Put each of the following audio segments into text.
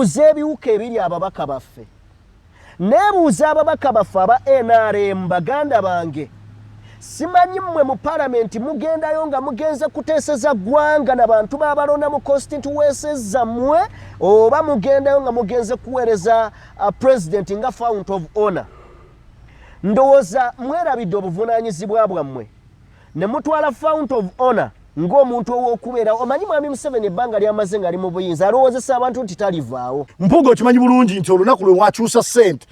neebuuza ebiwuka ebiri ababaka baffe, neebuuza ababaka baffe aba NRM baganda bange, simanyi mmwe mu palamenti mugendayo nga mugenze kuteeseza ggwanga n'abantu b'abalonda mu constituencies zammwe, oba mugendayo nga mugenze kuweereza president nga fount of honor. Ndowooza mwerabidde obuvunaanyizibwa bwammwe ne mutwala fount of honor ng'omuntu ow'okubeera. Omanyi mwami Museveni ebbanga ly'amaze ng'ali mu buyinza alowoozesa abantu nti talivaawo. Mpuuga okimanyi bulungi nti olunaku lwe wakyusa ssente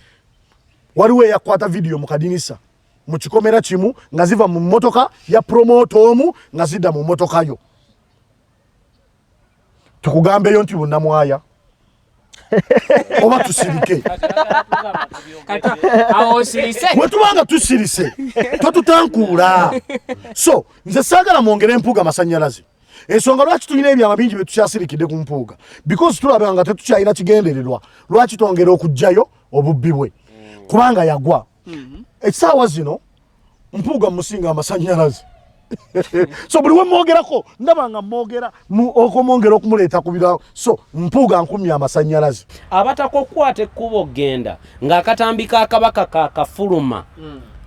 waliwo eyakwata vidiyo mu kadinisa mu kikomera kimu nga ziva mu mmotoka ya promoto omu nga zidda mu mmotoka yo. Tukugambeyo nti bunnamwaya oba tusirike. Bwe tubanga tusirise totutankuula. So nze saagala mwongere Mpuuga amasannyalaze. Ensonga lwaki tulina ebyama bingi bye tukyasirikidde ku Mpuuga, because tulaba nga tetukyalina kigendererwa lwaki twongera okujjayo obubbi bwe kubanga yagwa. Ekisaawa zino Mpuuga musinga amasannyalaze. So buli we mwogerako ndaba nga mwogera okumwongera okumuleeta ku birawo. So Mpuuga nkumya amasannyalaze. Abatakokwata ekkubo genda ng'akatambi ka kabaka kakafuluma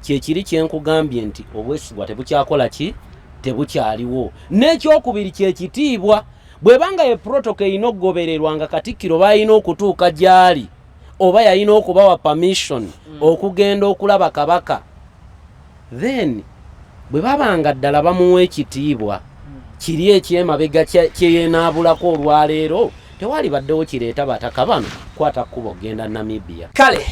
kye kiri kye nkugambye nti obwesigwa tebukyakola ki tebukyaliwo. N'ekyokubiri kye kitiibwa. Bw'ebanga ye protocol erina okugobererwa nga Katikkiro balina okutuuka gy'ali oba yalina okubawa permission okugenda okulaba kabaka, then bwe babanga ddala bamuwa ekitiibwa kiri ekyemabega kyeyeenaabulako olwaleero tewali baddewo kireeta bataka bano kwata kkubo genda Namibia. Kale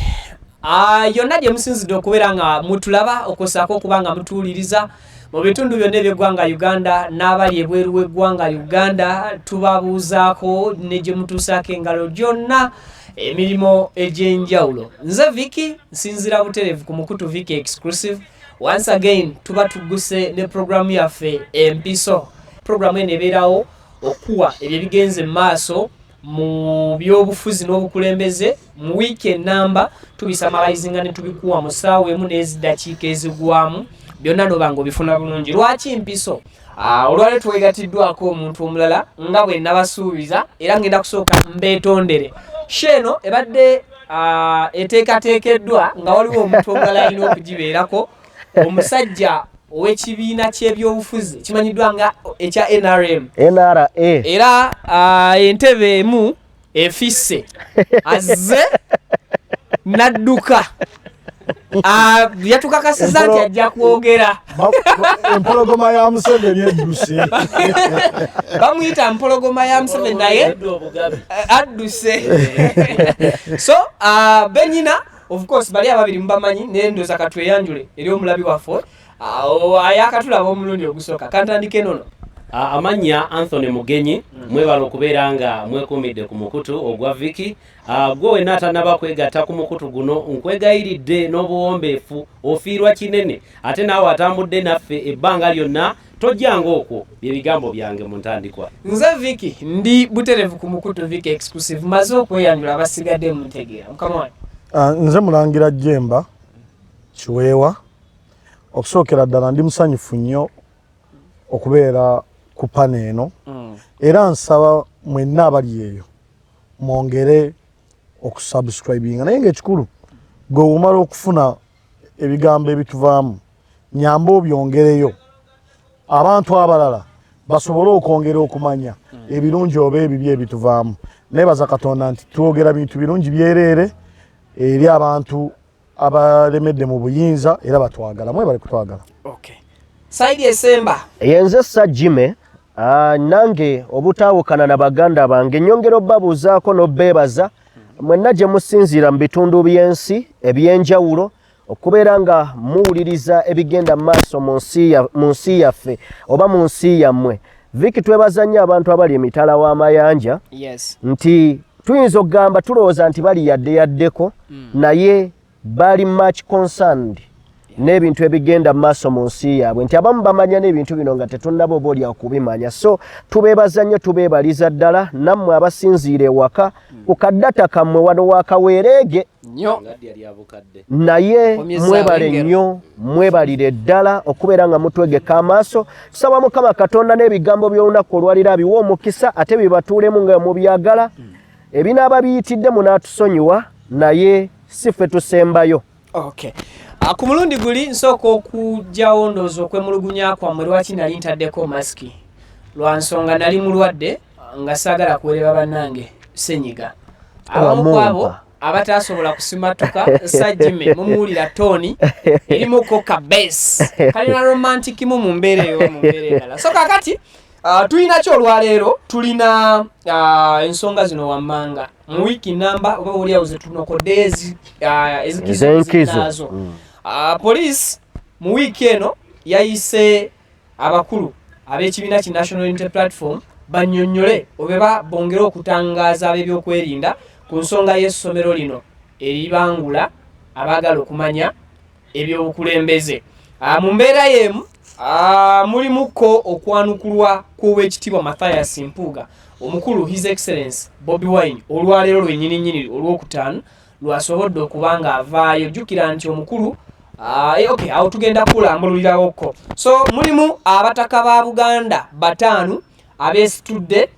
yonna gye musinzidde okubeera nga mutulaba okusaako okuba nga mutuwuliriza mu bitundu byonna eby'eggwanga Uganda n'abali ebweru w'eggwanga Uganda, tubabuuzaako ne gye mutuusaako engalo gyonna emirimu egy'enjawulo. Nze Vicky nsinzira butereevu ku Mukutu Vicky Exclusive. Once again tuba tugguse ne programu yaffe Empiso. Programu eno ebeerawo okuwa ebyo bigenze maaso mu byobufuzi n'obukulembeze mu weekend namba tubisamalizinga ne tubikuwa mu ssaawa emu n'eziddakiika ezigwamu byonna n'obanga obifuna bulungi. Lwaki Mpiso? Olwale twegatiddwako omuntu omulala nga bwe nabasuubiza era ngenda kusooka mbeetondere. Sheno ebadde eteekateekeddwa nga waliwo omuntu omulala alina okugibeerako, omusajja ow'ekibiina ky'ebyobufuzi kimanyiddwa nga ekya NRM. Era entebe emu efisse azze n'adduka. Yatukakasiza nti ajja kwogera. Empologoma ya Museveni edduse. Bamuyita mpologoma ya Museveni naye adduse. So benyina of course bali ababiri mbamanyi n'endoza katweyanjule eri omulabi waffe ayakatulaba omulundi ogusooka. Kantandike nono. Amanya Anthony Mugenyi mwebala okubeera nga mwekumidde ku mukutu ogwa Vicky. Gwe wenna atanaba kwegatta ku mukutu guno nkwegayiridde n'obuwombeefu ofiirwa kinene ate naawe atambudde naffe ebbanga lyonna tojjanga okwo bye bigambo byange mu ntandikwa. Nze Vicky ndi butereevu ku Mukutu Vicky Exclusive. Maze okweyanjula abasigadde muntegeera mukamwani. Nze Mulangira Jemba Kiweewa. Okusookera ddala ndi musanyufu nnyo okubeera ku pane eno era nsaba mwenna abali eyo mwongere okusubscribinga, naye ng'ekikulu gwe omala okufuna ebigambo ebituvaamu nyamba obyongereyo abantu abalala basobole okwongera okumanya ebirungi oba ebibi ebituvaamu. Neebaza Katonda nti twogera bintu birungi byereere eri abantu abalemedde mu buyinza era batwagala. Mwebale kutwagala. Okay. Saidi Esemba. Yenze Sajime nange obutaawukana na baganda bange nyongera obbabuuzaako n'obbeebaza mwenna gye musinziira mu bitundu by'ensi ebyenjawulo okubeera nga muwuliriza ebigenda mu maaso mu nsi yaffe oba mu nsi yammwe. Vicky twebaza nnyo abantu abali emitala w'amayanja. Yes. Nti tuyinza okugamba tulowooza nti bali yaddeyaddeko naye bali much concerned n'ebintu ebigenda maaso mu nsi yaabwe, nti abamu bamanya n'ebintu bino nga tetunnaba oba oli okubimanya. So tubeebaza nnyo, tubeebaliza ddala nammwe abasinziira ewaka ku kaddata kammwe wano wakaweereege naye mwebale nnyo, mwebalire ddala okubeera nga mutwegeka amaaso. Tusaba Mukama Katonda n'ebigambo by'olunaku olwaliro abiwa omukisa ate bibatuulemu nga mubyagala ebinaaba biyitidde munaatusonyiwa naye si ffe tusembayo. Okay. Ku mulundi guli nsooka okujjawo ndowooza okwemulugunya kwammwe lwaki nali ntaddeko masiki lwa nsonga nali mulwadde nga saagala kuweerera bannange senyiga. Abamu kwabo abatasobola kusimatuka sajjime mumuwulira tooni erimuko ka bass kalina romantic mu mbeera eyo mu mbeera endala. So kakati tulina kyo olwaleero tulina ensonga zino wammanga mu wiiki namba oba oliawo zetunokodde ezikizo. Police mu wiiki eno yayise abakulu ab'ekibiina ki National Unity Platform bannyonnyole oba bongere okutangaaza ab'ebyokwerinda ku nsonga y'essomero lino eribangula abaagala okumanya ebyobukulembeze. Mu mbeera y'emu mulimuko okwanukulwa kw'Oweekitiibwa Mathias Mpuuga omukulu His Excellency Bobi Wine olwaleero lwennyininyini olwokutaano lwasobodde okuba nga avaayo. Jjukira nti omukulu okay, awo tugenda kulambululirawoko. So mulimu abataka ba Buganda 5 abeesitudde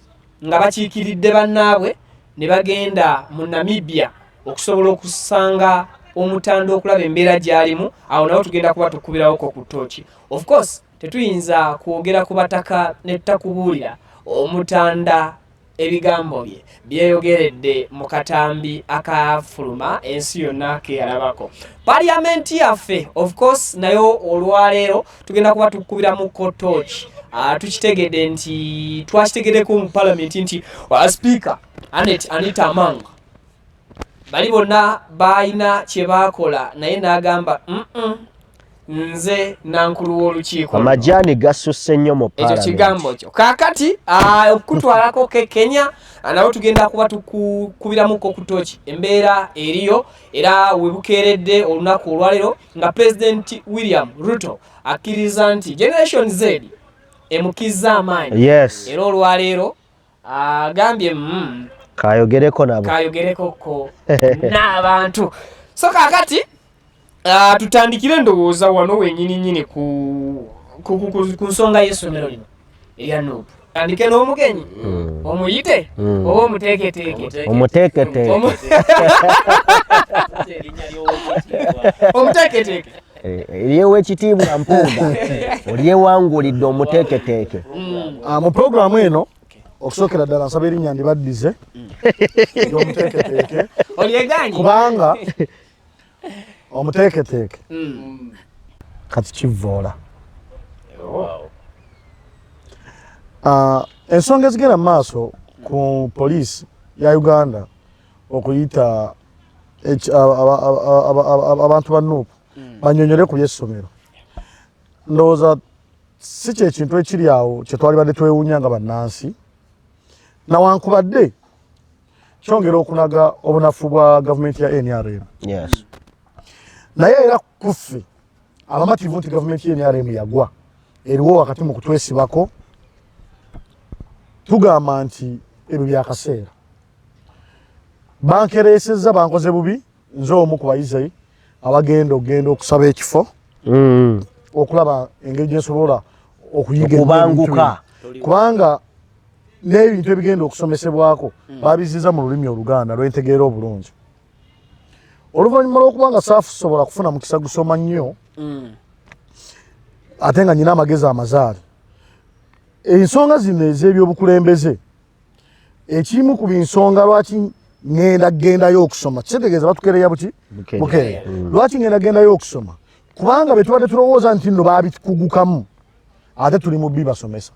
nga bakiikiridde bannaabwe ne bagenda mu Namibia okusobola okusanga omutanda okulaba embeera gy'alimu. Awo nawo tugenda kuba tukubirawoko ku ttooki. Of course tetuyinza kwogera ku bataka ne tutakubuulira omutanda ebigambo bye byeyogeredde mu katambi akafuluma ensi yonna keyalabako. Parliamenti yaffe of course nayo olwaleero tugenda kuba tukubiramu ttooki. Tukitegedde nti twakitegeddeko mu palamenti nti Speaker Anita Amang bali bonna balina kye baakola naye n'agamba nze nankulu w'olukiiko amajaani gasusse nnyo mu ekyo kigambo kyo. Kaakati okutwalako Kenya nawo tugenda kuba tukubiramuko ku ttooki. Embeera eriyo era webukeeredde olunaku olwaleero nga President William Ruto akkiriza nti Generation Z emukizza amaanyi. Yes. Era olwaleero agambye kayogereko nabo kayogerekoko n'abantu. So kaakati tutandikire ndowooza wano wenyininyini ku nsonga y'essomero lino erya Nuupu. Tandike n'omugenyi omuyite oba omuteeketeeke omuteeketeeke ery'Oweekitiibwa Mpuuga olyewangulidde omuteeketeeke. Mu programu eno okusookera ddala nsaba erinnya ndibaddize omuteeketeeke olyegaanyi kubanga omuteeketeeke kati kivvoola. Ensonga ezigenda mu maaso ku poliisi ya Uganda okuyita abantu ba Nuupu bannyonnyole ku by'essomero, ndowooza si kye kintu ekiri awo kye twalibadde twewuunya nga bannansi, nawankubadde kyongera okunaga obunafu bwa gavumenti ya NRM. Yes. Naye era kuffe abamativu nti gavumenti ya NRM yagwa eriwo wakati mu kutwesibako, tugamba nti ebyo byakaseera. Bankereesezza bankoze bubi, nze omu ku bayizi abagenda okusaba ekifo okulaba engeri gye nsobola okuyiga okubanguka, kubanga n'ebintu ebigenda okusomesebwako babiziza mu lulimi Oluganda lwentegeera obulungi. Oluvannyuma lw'okuba nga saasobola kufuna mukisa gusoma nnyo ate nga nyina amagezi amazaali, ensonga zino ez'ebyobukulembeze ekimu ku binsonga lwaki gendayo okusoma kitegeeza batukereya buki bukereya. Lwaki gendayo okusoma? Kubanga bwe tubadde tulowooza nti nno baabikugukamu ate tuli mu bibasomesa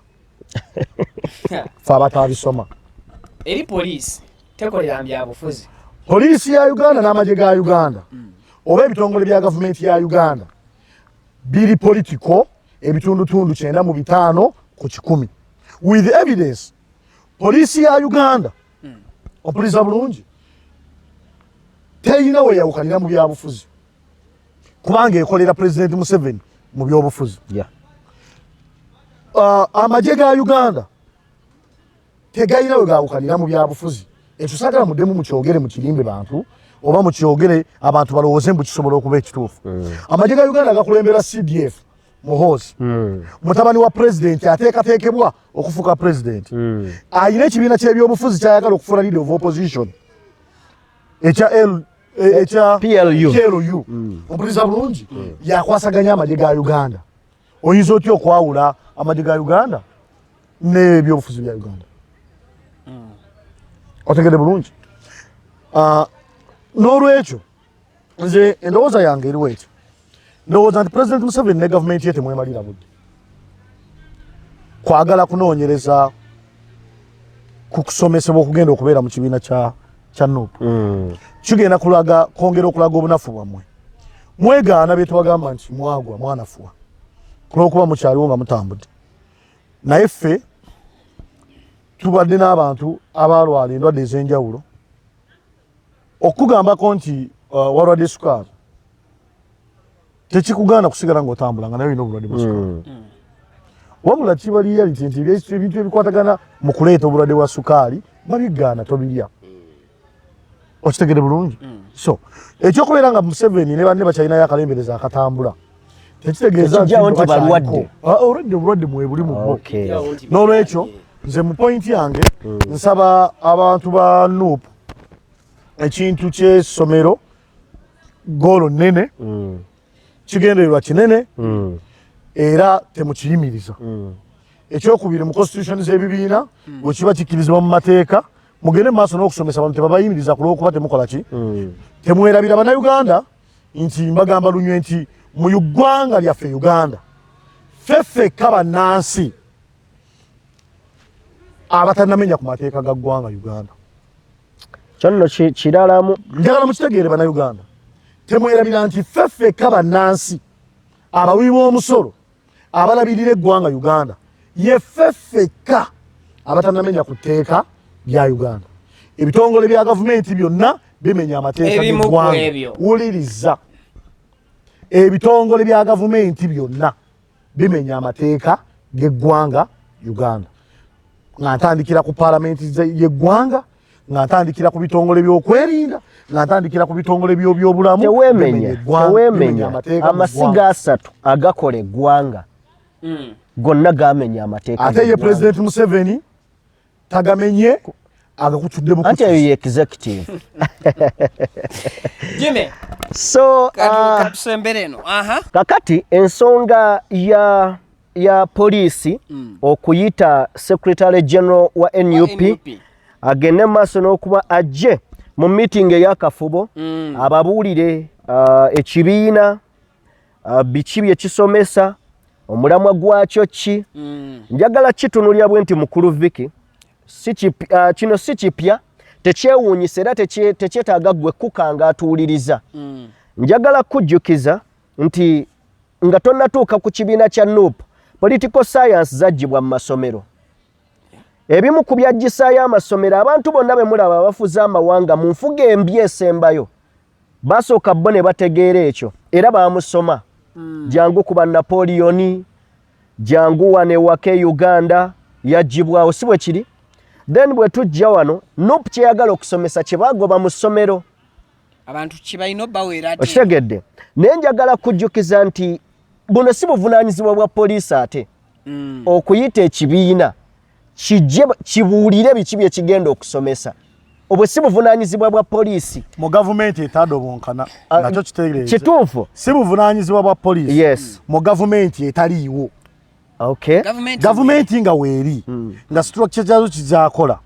fe abatabisoma. eri poliisi tekolera byabufuzi. Poliisi ya Uganda n'amagye ga Uganda oba ebitongole bya gavumenti ya Uganda biri politiko ebitundutundu 95 ku 100 with evidence. Poliisi ya Uganda opuliza bulungi teyina we yawukanira mu byabufuzi kubanga ekolera President Museveni mu byobufuzi. Amagye ga Uganda tegayina we gawukanira mu byabufuzi. Ekyo saagala muddemu mukyogere mu kirimbe bantu oba mukyogere abantu balowooze mbu kisobola okuba ekituufu. Amagye ga Uganda gakulembera CDF Muhoozi mutabani wa president ateekateekebwa okufuuka president ayina ekibiina ky'ebyobufuzi kyayagala okufuula leader of opposition ekya PLU ompuliriza bulungi yakwasaganya amagye ga Uganda. Oyinza otya okwawula amagye ga Uganda n'ebyobufuzi bya Uganda? Otegedde bulungi. N'olwekyo nze endowooza yange eriwo ekyo. Ndowooza nti President Museveni ne gavumenti ye temwemalira budde kwagala kunoonyereza ku kusomesebwa okugenda okubeera mu kibiina kya NUP. Kigenda kwongera okulaga obunafu bwammwe. Mwegaana bye tubagamba nti mwagwa mwanafuwa kulwokuba mukyaliwo nga mutambudde. Naye ffe tubadde n'abantu abalwala endwadde ez'enjawulo okugambako nti walwadde sukaali tekikugaana kusigala ng'otambula nga naye olina obulwadde bwa sukaali. Wabula kiba reality nti ebintu ebikwatagana mu kuleeta obulwadde bwa sukaali babigaana tobirya. Okitegedde bulungi? So ekyokubeera nga Museveni ne banne bakyalinayo akalembereza akatambula tekitegeeza nti balwadde. Olwadde obulwadde mwebuli mu bo. N'olwekyo nze mu pointi yange nsaba abantu ba NUP ekintu ky'essomero goolo nnene kigendererwa kinene era temukiyimiriza. Ekyokubiri mu constitution z'ebibiina bwe kiba kikkirizibwa mu mateeka mugende maaso n'okusomesa abantu tebabayimiriza ku lw'okuba temukola ki temwerabira bannayuganda nti mbagamba lunywe nti mu ggwanga lyaffe Uganda ffeffekka bannansi abatannamenya ku mateeka ga ggwanga Uganda. Kyono kiralamu njagala mukitegeere bannayuganda temwerabira nti ffeffekka bannansi abawi b'omusolo abalabirira eggwanga Uganda ye ffeffekka abatannamenya ku tteeka lya Uganda. Ebitongole bya gavumenti byonna bimenya amateeka g'eggwanga. Wuliriza, ebitongole bya gavumenti byonna bimenya amateeka g'eggwanga Uganda. Nga ntandikira ku paalamenti y'eggwanga, nga ntandikira ku bitongole by'okwerinda, nga ntandikira ku bitongole by'obulamu. Tewemenya amasiga asatu agakola eggwanga gonna gamenya amateeka. Ate ye President Museveni tagamenye agakutudde mu anti ye executive. Jimmy, so katusembere kakati ensonga ya polisi okuyita Secretary General wa NUP agende maaso n'okuba ajje mu meeting ey'akafubo ababuulire ekibiina biki bye kisomesa omulamwa gwakyo ki. Njagala kitunulya bwe nti mukulu Vicky kino si kipya tekyewuunyisa era tekyetaaga ggwe kukanga atuuliriza. Njagala kujjukiza nti nga tonnatuuka ku kibiina kya NUP political science zaggyibwa mu masomero. Ebimu ku byaggisaayo amasomero abantu bonna be mulaba abafuzi amawanga mu nfuga embi esembayo basooka bo ne bategeera ekyo era baamusoma. Jangu kuba Napoleon, jangu wane wake Uganda yaggyibwawo si bwe kiri. Then bwe tujja wano NUP kyeyagala okusomesa kye bagoba mu ssomero abantu kibayino bawera ate. Okitegedde naye njagala kujjukiza nti buno si buvunaanyizibwa bwa poliisi ate okuyita ekibiina kijje kibuulire biki bye kigenda okusomesa. Obwe si buvunaanyizibwa bwa poliisi mu gavumenti etadobonkana nakyo kitegereeze kituufu si buvunaanyizibwa bwa poliisi. Yes. Mu gavumenti etaliiwo. Okay. Gavumenti nga weeri nga structure kyazo kizaakola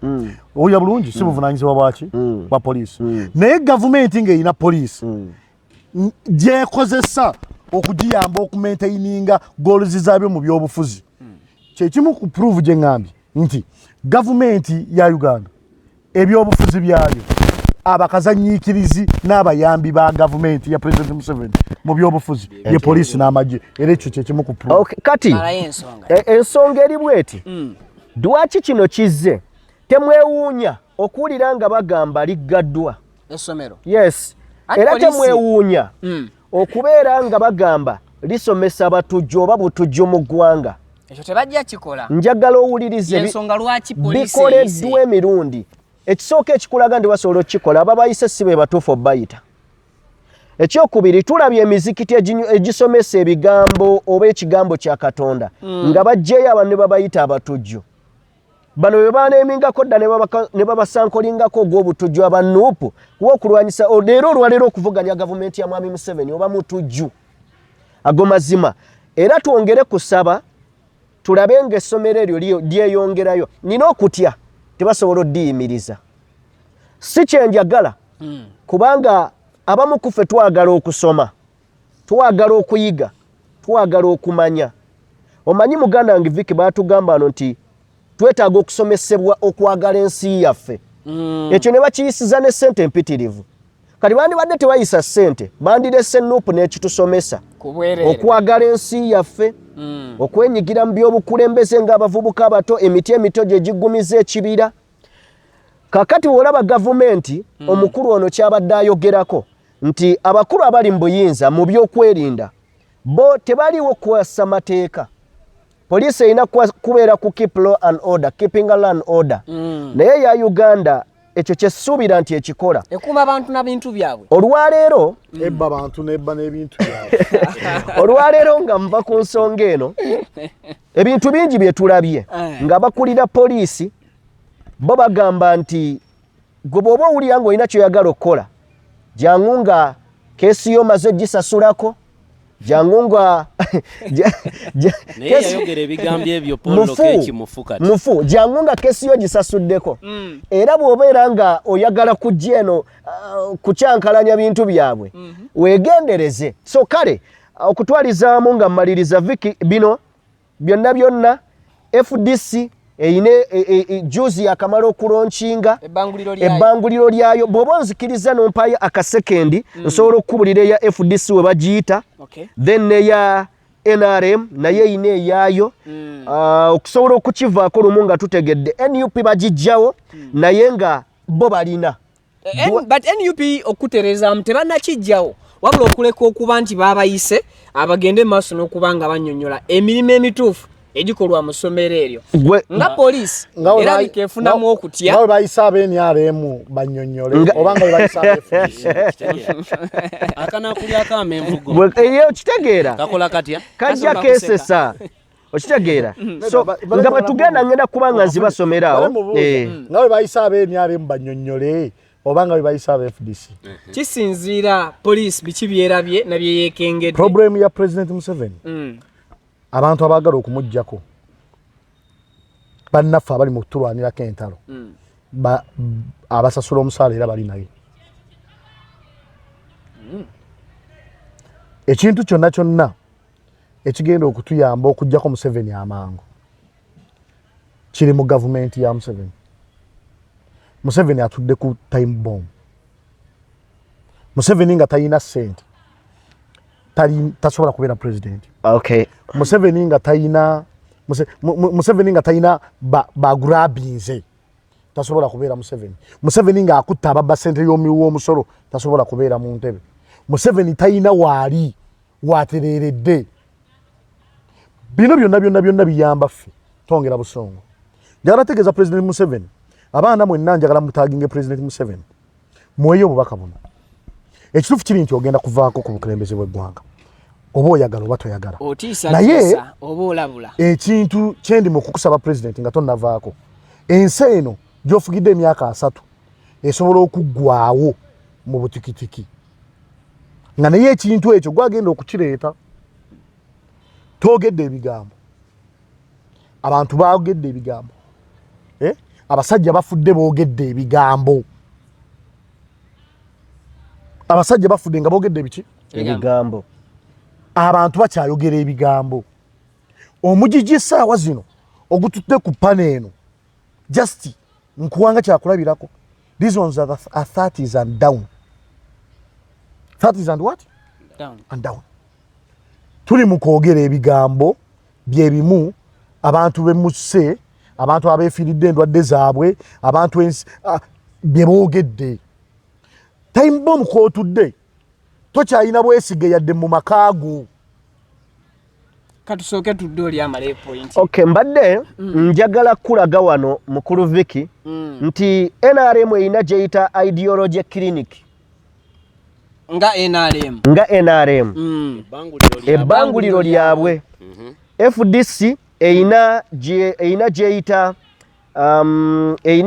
oya bulungi si buvunaanyizibwa bwaki bwa poliisi. Naye gavumenti nga erina poliisi gyekozesa okugiyamba okumaintaininga goals zaabyo mu byobufuzi. Kyekimu ku prove gye ngambye nti gavumenti ya Uganda ebyobufuzi byayo abakazanyiikirizi n'abayambi ba gavumenti ya President Museveni mu byobufuzi ye poliisi n'amagye era ekyo kyekimu ku prove. Okay, kati ensonga eri bweti lwaki kino kizze temwewuunya okuwulira nga bagamba liggaddwa essomero. Yes, era temwewuunya okubeera nga bagamba lisomesa batujju oba butujju mu ggwanga. Ekyo tebajja kikola. Njagala owulirize ensonga lwaki poliisi bikoleddwa emirundi ekisooka ekikulaga ndi basobola okukikola ababayise si be batuufu obayita. ekyokubiri tulabye emizikiti egisomesa ebigambo oba ekigambo kya Katonda nga bajjeyo abantu ne babayita abatujju. Bano bwe baaneemingako dda ne babasankolingako ogw'obutujju abanuupu kuba okulwanyisa leero olwaleero okuvuganya gavumenti ya Mwami Museveni oba mutujju. Ago mazima. Era twongere kusaba tulabe ng'essomero eryo lyeyongerayo. Nina okutya tebasobola oddiyimiriza. Si kyenjagala kubanga abamu ku ffe twagala okusoma, twagala okuyiga, twagala okumanya. Omanyi muganda wange Vicky baatugamba ano nti twetaaga okusomesebwa okwagala ensi yaffe. Ekyo ne bakiyisiza ne ssente empitirivu. Kati bandibadde tebayisa ssente, bandirese nuupu n'ekitusomesa okwagala ensi yaffe, okwenyigira mu by'obukulembeze ng'abavubuka abato, emiti emito gye giggumiza ekibira. Kakati olaba gavumenti omukulu ono kyabadde ayogerako nti abakulu abali mu buyinza mu by'okwerinda bo tebaliwo kwassa mateeka. Poliisi erina kubeera ku keep law and order, keeping law and order. Naye ya Uganda ekyo kyesuubira nti ekikola ekuuma abantu n'ebintu byabwe. Olwaleero ebba abantu nebba n'ebintu byabwe. Olwaleero nga mva ku nsonga eno ebintu bingi bye tulabye nga bakulira poliisi bo bagamba nti gwe bw'oba owulira ng'olina ky'oyagala okukola jangu nga keesi yo maze gisasulako jangu nga naye yayogera ebigambo ebyo Paul Kekimufu kati mufu jangu nga keesi yo gisasuddeko. Era bw'obeera nga oyagala kujja eno kukyankalanya bintu byabwe weegendereze. So kale okutwalizaamu nga mmaliriza Vicky bino byonna FDC eyine juzi akamala okulonchinga ebbanguliro lyayo bw'oba onzikiriza nompayo akasekendi nsobola okukubulira eya FDC we bagiyita then neya NRM naye eyine eyaayo okusobola okukivaako lumu nga tutegedde NUP bagijjawo naye nga bo balina but NUP okutereza tebannakijjawo wabula okuleka okuba nti baabayise abagende maaso n'okuba nga bannyonnyola emirimu emituufu egikolwa mu ssomero eryo nga poliisi era bikeefunamu okutya nga bayisa NRM bannyonnyole oba nga bayisa akanakulyako amenvugo eyo okitegeera kakola katya kajja keesesa okitegeera so nga batugenda ngenda kuba nga nzibasomerawo nga bwe bayisa NRM bannyonnyole oba nga bwe bayisa FDC kisinziira poliisi biki byerabye nabyeyeekengedde. Problem ya President Museveni abantu abaagala okumuggyako bannaffe abali mu kutulwanirako entalo abasasula omusaala era bali naye. Ekintu kyonna kyonna ekigenda okutuyamba okuggyako Museveni amangu kiri mu gavumenti ya Museveni. Museveni atudde ku time bomb. Museveni nga talina ssente tasobola kubeera president. Okay. Museveni nga talina bagurabinze tasobola kubeera Museveni. Museveni nga akutta ababba ssente y'omuwi w'omusolo tasobola kubeera mu ntebe. Museveni talina waali watereeredde. Bino byonna biyamba ffe twongera busongo. Njagala tegeeza President Museveni abaana mwenna njagala mutaaginge President Museveni mweyo obubaka buno. Ekituufu kiri nti ogenda kuvaako ku bukulembeze bw'eggwanga oba oyagala oba toyagala. Naye oba olabula ekintu kyendi mu kukusaba President nga tonnavaako ensi eno gy'ofugidde emyaka 3 esobola okuggwaawo mu butikitiki nga naye ekintu ekyo gwagenda okukireeta toogedde ebigambo abantu baogedde ebigambo abasajja bafudde boogedde ebigambo abasajja bafudde nga boogedde ebiki ebigambo abantu bakyayogera ebigambo omugigi essaawa zino ogututte ku pane eno just nkuwanga kyakulabirako these ones are 30s and down 30s and what and down tuli mu kwogera ebigambo byebimu abantu bemuse abantu abeefiiridde endwadde zaabwe abantu bye boogedde time bomb kwotudde tokyalina bwesige yadde mu makaago. katusooke tudde oli amale point. Okay, mbadde njagala kulaga wano mukulu Vicky nti NRM erina gyeyita ideology clinic nga NRM ebbanguliro lyabwe FDC eina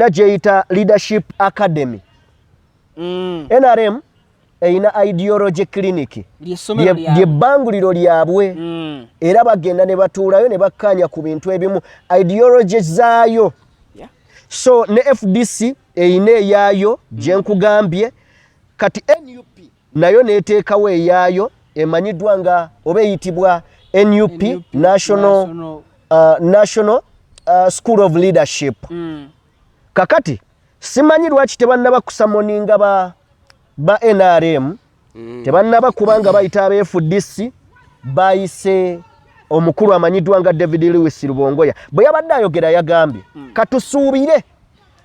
gyeyita leadership academy NRM eina ideology clinic lyebbanguliro lyabwe era bagenda ne batuulayo ne bakkanya ku bintu ebimu ideology zaayo so ne FDC eina eyaayo gye nkugambye kati NUP nayo neteekawo eyaayo emanyiddwa nga oba eyitibwa NUP National School of Leadership kakati simanyi lwaki tebannaba kusamoninga ba NRM tebannaba kubanga bayita aba FDC bayise omukulu amanyiddwa nga David Lewis Rubongoya bwe yabadde ayogera yagambye katusuubire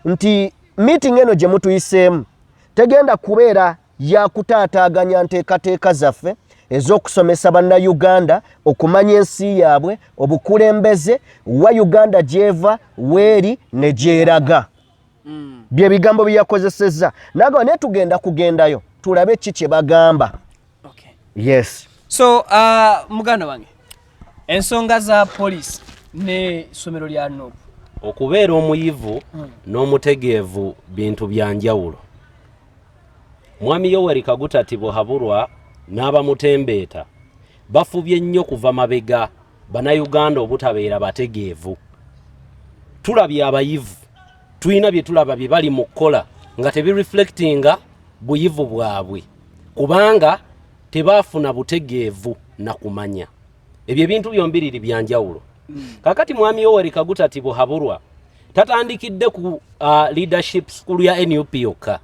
nti meeting eno gye mutuyiseemu tegenda kubeera yakutaataaganya nteekateeka zaffe ez'okusomesa bannayuganda okumanya ensi yaabwe obukulembeze wa Uganda gyeva weeri ne gyeraga bye bigambo bye yakozesezza naga ne tugenda kugendayo tulabe ki kye bagamba yes so muganda wange ensonga za police ne somero lya Nuupu okubeera omuyivu n'omutegeevu bintu bya njawulo mwami Yoweri Kaguta Tibuhaburwa n'abamutembeeta bafubye nnyo kuva mabega bannayuganda obutabeera bategeevu tulabye abayivu tulina bye tulaba bye bali mu kkola nga tebireflectinga buyivu bwabwe kubanga tebaafuna butegeevu na kumanya ebyo ebintu byombiriri bya njawulo kakati mwami Yoweri Kaguta Tibuhaburwa tatandikidde ku leadership school ya NUP yokka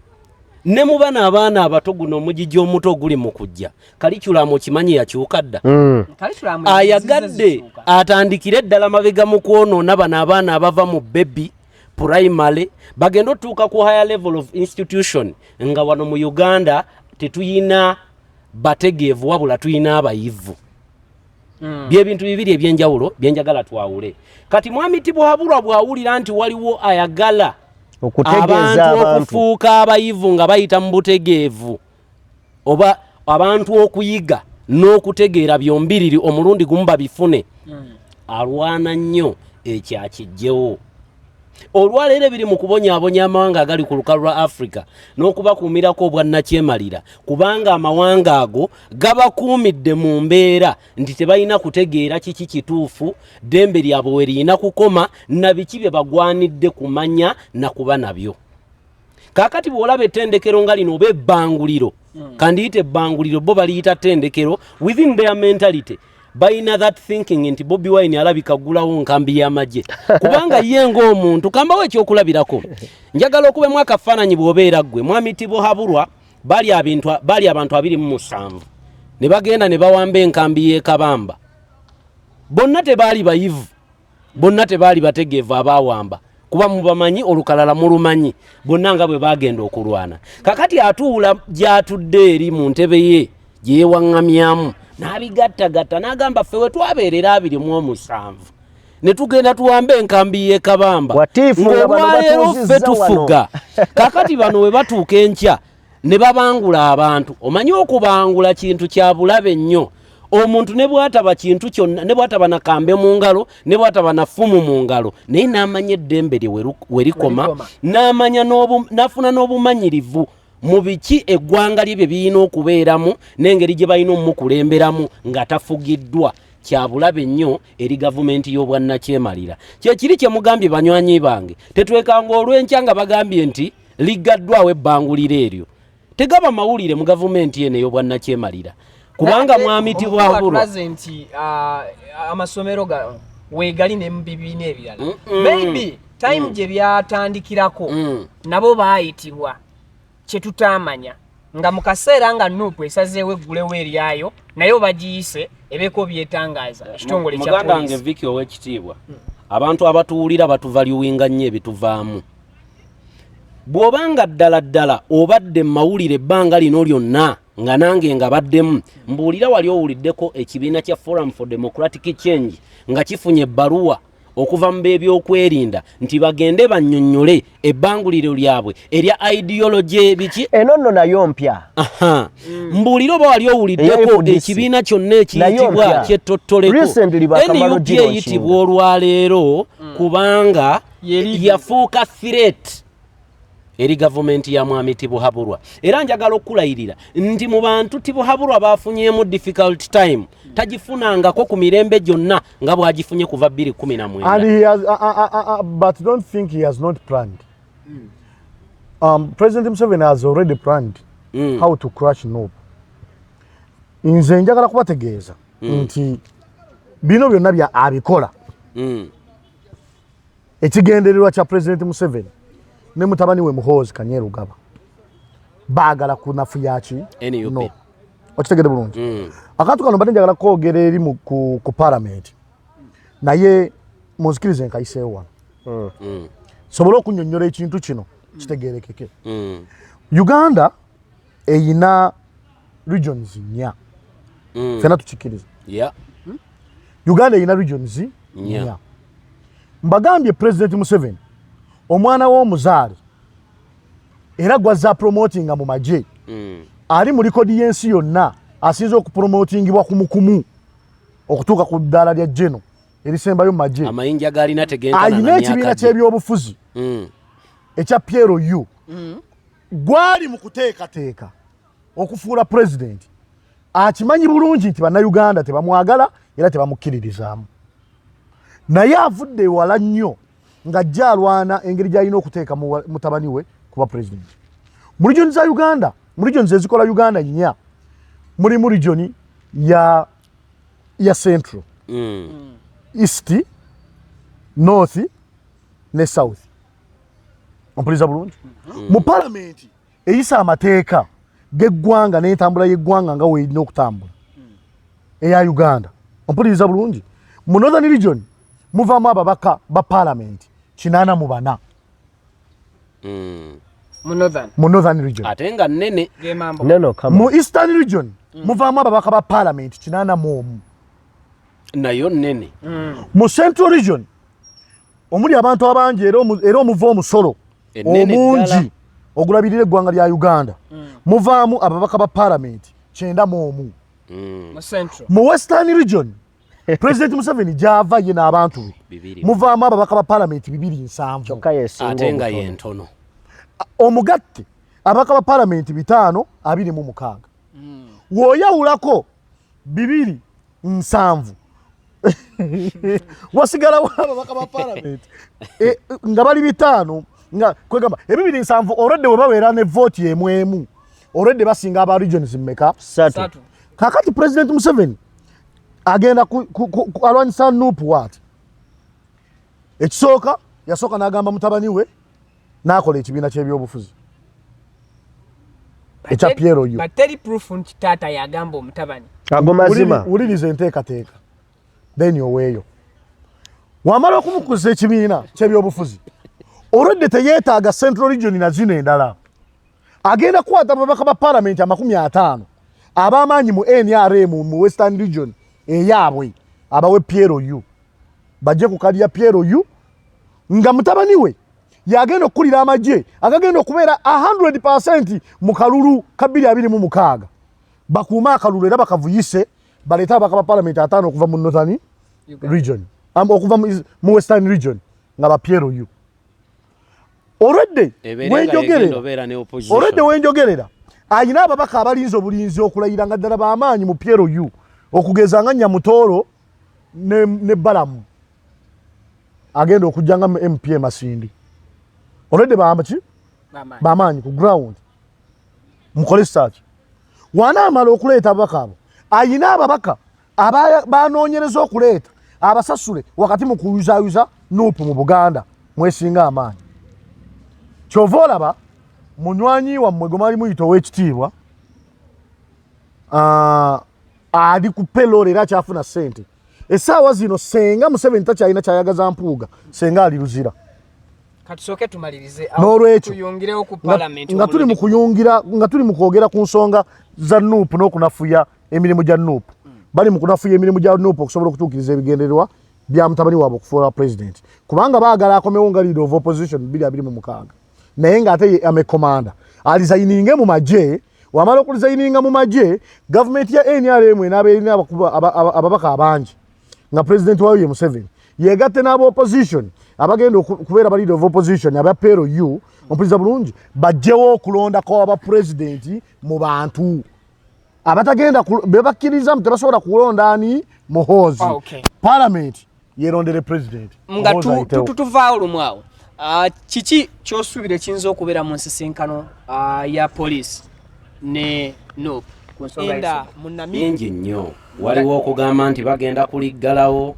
ne mu bana abaana abato guno omugigi omuto oguli mu kujja kalikulamu kimanyi yakyuka dda ayagadde atandikire ddala mabega mu kwonoona bano abaana abava mu baby primary bagenda otuuka ku higher level of institution nga wano mu Uganda tetuyina bategeevu wabula tuyina abayivu byebintu bibiri ebyenjawulo byenjagala twawule kati mwami Tibuhaburwa bwawulira nti waliwo ayagala abantu okufuuka abayivu nga bayita mu butegeevu oba abantu okuyiga n'okutegeera byombiriri omulundi gumu babifune alwana nnyo ekyakijjewo olwaleero biri mu kubonyaabonya amawanga agali ku lukalu lwa Africa n'okubakuumirako obwannakyemalira kubanga amawanga ago gabakuumidde mu mbeera nti tebalina kutegeera kiki kituufu ddembe lyabwe we lirina kukoma na biki bye bagwanidde kumanya na kuba nabyo kaakati bw'olaba ettendekero nga lino oba ebbanguliro kandiyita ebbanguliro bo baliyita ttendekero within their mentality baina that thinking nti Bobi Wine alabika gulawo nkambi y'amagye kubanga ye ng'omuntu kambawo ekyokulabirako njagala okube mwaka akafaananyi bw'obeera ggwe mwami Tibuhaburwa bali abantu 27 ne bagenda ne bawamba enkambi y'e Kabamba bonna tebaali bayivu bonna tebaali bategeevu abaawamba kuba mubamanyi olukalala mulumanyi bonna nga bwe bagenda okulwana kakati atuula gy'atudde eri mu ntebe ye gye yewaŋŋamyamu n'abigattagatta n'agamba ffe we twabeerera 27 ne tugenda tuwambe enkambi y'e Kabamba ng'olwaleero ffe tufuga kakati bano we batuuka enkya ne babangula abantu omanyi okubangula kintu kya bulabe nnyo omuntu ne bw'ataba kintu kyonna ne bw'ataba nakambe mu ngalo ne bw'ataba nafumu mu ngalo naye n'amanya eddembe lye we likoma n'amanya n'afuna n'obumanyirivu mu biki eggwanga lye bye birina okubeeramu n'engeri gye balina omukulemberamu nga tafugiddwa kya bulabe nnyo eri gavumenti y'obwannakyemalira kyekiri kye mugambye banywanyi bange tetwekanga olw'enkya nga bagambye nti liggaddwawo ebbanguliro eryo tegaba mawulire mu gavumenti eno ey'obwannakyemalira kubanga mwami Tibuhaburwa nti amasomero weegali ne mu bibiina ebirala maybe time gye byatandikirako nabo baayitibwa kye tutamanya nga mu kaseera nga Nuupu esazeewo eggulewo eryayo naye bagiyise ebeeko byetangaaza ekitongole kya muganda wange Vicky ow'ekitiibwa abantu abatuwulira batuvaluwinga nnyo ebituvaamu bw'obanga ddala obadde mu mawulire ebbanga lino lyonna nga nange nga baddemu mbuulira wali owuliddeko ekibiina kya Forum for Democratic Change nga kifunye ebbaluwa okuva mu by'okwerinda nti bagende bannyonnyole ebbanguliro lyabwe erya ideology biki eno nno nayo mpya. Mbuulira oba wali owuliddeko ekibiina kyonna ekiyitibwa kyettottoleko NUP eyitibwa olwaleero kubanga yafuuka threat eri gavumenti ya mwami Tibuhaburwa. Era njagala okulayirira nti mu bantu Tibuhaburwa bafunyeemu difficult time tagifunangako ku mirembe gyonna nga bw'agifunye kuva 2019. And he has, but don't think he has not planned. President Museveni has already planned how to crush NUP. Nze njagala kubategeeza nti bino byonna bya abikola. Ekigendererwa kya President Museveni ne mutabani we Muhoozi Kanyerugaba baagala kunafuya ki no okitegede bulungi akatu kano bade njagala kwogera eri ku parliament naye muzikirize nkayiseewa sobola okunnyonnyola ekintu kino kitegeerekeke. Uganda eyina regions 4 fena tukikiriza. Uganda eyina regions 4 mbagambye President Museveni omwana w'omuzaali era gwaza promoting mu maje ali mu likodi y'ensi yonna asinze okupromotingibwa kumukumu okutuuka ku ddala lya Geno erisembayo mu maje amayinja galina tegenkana na ayina ekibiina ky'ebyobufuzi ekya Pierre Oyu gwali mu kuteekateeka okufuula president akimanyi bulungi nti bannayuganda tebamwagala era tebamukkiririzaamu naye avudde ewala nnyo nga jalwana engeri gyalina okuteeka mutabani we kuba president. Mu region za Uganda, mu region ezikola Uganda nnya muri mu region ya Central, East, North ne South. Ompuliza bulungi. Mu parliament eyisa amateeka geggwanga n'entambula y'eggwanga nga weerina okutambula eya Uganda. Ompuliza bulungi. Mu Northern region muvaamu ababaka ba parliament 84 mu Northern region. Ate nga nnene mu Eastern region muvaamu ababaka ba parliament 81 nayo nnene. Mu Central region omuli abantu abangi era omuva omusolo omungi ogulabirira eggwanga lya Uganda muvaamu ababaka ba parliament 91 mu Western region President Museveni java ye n'abantu muvaamu ababaka ba parliament 270 ate nga yentono omugatte ababaka ba parliament 526 woyawulako 270 wasigala ababaka ba parliament nga bali 5 nga kwegamba 270 already we babeera ne vote emu already basinga aba regions mmeka 3 kakati President Museveni agenda alwanyisa NUP what ekisooka yasooka n'agamba mutabani we n'akola ekibiina ky'ebyobufuzi ekya Pierre Oyu. Bateri proof nti taata yagamba omutabani ago mazima wuliriza enteekateeka then oweeyo wamala okumukuza ekibiina ky'ebyobufuzi already teyeetaaga Central region na zino endala agenda kukwata ababaka ba parliament 50 ab'amaanyi mu NRM mu Western region eyaabwe abawe Pierre Oyu bajje kukalya Pierre Oyu nga mutabani we yagenda okukulira amagye agagenda okubeera 100% mu kalulu ka 2026 bakuuma akalulu era bakavuyise baleeta abaka ba parliament 5 okuva mu Northern region okuva mu Western region nga ba Pierre Oyu already wenjogerera ayina ababaka abalinzi obulinzi okulayira nga ddala b'amaanyi mu Pierre Oyu okugeza nga Nyamutooro ne Balamu agenda okujja nga MP Masindi already b'amaanyi ku ground mukole search wanaamala okuleeta ababaka abo ayina ababaka banoonyereza okuleeta abasasule wakati mu kuyuzayuza NUP mu Buganda mwesinga amaanyi kyova olaba munywanyi wammwe gwe mwali muyita ow'ekitiibwa ali ku payroll era akyafuna ssente essaawa zino senga Museveni takyalina kyayagaza mpuuga senga ali luzira katusooke tumalirize n'olwekyo tuyongirewo ku parliament nga tuli mu kwogera ku nsonga za NUP n'okunafuya emirimu gya NUP bali mu kunafuya emirimu gya NUP okusobola okutuukiriza ebigendererwa bya mutabani waabwe okufuula president kubanga baagala akomewo nga leader of opposition 2026 naye ng'ate amekomanda alizayininge mu magye wamala okulizayininga mu magye gavumenti ya NRM n'abeerina ababaka abangi nga president waayo ye Museveni yegatte n'aba opposition abagenda okubeera ba leader of opposition aba PLU ompuliriza bulungi bajjewo okulonda kw'aba president mu bantu abatagenda bebakkiriza tebasobola kulonda ani Muhoozi parliament yerondere president nga tutuva olumwawo kiki kyosuubira kiyinza okubeera mu nsisinkano ya police ne NUP enda mingi nnyo waliwo okugamba nti bagenda kuliggalawo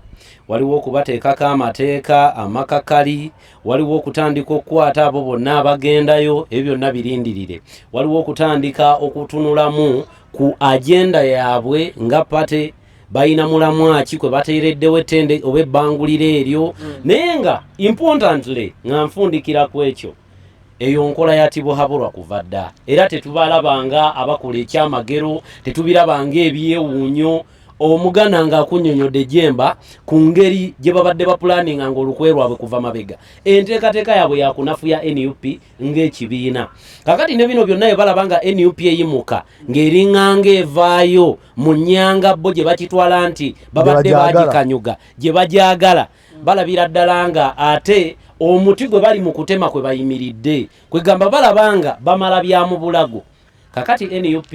waliwo okubateekako amateeka amakakali waliwo okutandika okukwata abo bonna abagendayo ebyo byonna birindirire waliwo okutandika okutunulamu ku agenda yaabwe nga pate bayina mulamwa ki kwe bateereddewo ettende oba ebbanguliro eryo naye nga importantly nga nfundikira ku ekyo eyo nkola yatibuhabulwa kuva dda era tetubalabanga abakola ekyamagero tetubirabanga ebyewuunyo omugana nga akunyonyodde Jemba ku ngeri gye babadde bapulaninga ng'olukwe lwabwe kuva mabega enteekateeka yaabwe yakunafuya NUP ng'ekibiina kakati ne bino byonna bye balaba nga NUP eyimuka ng'eriŋŋanga evaayo mu nnyanga bo gye bakitwala nti babadde bagikanyuga gye bagyagala balabira ddala nga ate omuti gwe bali mu kutema kwe bayimiridde kwegamba balaba nga bamala bya mu bulago kakati NUP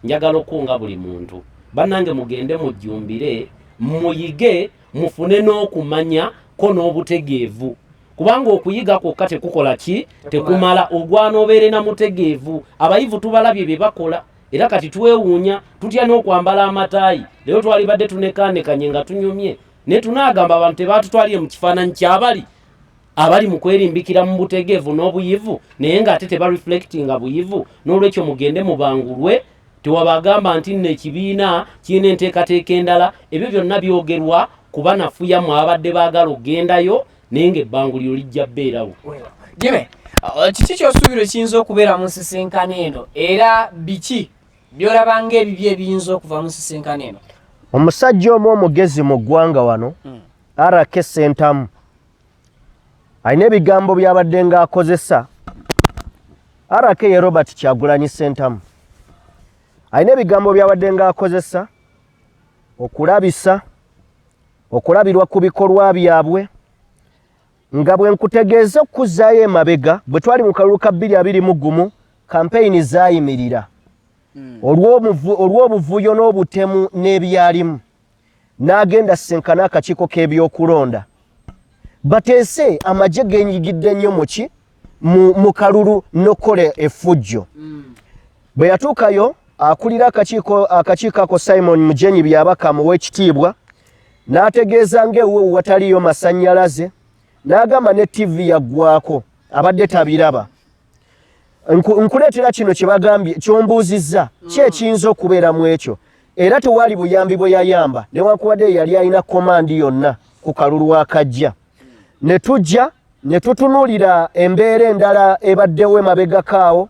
njagala okunga buli muntu bannange mugende mujjumbire muyige mufune n'okumanya ko n'obutegeevu kubanga okuyiga kwokka tekukola ki tekumala ogwana obeere na mutegeevu abayivu tubalabye bye bakola era kati twewuunya tutya n'okwambala amataayi leero twalibadde tunekaanekanye nga tunyumye ne tunaagamba abantu tebaatutwalire mu kifaananyi ky'abali mu kwerimbikira mu butegeevu n'obuyivu naye ng'ate tebareflectinga buyivu n'olwekyo mugende mubangulwe tewabagamba nti nno ekibiina kirina enteekateeka endala ebyo byonna byogerwa kuba nafuya mu abadde baagala okugendayo naye ng'ebbanguliro lijja bbeerawo Jimmy kiki kyosuubira ekiyinza okubeera mu nsisinkano eno era biki byolabanga ebibyo ebiyinza okuva mu nsisinkano eno omusajja omu omugezi mu ggwanga wano RK Sentamu alina ebigambo byabadde ng'akozesa RK ye Robert Kyagulanyi Sentamu alina ebigambo byabadde ng'akozesa okulabirwa ku bikolwa byabwe nga bwe nkutegeeza okuzzaayo emabega bwe twali mu kalulu ka 2021 kampeyini zaayimirira olw'obuvuyo n'obutemu n'ebyalimu n'agenda senkana akakiiko k'ebyokulonda bateese amagye geenyigidde nnyo mu kalulu n'okukola effujjo bwe yatuukayo akulira akakiiko ako Simon Mujenyi byabaka mu w'ekitiibwa n'ategeeza ng'ewe wataliyo masannyalaze n'agamba ne TV yaggwako abadde tabiraba nkuleetera kino kye bagambye kyombuuzizza ki ekiyinza okubeera mu ekyo era tewali buyambi bwe yayamba newankubadde yali alina komandi yonna ku kalulu akajja ne tujja ne tutunuulira embeera endala ebaddewo emabegakaawo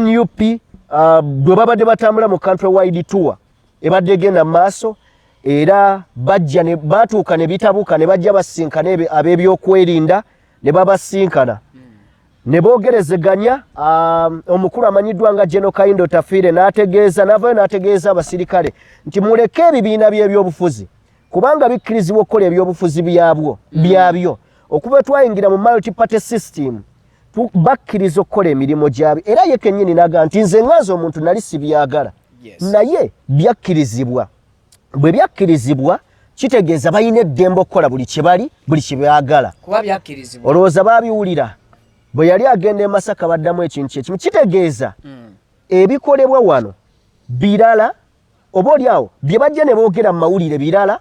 NUP bwe babadde batambula mu country wide tour ebadde egenda mu maaso era bajja ne batuuka ne bitabuka ne bajja basinkana ab'ebyokwerinda ne babasinkana ne boogerezeganya omukulu amanyiddwa nga General Kayindo Tafire n'avayo n'ategeeza abasirikale nti muleke ebibiina by'ebyobufuzi kubanga bikkirizibwa okukola ebyobufuzi byabyo okuba twayingira mu multi-party system bakkiriza okukola emirimu gyabyo era ye kennyini n'agamba nti nze ŋŋaza omuntu nali sibyagala naye byakkirizibwa bwe byakkirizibwa kitegeeza balina eddembe okukola buli kye byagala olowooza baabiwulira bwe yali agenda e Masaka baddamu ekintu kyekimu kitegeeza ebikolebwa wano birala oba oliawo bye bajja ne boogera mu mawulire birala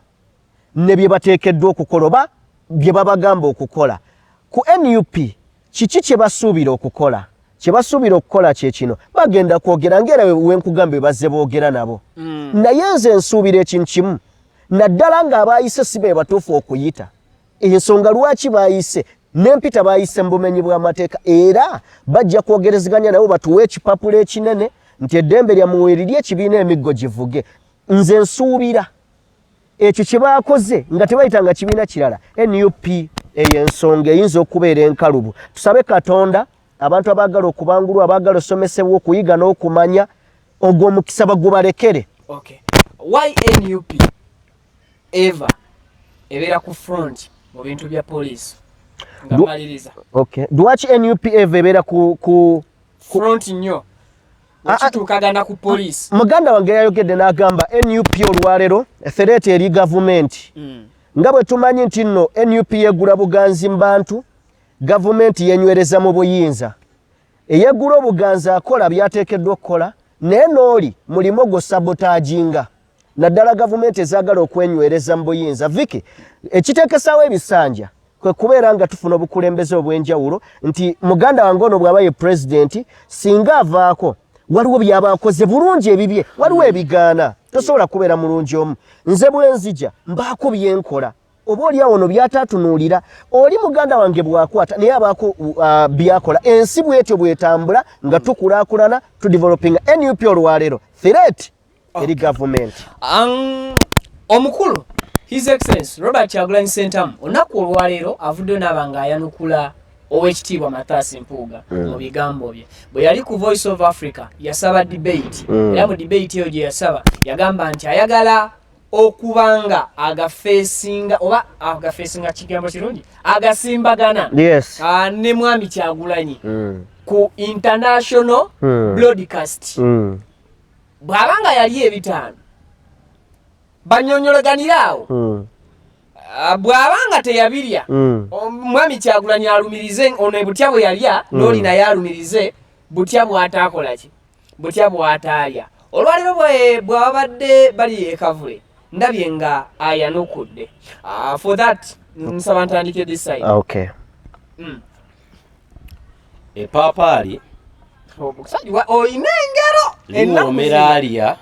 ne bye bateekeddwa okukola oba bye babagamba okukola ku NUP kiki kye basuubira okukola kye kino bagenda kwogera ng'era wenkugamba bazze boogera nabo naye nze nsuubira ekintu kimu naddala ng'abaayise si be batuufu okuyita ensonga lwaki baayise n'empita baayise mu bumenyi bw'amateeka era bajja kwogerezeganya nabo batuwe ekipapula ekinene nti eddembe lyamuwe liri ekibiina emiggo givuge nze nsuubira ekyo kye baakoze nga tebayitanga kibiina kirala NUP eyo ensonga eyinza okubeera enkalubu. Tusabe Katonda abantu abaagala okubangulwa, abaagala osomesebwa, okuyiga n'okumanya, ogwo omukisa bagubalekere. Okay. Why NUP ever ebeera ku front mu bintu bya police? Nga maliriza. Okay. Lwaki NUP ever ebeera ku front nnyo? Kituukagana ku police. Muganda wange yayogedde n'agamba NUP olwaleero threat eri gavumenti. Nga bwe tumanyi nti nno NUP yegula buganzi mu bantu, gavumenti yenywereza mu buyinza. Eyegula obuganzi akola byateekeddwa okukola, naye n'oli mulimo gwo sabotaginga. Naddala gavumenti ezaagala okwenywereza mu buyinza. Viki, ekiteekesaawo ebisanja kwe kubeera nga tufuna obukulembeze obw'enjawulo nti muganda wange ono bw'aba ye pulezidenti singa avaako waliwo by'abaakoze bulungi ebibye, waliwo ebigaana. Tosobola kubeera mulungi omu. Nze bwe nzija mbaako byenkola. Oba oli awo no byatatunuulira. Oli muganda wange bw'akwata naye abaako byakola. Ensi bw'etyo bw'etambula nga tukulaakulana, tudevelopinga. NUP olwaleero threat eri gavumenti. Omukulu His Excellency Robert Kyagulanyi Ssentamu olunaku olwaleero avuddeyo n'aba ng'ayanukula Oweekitiibwa Mathias Mpuuga mu bigambo bye. Bwe yali ku Voice of Africa yasaba debate. Era mu debate eyo gye yasaba yagamba nti ayagala okubanga agafeesinga oba agafeesinga kigambo kirungi agasimbagana ne Mwami Kyagulanyi ku international broadcast. Bw'abanga yali ebitaano banyonyoleganiraawo bw'abanga teyabirya Mwami Kyagulanyi alumirize ono butya bwe yalya n'oli naye alumirize butya bw'ataakola ki butya bw'ataalya. Olwaleero bw'abadde bali ekavule ndabye nga ayanukudde. For that nsaba ntandike this side. Okay. Epaapaali oyina engero ennoomeraalya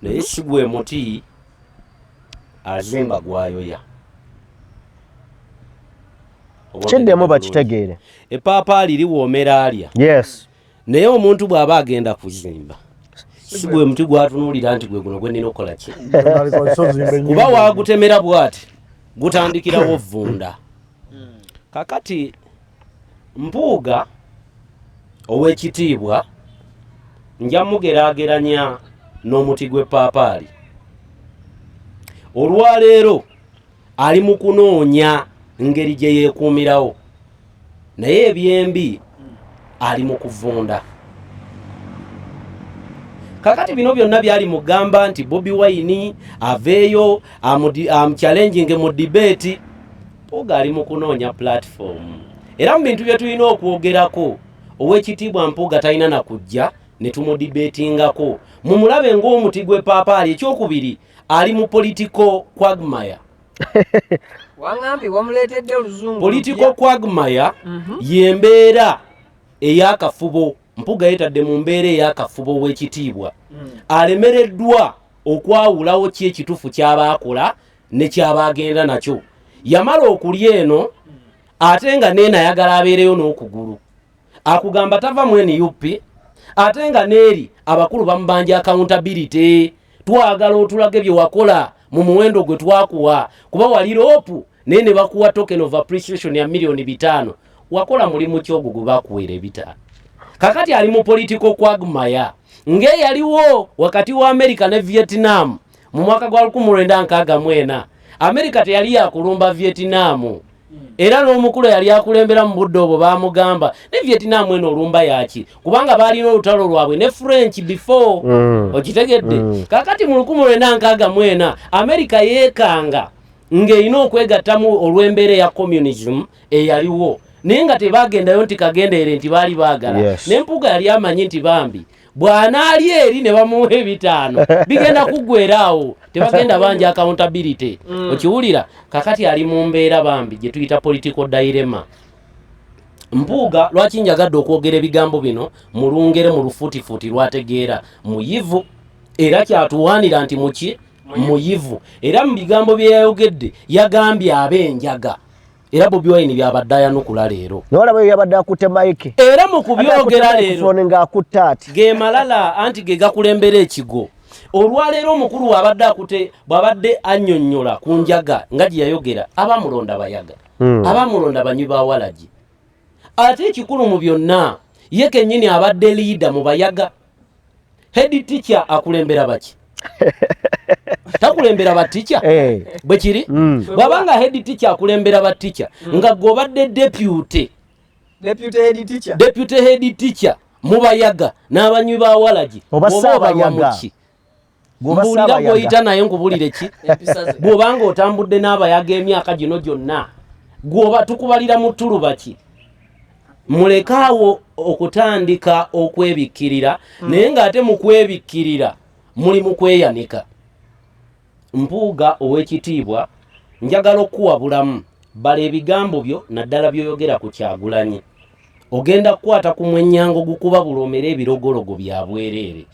naye si gwe muti azimba gwayoya. Kiddemu bakitegeere. Epaapaali liwoomeraalya. Yes. Naye omuntu bw'aba agenda kuzimba si gwe muti gwatunuulira nti gwe guno gwe nnina okukola ki. Kuba waagutemera bw'ati gutandikirawo vunda. Kakati Mpuuga Oweekitiibwa nja mugeraageranya n'omuti gw'epaapaali. Olwaleero ali mu kunoonya ngeri gye yeekuumirawo, naye ebyembi ali mu kuvunda. Kakati bino byonna byali mugamba nti Bobi Wine aveeyo amuchallenging mu debate. Mpuuga ali mu kunoonya platform. Era mu bintu bye tulina okwogerako Oweekitiibwa Mpuuga talina na kujja ne tumudibetingako. Mumulabe ng'omuti gw'epaapaali. Ekyokubiri ali mu political quagmire. Wangambi wamuleetedde oluzungu. Political quagmire y'embeera ey'akafubo. Mpuuga yeetadde mu mbeera ey'akafubo Oweekitiibwa. Alemereddwa okwawulawo ki ekituufu ky'abaakola ne ky'abaagenda nakyo. Yamala okulya eno ate nga neena ayagala abeereyo n'okugulu. Akugamba tava mu NUP ate nga neeri abakulu bamubanja accountability. Twagala otulage bye wakola mu muwendo gwe twakuwa. Kuba wali loopu naye ne bakuwa token of appreciation ya $5,000,000. Wakola mulimu ki ogwo gwe bakuweera $5,000,000? Kakati ali mu political quagmire. Yaliwo wakati wa America ne Vietnam mu mwaka gwa 1964. America teyali yakulumba Vietnam. Era n'omukulu yali akulembera mu budde obwo baamugamba ne Vietnam eno olumba yaki kubanga baalina olutalo lwabwe ne French before. Okitegedde? Kakati mu 1964 America yeekanga ng'erina okwegattamu olw'embeera ya communism eyaliwo. Naye nga tebaagendayo nti kagendeere nti baali baagala. Ne Mpuuga yali amanyi nti bambi bw'anaali eri ne bamuwa $5,000 bigenda kuggweeraawo. Tebagenda banja accountability. Okiwulira? Kakati ali mu mbeera bambi gye tuyita political dilemma. Mpuuga lwaki njagadde okwogera ebigambo bino mu lungere mu lufuutifuuti lwategeera muyivu era kyatuwaanira nti muki muyivu. Era mu bigambo bye yayogedde yagambye ab'enjaga. Era Bobi Wine byabadde ayanukula leero. N'olaba yabadde akutte mike. Era mu kubyogera leero nga akutte ati. Ge malala anti ge gakulembera ekigo. olwaleero omukulu bw'abadde annyonnyola ku njaga nga gye yayogera abamulonda bayaga abamulonda banywi ba Walagi ate ekikulu mu byonna ye kennyini abadde liida mu bayaga head teacher akulembera baki takulembera batica bwe kiri bwabanga head teacher akulembera batica nga gobadde deputy head teacher mubayaga n'abanywi ba Walagi obamuki mbulira bw'oyita naye nkubulire ki bw'obanga otambudde n'abayaga emyaka gino gyonna gwoba tukubalira mu ttuluba ki mulekaawo okutandika okwebikkirira naye ng'ate mu kwebikkirira muli mu kweyanika. Mpuuga ow'ekitiibwa njagala okuwa bulamu bala ebigambo byo naddala byoyogera ku Kyagulanyi ogenda kukwata ku mwenyango gukuba bulomera ebirogologo bya bwereere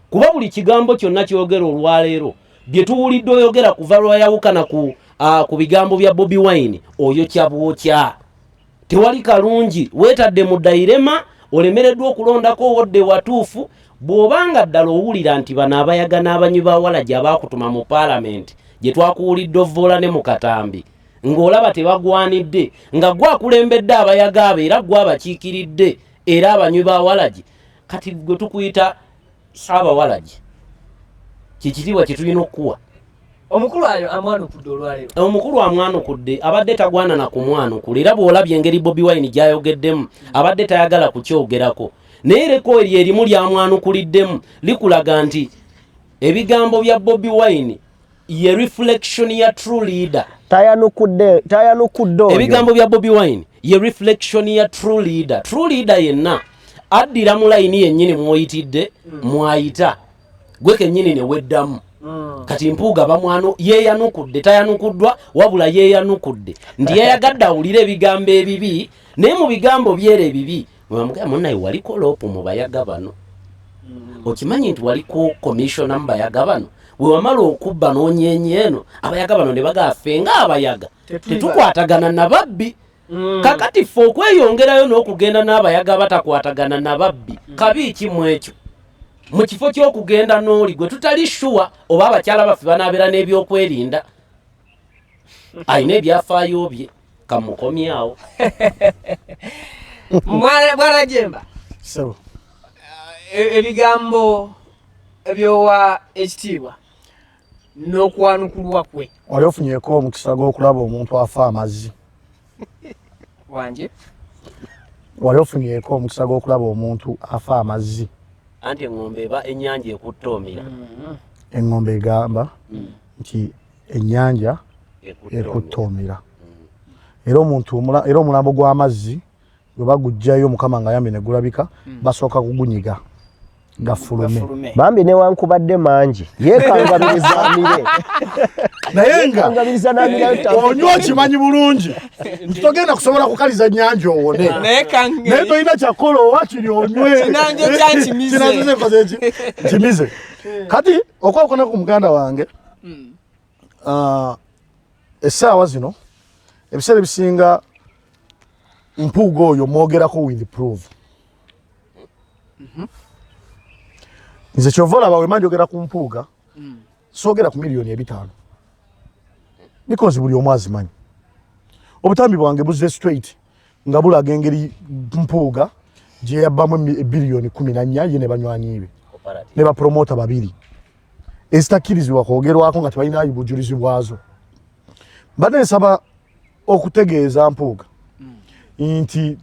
kuba buli kigambo kyonna kyogera olwaleero bye tuwulidde oyogera kuva lwayawukana ku bigambo bya Bobi Wine oyo kyabwokya tewali kalungi weetadde mu dayirema olemereddwa okulondako owodde watuufu bw'obanga ddala owulira nti bano abayaga n'abanywi ba Walagi abaakutuma mu paalamenti gye twakuwulidde ovvoola ne mu katambi ng'olaba tebagwanidde nga gwakulembedde abayaga abo era gwabakiikiridde era abanywi ba Walagi kati gwe tukuyita Saaba Walagi kikitiibwa kye tulina okukuwa. Omukulu amwanukudde olwaleero. Omukulu amwanukudde abadde tagwana na kumwanukula era bw'olabye engeri Bobi Wine gy'ayogeddemu abadde tayagala kukyogerako naye ereko erimu lyamwanukuliddemu likulaga nti ebigambo bya Bobi Wine ye reflection ya true leader. tayanukudde ebigambo bya Bobi Wine ye reflection ya true leader. True leader yenna addira mu layini yennyini mwoyitidde mwayita gwe kennyini ne weddamu kati Mpuuga bamwano yeeyanukudde tayanukuddwa wabula yeeyanukudde nti yayagadde awulira ebigambo ebibi naye mu bigambo byera ebibi bamugamba munnaye waliko loopu mu bayaga bano okimanyi nti waliko komishona mu bayaga bano we wamala okubba n'onyenye eno abayaga bano ne bagaffe nga abayaga tetukwatagana na babbi kakati ffe okweyongerayo n'okugenda n'abayaga batakwatagana na babbi kabi ki mu ekyo mu kifo ky'okugenda n'oli gwe tutali shuwa oba abakyala baffe banaabeera n'ebyokwerinda ayina ebyafaayo bye kamukomyawo. Bwana Jemba ebigambo ebyowa ekitiibwa n'okwanukulwa kwe wali ofunyeeko omukisa gw'okulaba omuntu afa amazzi wanje wali ofunyeeko omukisa gw'okulaba omuntu afa amazzi anti engombe eba ennyanja ekuttoomera engombe egamba nti ennyanja ekuttoomera era omulambo gw'amazzi bwe bagujjayo Mukama nga yambe ne gulabika basooka kugunyiga gafulume bambi newankubadde mangi yekangabiriza amire naye nga onywa kimanyi bulungi nti togenda kusobola kukaliza ennyanja owone naye tolina kyakola owa kiri onywe kimize kati okwokona ku muganda wange essaawa zino ebiseera ebisinga Mpuuga oyo mwogerako with proof nze kyova olaba we manjogera ku Mpuuga soogera ku miliyoni 5 because buli omu azimanyi obutambi bwange buzze straight nga bulaga engeri Mpuuga gye yabbamu biliyoni 14 ye ne banywanyi be ne bapromota babiri ezitakkirizibwa kwogerwako nga tebalinayo bujulizi bwazo. Mbadde nsaba okutegeeza Mpuuga nti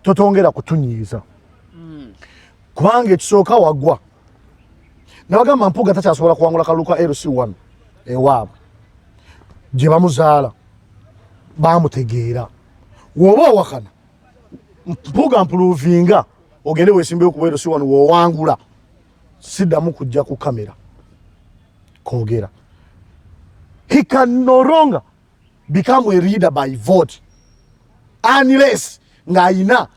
totongera kutunyiiza kubanga ekisooka wagwa nabagamba Mpuuga takyasobola kuwangula kalulu ka LC1 ewaabwe gye bamuzaala bamutegeera woba owakana Mpuuga mpuluvinga ogende weesimbeyo ku LC1 woowangula siddamu kujja ku kamera koogera. He can no longer become a leader by vote unless ng'ayina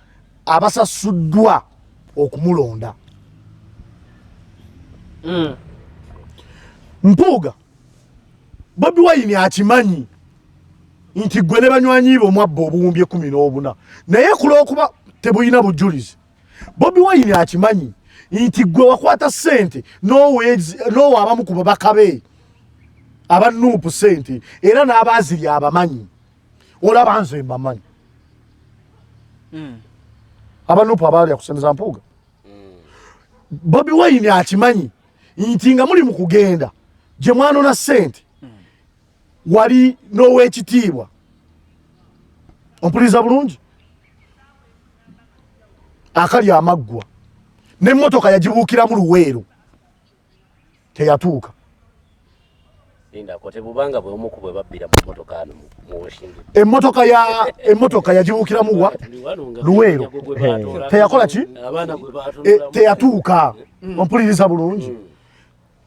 abasasuddwa okumulonda. Mpuuga Bobi Wine akimanyi nti gwe ne banywanyi be omwabba obuwumbi 14 naye kulookuba tebuyina bujulizi Bobi Wine akimanyi nti gwe wakwata ssente n'owa abamu ku babaka be aba Nuupu ssente era n'abaazirya abamanyi olaba nze mbamanyi aba Nuupu abalya kusemeza mpuuga Bobi Wine akimanyi nti nga muli mu kugenda gye mwanona ssente wali n'ow'ekitiibwa ompuliriza bulungi akali amaggwa n'emmotoka yagibuukiramu Luweero teyatuuka tebubanga bweomu ku bwe babbira mu mmotoka ano mu Washington emmotoka yagibuukiramu wa Luweero teyakola ki teyatuuka ompuliriza bulungi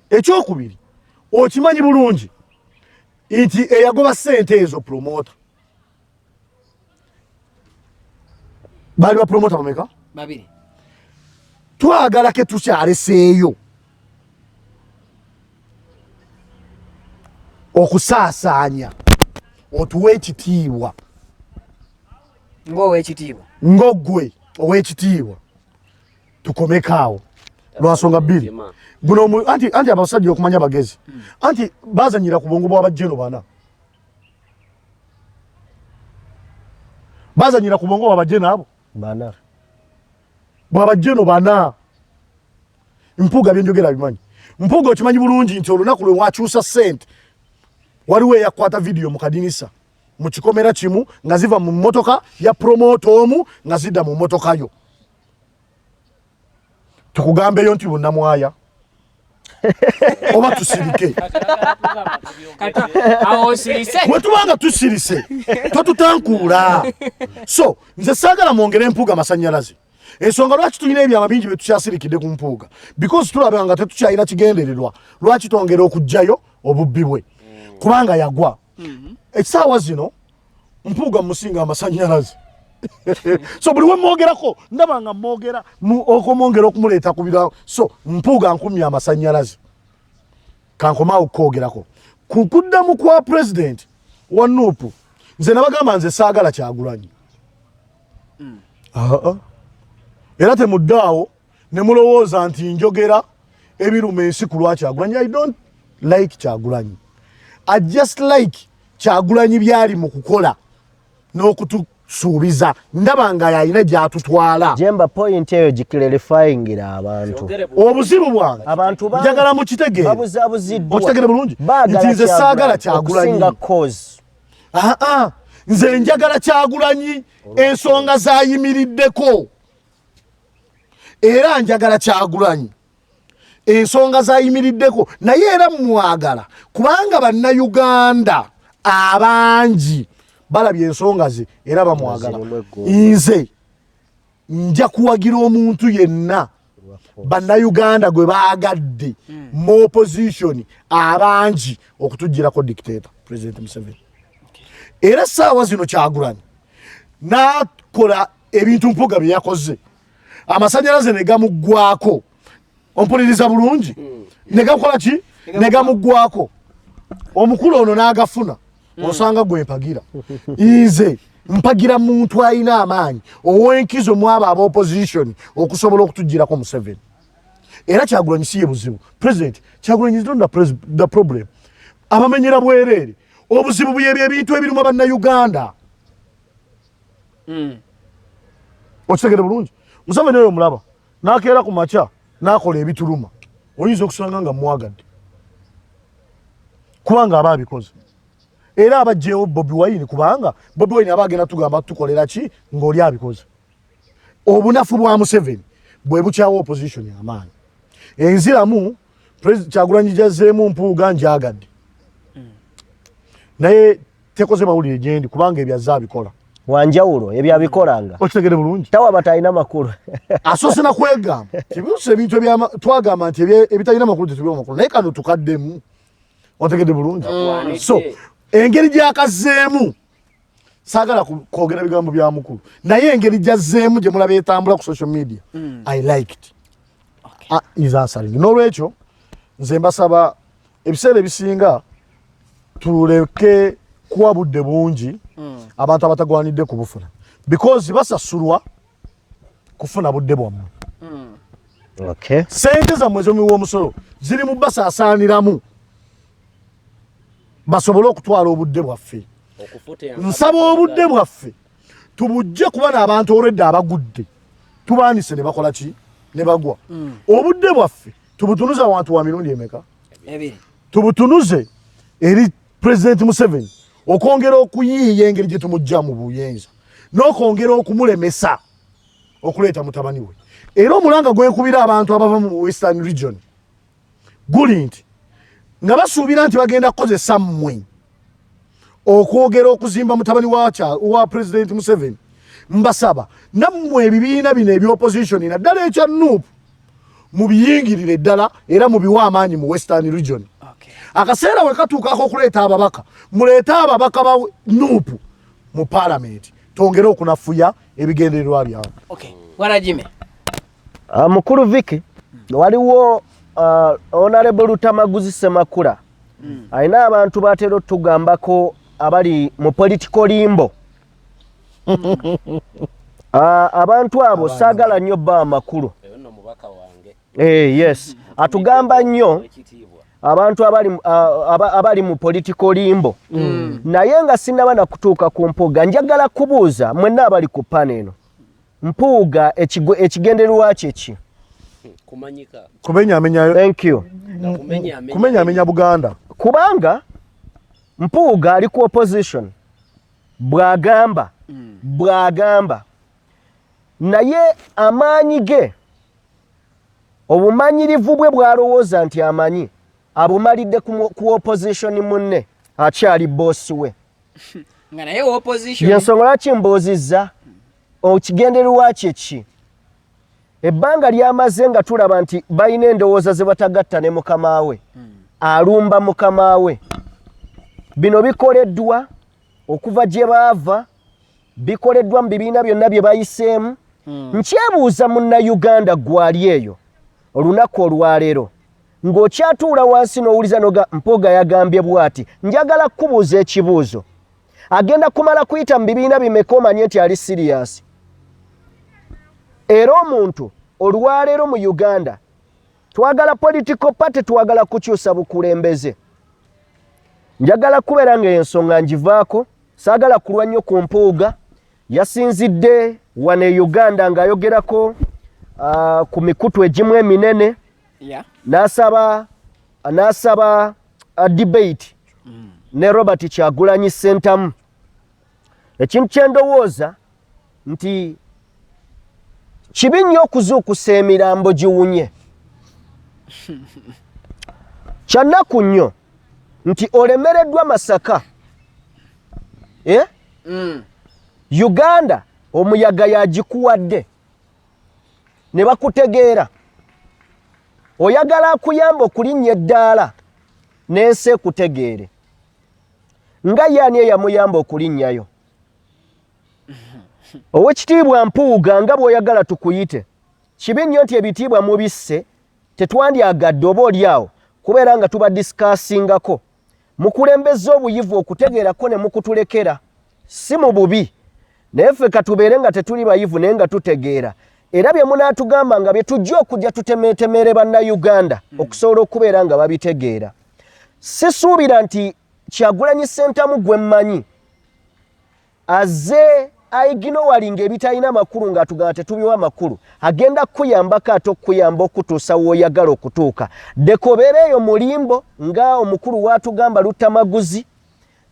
ekyokubiri okimanyi bulungi nti eyagoba ssente ezo promota baali bapromota bameka babiri twagala ke tukyaleseeyo okusaasaanya otuwa ekitiibwa ng'ow'ekitiibwa ng'oggwe ow'ekitiibwa tukomekaawo lwansonga bbiri guno anti abasajja okumanya bagezi anti bazanyira ku bwongo bw'abajjeno bana bazanyira ku bwongo bw'abajjeno abo bana bw'abajjeno bana Mpuuga byenjogera bimanyi Mpuuga okimanyi bulungi nti olunaku lwe wakyusa ssente waliwo eyakwata vidiyo mu kadinisa mu kikomera kimu nga ziva mu mmotoka ya promota omu nga zidda mu mmotoka yo tukugambeyo nti bunnamwaya oba tusirike bwe tubanga tusirise totutankuula so nze saagala mwongere Mpuuga amasannyalaze ensonga lwaki tulina ebyama bingi bye tukyasirikidde ku Mpuuga because tulaba nga tetukyalina kigendererwa lwaki twongera okugjayo obubbi bwe kubanga yagwa ekisaawa zino Mpuuga musinga amasannyalaze so buli we mwogerako ndaba nga mwogera okomwongera okumuleeta kubira so Mpuuga nkumya amasannyalaze kankomaawo kwogerako kuddamu kwa president wa Nuupu nze nabagamba nze saagala Kyagulanyi era temuddaawo ne mulowooza nti njogera ebiruma ensi ku lwa Kyagulanyi. I don't like Kyagulanyi. I just like Kyagulanyi byali mu kukola n'okutusuubiza ndaba nga yalina gy'atutwala. Jemba point eyo giclarifyingira abantu. Obuzibu bwange abantu njagala mu kitegeere. Okitegere bulungi. Nti nze saagala Kyagulanyi. Nze njagala Kyagulanyi ensonga zayimiriddeko. Era njagala Kyagulanyi ensonga zayimiriddeko naye era mwagala kubanga bannayuganda abangi balabye ensonga ze era bamwagala. Nze nja kuwagira omuntu yenna bannayuganda gwe baagadde mu opposition abangi okutugirako dictator President Museveni. Era saawa zino Kyagulanyi nakola ebintu Mpuuga bye yakoze. Amasannyalaze ne gamuggwako ompuliriza bulungi ne gakola ki ne gamuggwako omukulu ono n'agafuna osanga gwe mpagira nze mpagira muntu alina amaanyi ow'enkizo mu abo aba opposition okusobola okutugirako Museveni. Era Kyagulanyi si ye buzibu president Kyagulanyi is not the problem. Abamenyera bwereere obuzibu bwebyo ebintu ebirimu bannayuganda okitegere bulungi. Museveni oyo mulaba n'akeera ku makya n'akola ebituluma oyinza okusanga nga mwagadde kubanga aba abikoze. Era abajjeewo Bobi Wine kubanga Bobi Wine aba agenda tugamba tukolera ki ng'oli abikoze. Obunafu bwa Museveni bwe bukyawo opposition y'amaanyi. Enziramu Kyagulanyi gyazzeemu Mpuuga njagadde naye tekoze mawulire gyendi kubanga ebyazze abikola. Wanjawulo ebyo abikolanga. Okitegere bulungi. Tawa batalina makulu. Asose na kwegamba. Tibyose ebintu twagamba nti ebitalina makulu tetubiwa makulu. Naye kano tukaddemu. Otegede bulungi. So engeri gyakazzeemu saagala kwogera bigambo bya mukulu. Naye engeri gyazzeemu gye mulaba etambula ku social media. I liked. Is answering. N'olwekyo nze mbasaba ebiseera ebisinga tuleke kuwa budde bungi abantu abatagwanidde kubufuna because basasulwa kufuna budde bwammwe. Okay. Sente zammwe z'omuwa omusolo ziri mu basaasaaniramu basobole okutwala obudde bwaffe. Nsaba obudde bwaffe tubujje kuba n'abantu olwedde abagudde tubaanise ne bakola ki ne bagwa. Obudde bwaffe tubutunuze awantu wa mirundi emeka? Ebiri. Tubutunuze eri President Museveni okwongera okuyiiya engeri gye tumujja mu buyenza n'okwongera okumulemesa okuleeta mutabani we. Era omulanga gwekubira abantu abava mu Western Region guli nti nga basuubira nti bagenda kukozesa mmwe okwogera okuzimba mutabani wa President Museveni. Mbasaba nammwe ebibiina bino eby'opposition naddala ekya NUP mubiyingirire ddala era mubiwa amaanyi mu Western Region. Akaseera we katuukako okuleeta ababaka muleete ababaka ba NUP mu Parliament tongere okunafuya ebigendererwa byabwe. Bwana Jimmy. Mukulu Viki waliwo Honorable Lutamaguzi Semakula alina abantu batera otugambako abali mu political limbo. Abantu abo saagala nnyo bba amakulu. Yes, atugamba nnyo abantu abali mu political limbo. Naye nga sinnaba na kutuuka ku Mpuuga njagala kubuuza mwenna abali ku paneno. Mpuuga ekigendererwa kye ki? Kumanyika. Kumenyaamenya. Thank you. Kumenyaamenya Buganda. Kubanga Mpuuga ali ku opposition. Bwagamba naye amaanyi ge obumanyirivu bwe bwalowooza nti amanyi abumalidde ku opposition munne akyali bosi we. Nga naye opposition yensonga lwaki mbuuzizza okigendererwa kye ki? Ebbanga lyamaze nga tulaba nti balina endowooza ze batagatta ne mukama we alumba mukama we. Bino bikoleddwa okuva gye baava, bikoleddwa mu bibiina byonna bye bayiseemu. Nkyebuuza munnayuganda gwali eyo olunaku olwaleero ng'okyatuula wansi n'owuliza noga Mpuuga yagambye bw'ati. Njagala kubuuza ekibuuzo, agenda kumala kuyita mu bibiina bimeka omanye nti ali serious? Era omuntu olwaleero mu Uganda twagala political party, twagala kukyusa bukulembeze. Njagala kubeera ng'ensonga ngivaako, saagala kulwa nnyo ku Mpuuga. Yasinzidde wane Uganda ng'ayogerako ku mikutu egimu eminene. N'asaba debate ne Robert Kyagulanyi Ssentamu. Ekintu kye ndowooza nti kibi nnyo okuzuukusa emirambo giwunye. Kyannaku nnyo nti olemereddwa Masaka. Uganda omuyaga yagikuwadde ne bakutegeera. Oyagala akuyamba okulinnya eddaala n'ensi ekutegeere. Nga y'ani eyamuyamba okulinnyayo? Owekitiibwa Mpuuga nga bw'oyagala tukuyite. Kibi nnyo nti ebitiibwa mubisse tetwandyagadde oba oliawo kubeera nga tuba discussingako. Mukulembeza obuyivu okutegeerako ne mukutulekera. Si mu bubi. Naye ffe katubeere nga tetuli bayivu naye nga tutegeera. Era bye munaatugamba nga bye tujja okujja tutemeetemeere bannayuganda okusobola okubeera nga babitegeera. Sisuubira nti Kyagulanyi Ssentamu gwe mmanyi azze ayiginowalinga ebitalina makulu ng'atugamba tetubiwa makulu, agenda kukuyambako ate okukuyamba okutuusa w'oyagala okutuuka. Dekobeera eyo mulimbo nga omukulu waatugamba Lutamaguzi.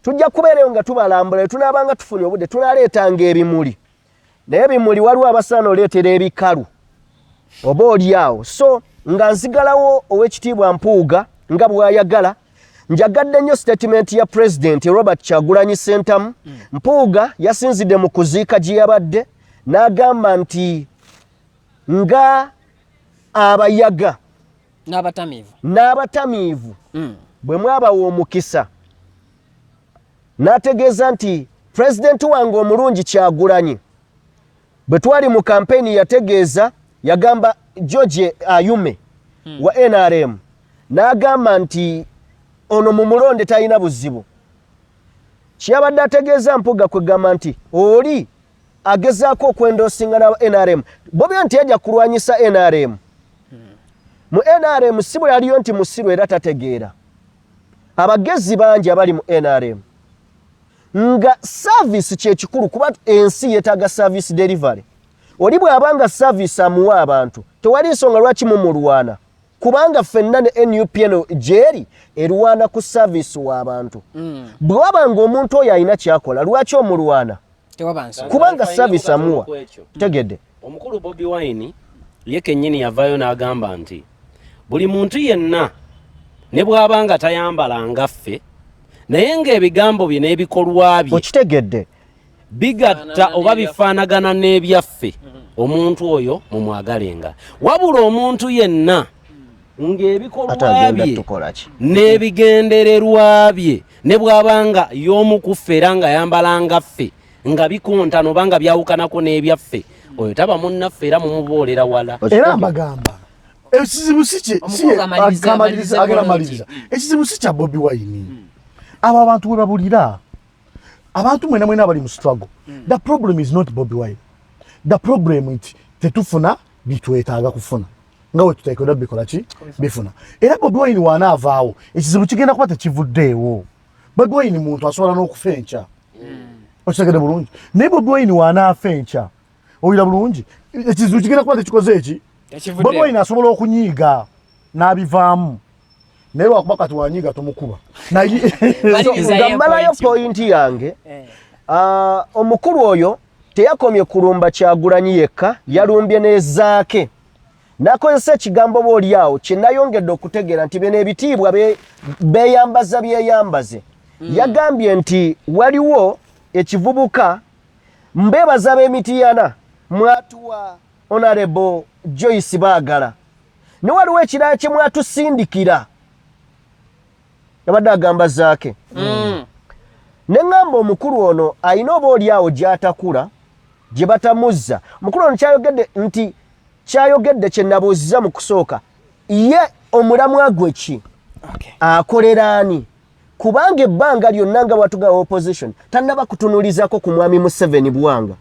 Tujja kubeerayo nga tubalambula, tunaabanga tufunye obudde tunaaleetanga ebimuli. Naye ebimuli waliwo abasaana oleetera ebikalu oba oliawo. So nga nzigalawo ow'ekitiibwa Mpuuga nga bw'ayagala. Njagadde nnyo statement ya President Robert Kyagulanyi Ssentamu. Mpuuga yasinzidde mu kuziika gye yabadde n'agamba nti nga abayaga n'abatamiivu bwe mwabawa omukisa. N'ategeeza nti President wange omulungi Kyagulanyi bwe twali mu kampeni yategeeza, yagamba George Ayume wa NRM n'agamba nti ono mu mulonde talina buzibu. Kyabadde ategeeza Mpuuga kwegamba nti oli agezaako okwendoosinga na NRM. Bobyo nti ajja kulwanyisa NRM. mu NRM sibo yaliyo nti musiru era tategeera abagezi bangi abali mu NRM nga service kyekikulu kuba ensi yetaaga service delivery oli bw'abanga service amuwa abantu tewali nsonga lwaki mumulwana kubanga ffenna ne NUPN jeri erwana ku service w'abantu bw'abanga omuntu oyo alina kyakola lwaki omulwana kubanga service amuwa tegedde omukulu Bobi Wine ye kennyini yavaayo n'agamba nti buli muntu yenna ne bw'abanga tayambala ngaffe naye ng'ebigambo bye n'ebikolwa bye okitegedde bigatta oba bifaanagana n'ebyaffe omuntu oyo mumwagalenga wabula omuntu yenna ng'ebikolwa bye n'ebigendererwa bye ne bw'abanga y'omukuffe era nga yambala ngaffe nga bikontana oba nga byawukanako n'ebyaffe oyo taba munnaffe era mumuboolera wala era mbagamba ekizibu ekizibu si kya Bobi Wine abo abantu we babulira abantu mwena abali mu struggle the problem is not Bobi Wine the problem is tetufuna bitwetaaga kufuna nga we tutaikoda bikola ki bifuna era Bobi Wine wanaavaawo ekizibu kigenda kuba tekivuddeewo Bobi Wine muntu asobola n'okufenca okitegedde bulungi naye Bobi Wine wanaafenca oyira bulungi ekizibu kigenda kuba tekikoze eki Bobi Wine asobola okunyiiga n'abivaamu naye wakuba kati wanyiiga tomukuba ngambalayo pointi yange omukulu oyo teyakomye kulumba Kyagulanyi yekka yalumbye n'ezaake nakozesa ekigambo booli awo kyenayongedde okutegeera nti bino ebitiibwa beeyambaza byeyambaze yagambye nti waliwo ekivubuka mbeebaza b'emitiyana mwatuwa Honorable Joyce Baagala ne waliwo ekirala kye mwatusindikira yabadde agamba zaake ne ngamba omukulu ono alina oba oli awo gy'atakula gye batamuzza omukulu ono kyayogedde nti kyayogedde kye nabuuziza mu kusooka ye omulamwa gwe ki akolera ani kubanga ebbanga lyonna nga bwatugawa opposition tannaba kutunuulizako ku mwami Museveni Bwanga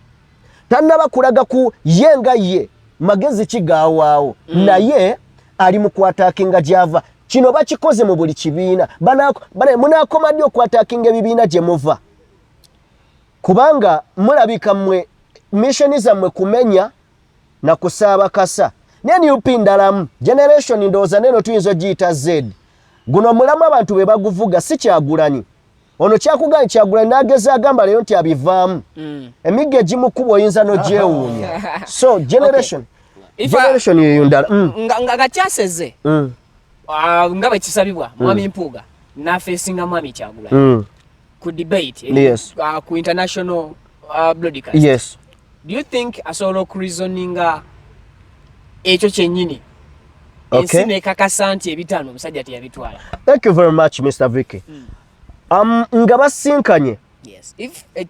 tannaba kulaga ku ye nga ye magezi kigaawaawo naye ali mu kwataakinga gy'ava kino bakikoze mu buli kibiina munaakoma ddi okwataakinga ebibiina gye muva kubanga mulabika mmwe missoni zammwe kumenya na kusaaba kasa NUP ndalamu generation ndowooza neno tuyinza ogiyita Z guno omulamu abantu be baguvuga si Kyagulanyi ono kyakuganya Kyagulanyi n'ageza agamba leero nti abivaamu emigga egimukuba oyinza n'ogyewuunya so generation yeyo ndala nga kyaseze nga bwe kisabibwa mwami Mpuuga n'afeesinga mwami Kyagulanyi ku debate ku international broadcast yes do you think asobola okureasoninga ekyo kyennyini ensi nekakasa nti ebitaano omusajja teyabitwala thank you very much Mr. Vicky nga basinkanye a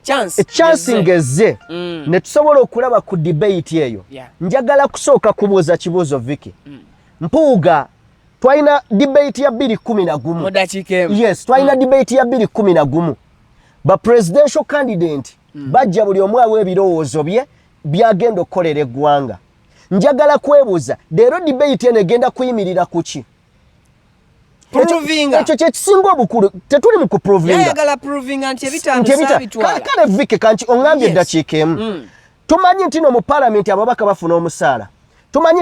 chance ngeze ne tusobola okulaba ku debate eyo njagala kusooka kubuuza kibuuzo Vicky Mpuuga twalina debate ya 2011 yes twalina debate ya 2011 ba presidential candidate bajja buli omu awe ebirowoozo bye byagenda okukolera eggwanga njagala kwebuuza leero debate eno egenda kuyimirira ku ki ekyo kyekisinga obukulu tetuli mu kuprovinga nti ebitaano kale Vicky kanti ongambye eddakiika emu tumanyi nti no mu parliament ababaka bafuna omusaala tumanyi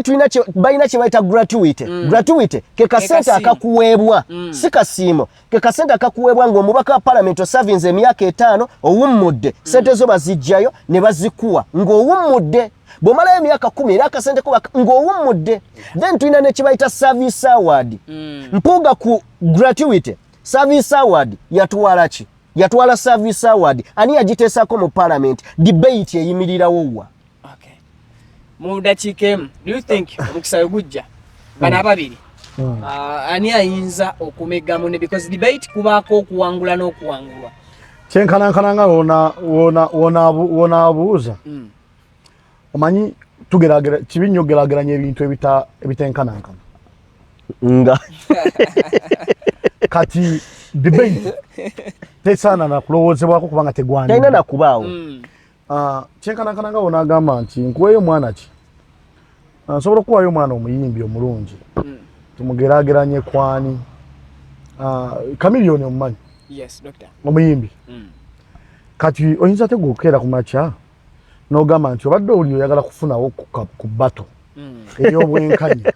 balina kye bayita gratuity ke kasente akakuweebwa si kasiimo ke kasente akakuweebwa ng'omubaka wa parliament osavinze emyaka 5 owummudde sente zo bazijjayo ne bazikuwa ng'owummudde bw'omalayo emyaka 10 era akasente ko ng'owummudde then tulina ne kye bayita service award Mpuuga ku gratuity service award yatwala ki yatwala service award ani yagiteesako mu parliament debate eyimirirawo wa mu dakiika emu do you think omukisa gujja bana ababiri ani ayinza okumegamu ne because debate kubaako okuwangula n'okuwangulwa kyenkanankana nga wona abuuza omanyi kibi nnyo ogerageranya ebintu ebitenkanankana nga kati debate tesaana nakulowoozebwako kubanga tegwani talina nakubaawo kyenkanankana nga wona agamba nti nkuweeyo mwana ki nsobola okuwaayo omwana omuyimbi omulungi tumugerageranye kwani Chameleone omumanyi Yes, doctor. omuyimbi kati oyinza tegukeera ku makya n'ogamba nti obadde oli oyagala kufunawo ku bato ey'obwenkanya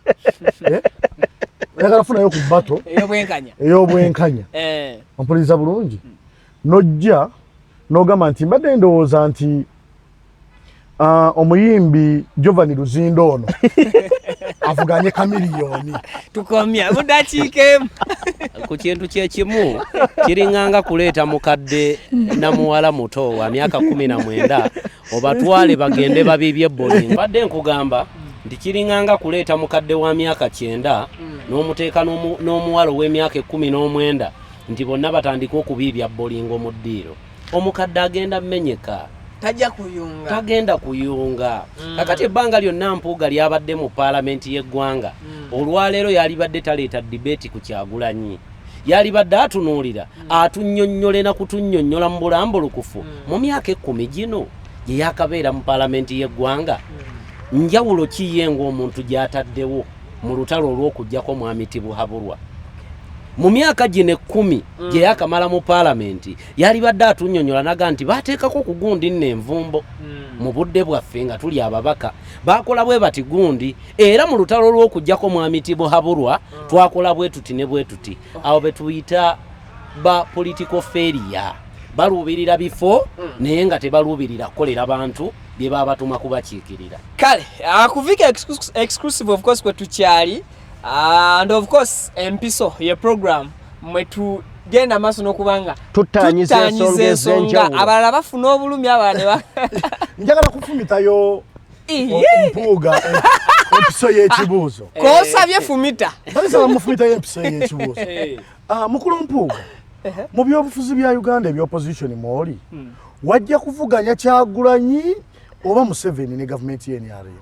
oyagala kufunayo ku bato ey'obwenkanya ompuliriza bulungi n'ojja n'ogamba nti mbadde ndowooza nti omuyimbi Jovani Luzindo ono avuganye Chameleone tukomya mudakiikemu ku kintu kyekimu kiringanga kuleeta mukadde namuwala muto wa myaka 19 obatwale bagende babibye bowling badde nkugamba nti kiringanga kuleeta mukadde wa myaka 9 n'omuteeka n'omuwala w'emyaka 19 nti bonna batandika okubibya bowling mu ddiiro omukadde agenda mmenyeka tagenda kuyunga kakati ebbanga lyonna Mpuuga lyabadde mu paalamenti y'eggwanga olwaleero yalibadde taleeta debate ku Kyagulanyi yalibadde atunuulira atunnyonnyola na kutunnyonnyola mu bulambulukufu mu myaka 10 gino gye yakabeera mu paalamenti y'eggwanga njawulo ki ye ng'omuntu gy'ataddewo mu lutalo olw'okuggyako Mwami Tibuhaburwa mu myaka gino 10 gye yakamala mu paalamenti yalibadde atunnyonnyola naga nti baateekako ku gundi nno envumbo mu budde bwaffe nga tuli ababaka baakola bwe bati gundi era mu lutalo olw'okuggyako Mwami Tibuhaburwa twakola bwe tuti ne bwe tuti awo be tuyita ba political failure baluubirira bifo naye nga tebaluubirira kukolera bantu bye baba batuma kubakiikirira kale akuvika exclusive of course kwe tukyali and of course empiso ye program mwetu genda maso n'okubanga tutanyiza ensonga abalala bafuna obulumi abalala njagala kufumitayo Mpuuga empiso y'ekibuuzo kosabye fumita talisaba mufumitayo empiso y'ekibuuzo mukulu Mpuuga mu byobufuzi bya Uganda eby'opposition mwoli wajja kuvuganya Kyagulanyi oba Museveni ne gavumenti y'NRM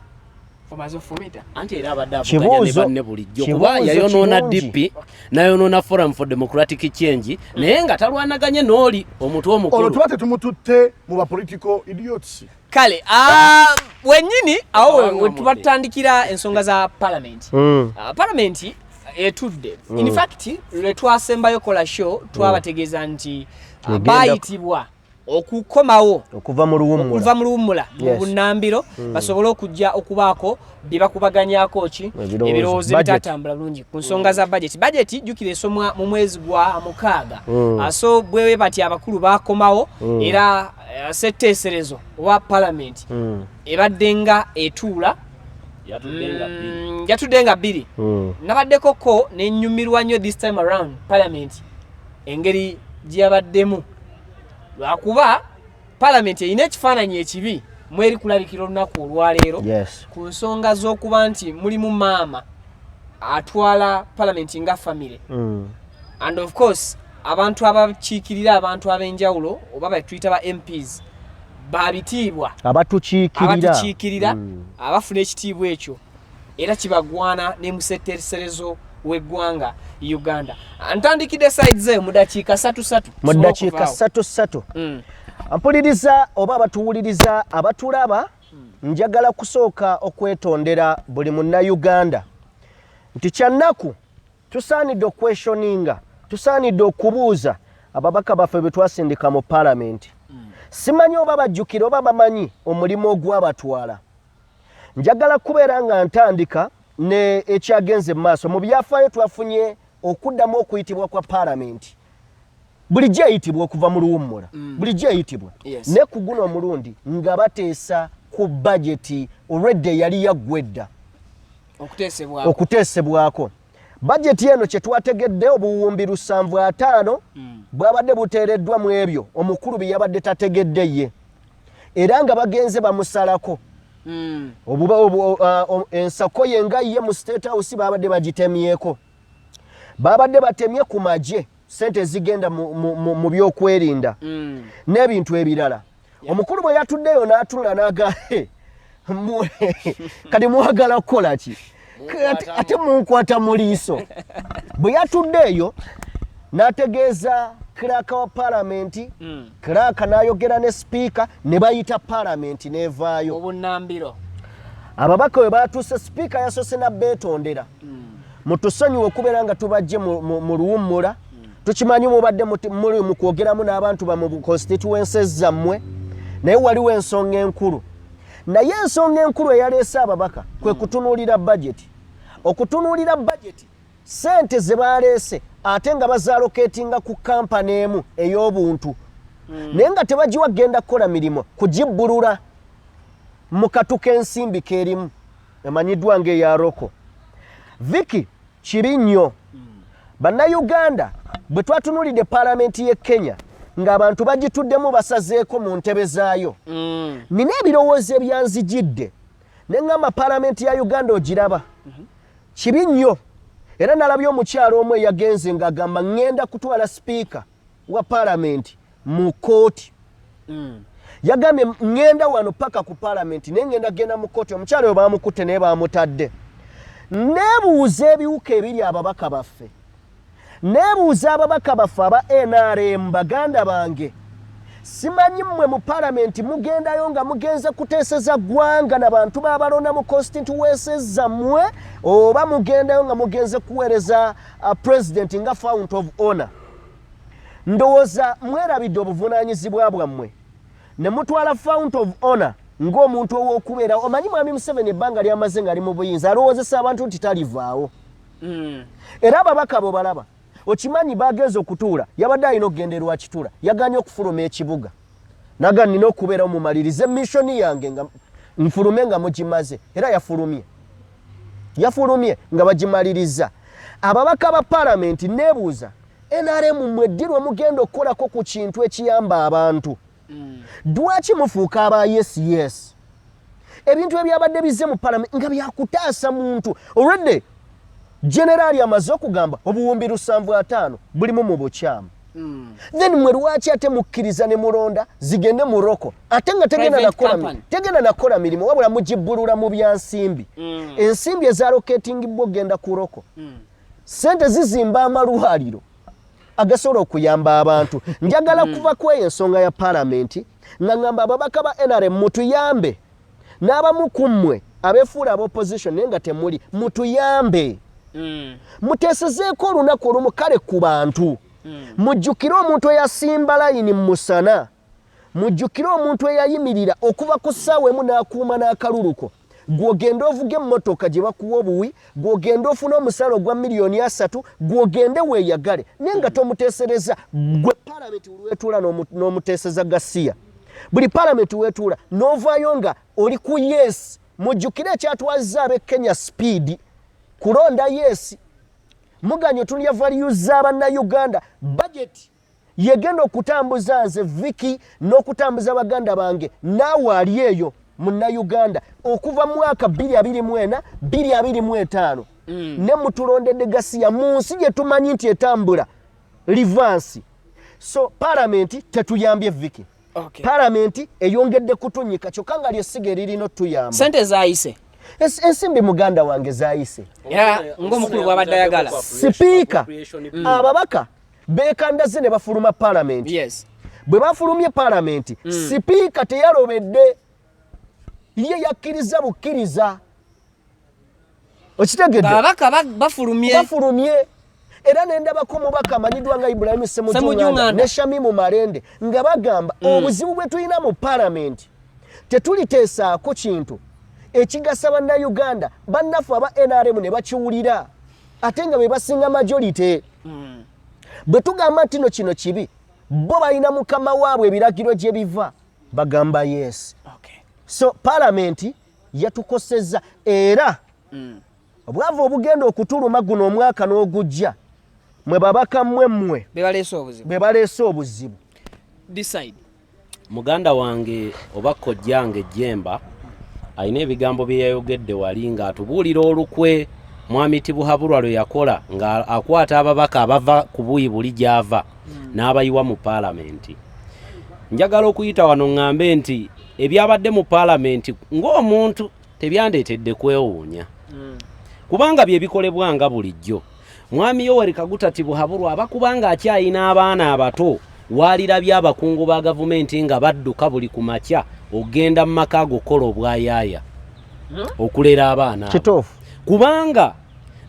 omaze fumita anti era abadde avuganya ne banne bulijjo kuba yayonoona DP nayonoona Forum for Democratic Change naye nga talwanaganye n'oli omuntu omukulu olwo tuba tetumututte mu ba political idiots kale wennyini awo we tubatandikira ensonga za parliament parliament etudde in fact lwe twasembayo kola show twabategeeza nti bayitibwa okukomawo okuva mu luwummula mu bunnambiro basobole okujja okubaako bye bakubaganyako ki ebirowoozo bitatambula bulungi ku nsonga za budget jjukira esomwa mu mwezi gwa mukaaga so bwewe bati abakulu bakomawo era setteeserezo wa parliament ebadde nga etuula yatudde nga bbiri nabaddeko ko nenyumirwa nnyo this time around parliament engeri gyabaddemu lwakuba parliament erina ekifaananyi ekibi mweri kulabikira olunaku olwaleero ku nsonga z'okuba nti mulimu maama atwala parliament nga famire and of course abantu abakiikirira abantu ab'enjawulo oba batuyita ba MPs babitiibwa abatukiikirira abafuna ekitiibwa ekyo era kibagwana ne musetteeserezo w'eggwanga Uganda antandikidde side ze mu dakiika 3 mpuliriza oba abatuwuliriza abatulaba njagala kusooka okwetondera buli munnauganda nti kyannaku tusaanidde okweshoninga tusaanidde okubuuza ababaka baffe bwe twasindika mu paalamenti simanyi oba bajjukira oba bamanyi omulimu ogwabatwala njagala kubeera nga ntandika ne ekyagenze mu maaso mu byafaayo twafunye okuddamu okuyitibwa kwa paalamenti bulijjo eyitibwa okuva mu luwummula bulijjo eyitibwa ne ku guno omulundi nga bateesa ku bajeti already yali yaggwedda okuteesebwako bajeti eno kye twategedde obuwumbi 750 bwabadde buteereddwa mu ebyo omukulu bye yabadde tategedde ye era nga bagenze bamusalako ensako ye nga ye mu State House babadde bagitemyeko babadde batemye ku magye sente zigenda mu byokwerinda n'ebintu ebirala omukulu bwe yatuddeyo n'atunula n'aga kati mwagala kukola ki ate munkwata mu liiso bwe yatuddeeyo n'ategeeza kiraka wa paalamenti kiraka n'ayogera ne sipiika ne bayita paalamenti n'evaayo obunnambiro ababaka we baatuuse sipiika yasoose n'abbeetondera mutusonyiwe okubeera nga tubajje mu luwummula tukimanyi mubadde muli mu kwogeramu n'abantu bamu constituencies zammwe naye waliwo ensonga enkulu naye ensonga enkulu eyaleese ababaka kwe kutunuulira budget okutunuulira budget sente ze baleese ate nga bazaaloketinga ku kampani emu ey'obuntu naye nga tebagiwa genda kukola mirimu kugibbulula mu katu k'ensimbi k'erimu emanyiddwa ng'eya Roko. Vicky kibi nnyo bannayuganda bwe twatunuulidde paalamenti y'e Kenya ng'abantu bagituddemu basazeeko mu ntebe zaayo nina ebirowoozo ebyanzijidde ne ngamba paalamenti ya Uganda ogiraba kibi nnyo era nalabye omukyalo omu eyagenze ng'agamba ŋŋenda kutwala sipiika wa paalamenti mu kooti yagambye ŋŋenda wano paka ku paalamenti naye ŋŋenda genda mu kooti omukyalo oyo baamukutte naye baamutadde neebuuza ebiwuka ebiri ababaka baffe neebuuza ababaka baffe aba NRM baganda bange simanyi mmwe mu paalamenti mugendayo nga mugenze kuteeseza ggwanga n'abantu baabalonda mu constituencies zammwe oba mugendayo nga mugenze kuweereza president nga fount of honor ndowooza mwerabidde obuvunaanyizibwa bwammwe ne mutwala fount of honor ng'omuntu ow'okubeera omanyi mwami Museveni ebbanga lyamaze ng'ali mu buyinza alowoozesa abantu nti talivaawo era ababaka bo balaba okimanyi bagenza okutuula yabadde alina okugenderwa kituula yaganye okufuluma ekibuga naga nina okubeera omumalirize missoni yange nga nfulume nga mugimaze era yafulumye nga bagimaliriza ababaka ba paalamenti neebuuza NRM mweddirwe mugenda okukolako ku kintu ekiyamba abantu lwaki mufuuka aba yes ebintu ebyabadde bizze mu paalamenti nga byakutaasa muntu already generali amaze okugamba obuwumbi 75 bulimu mu bukyamu then mwe lwaki ate mukkiriza ne mulonda zigende mu Roko ate nga tegenda nakola mirimu wabula mugibbulula mu byansimbi ensimbi ezaloketingibwa ogenda ku Roko sente zizimba amalwaliro agasobola okuyamba abantu njagala kuva kweyo ensonga ya paalamenti nga ngamba ababaka ba NRM mutuyambe n'abamu ku mmwe abeefuula ab'opposition naye nga temuli mutuyambe muteesezeeko olunaku olumu kale ku bantu mujjukire omuntu eyasimba layini mu musana mujjukire omuntu eyayimirira okuva ku ssaawa emu n'akuuma n'akaluluko gw'ogenda ovuga emmotoka gye bakuwa obuwi gw'ogenda ofuna omusaala ogwa miliyoni 3 gw'ogende weeyagale naye nga tomuteesereza gwe paalamenti lwetuula n'omuteeseza gasiya buli paalamenti wetuula n'ovaayo nga oli ku yes mujjukire ekyatwazizza ab'e Kenya speed kulonda yes muganye tulya values z'abannayuganda budget yegenda okutambuza nze Vicky n'okutambuza baganda bange naawe ali eyo munnayuganda okuva mwaka 2024 2025 ne mutulondedde gasiya mu nsi gye tumanyi nti etambula livansi so paalamenti tetuyambye Vicky paalamenti eyongedde kutunyika kyokka nga ly'essiga eririna otuyamba sente zaayise ensimbi muganda wange zaayise ng'omukulu bw'abadde ayagala sipiika ababaka beekandaze ne bafuluma paalamenti bwe bafulumye paalamenti sipiika teyalobedde ye yakkiriza bukkiriza okitegedde ababaka bafulumye era nendabako mubaka amanyiddwa nga Ibrahim Ssemujjunganda ne Shamimu Malende nga bagamba obuzibu bwe tulina mu paalamenti tetuliteesaako kintu ekigasa bannayuganda bannaffe aba NRM ne bakiwulira ate nga be basinga majority bwe tugamba nti kino kibi bo balina mukama waabwe ebiragiro gye biva bagamba yes so paalamenti yatukosezza era obwavu obugenda okutuluma guno omwaka n'ogujja mwe babaka mmwe be baleese obuzibu muganda wange oba kojjange Jemba alina ebigambo bye yayogedde wali ng'atubuulira olukwe mwami Tibuhaburwa lwe yakola ng'akwata ababaka abava ku buyi buli gy'ava n'abayiwa mu paalamenti. Njagala okuyita wano ŋŋambe nti ebyabadde mu paalamenti ng'omuntu tebyandeetedde kwewuunya kubanga bye bikolebwanga bulijjo. Mwami Yoweri Kaguta Tibuhaburwa abakubanga akyayina abaana abato waalirabye abakungu ba gavumenti nga badduka buli ku makya ogenda mu maka gokola obwayaaya okulera abaana kituufu kubanga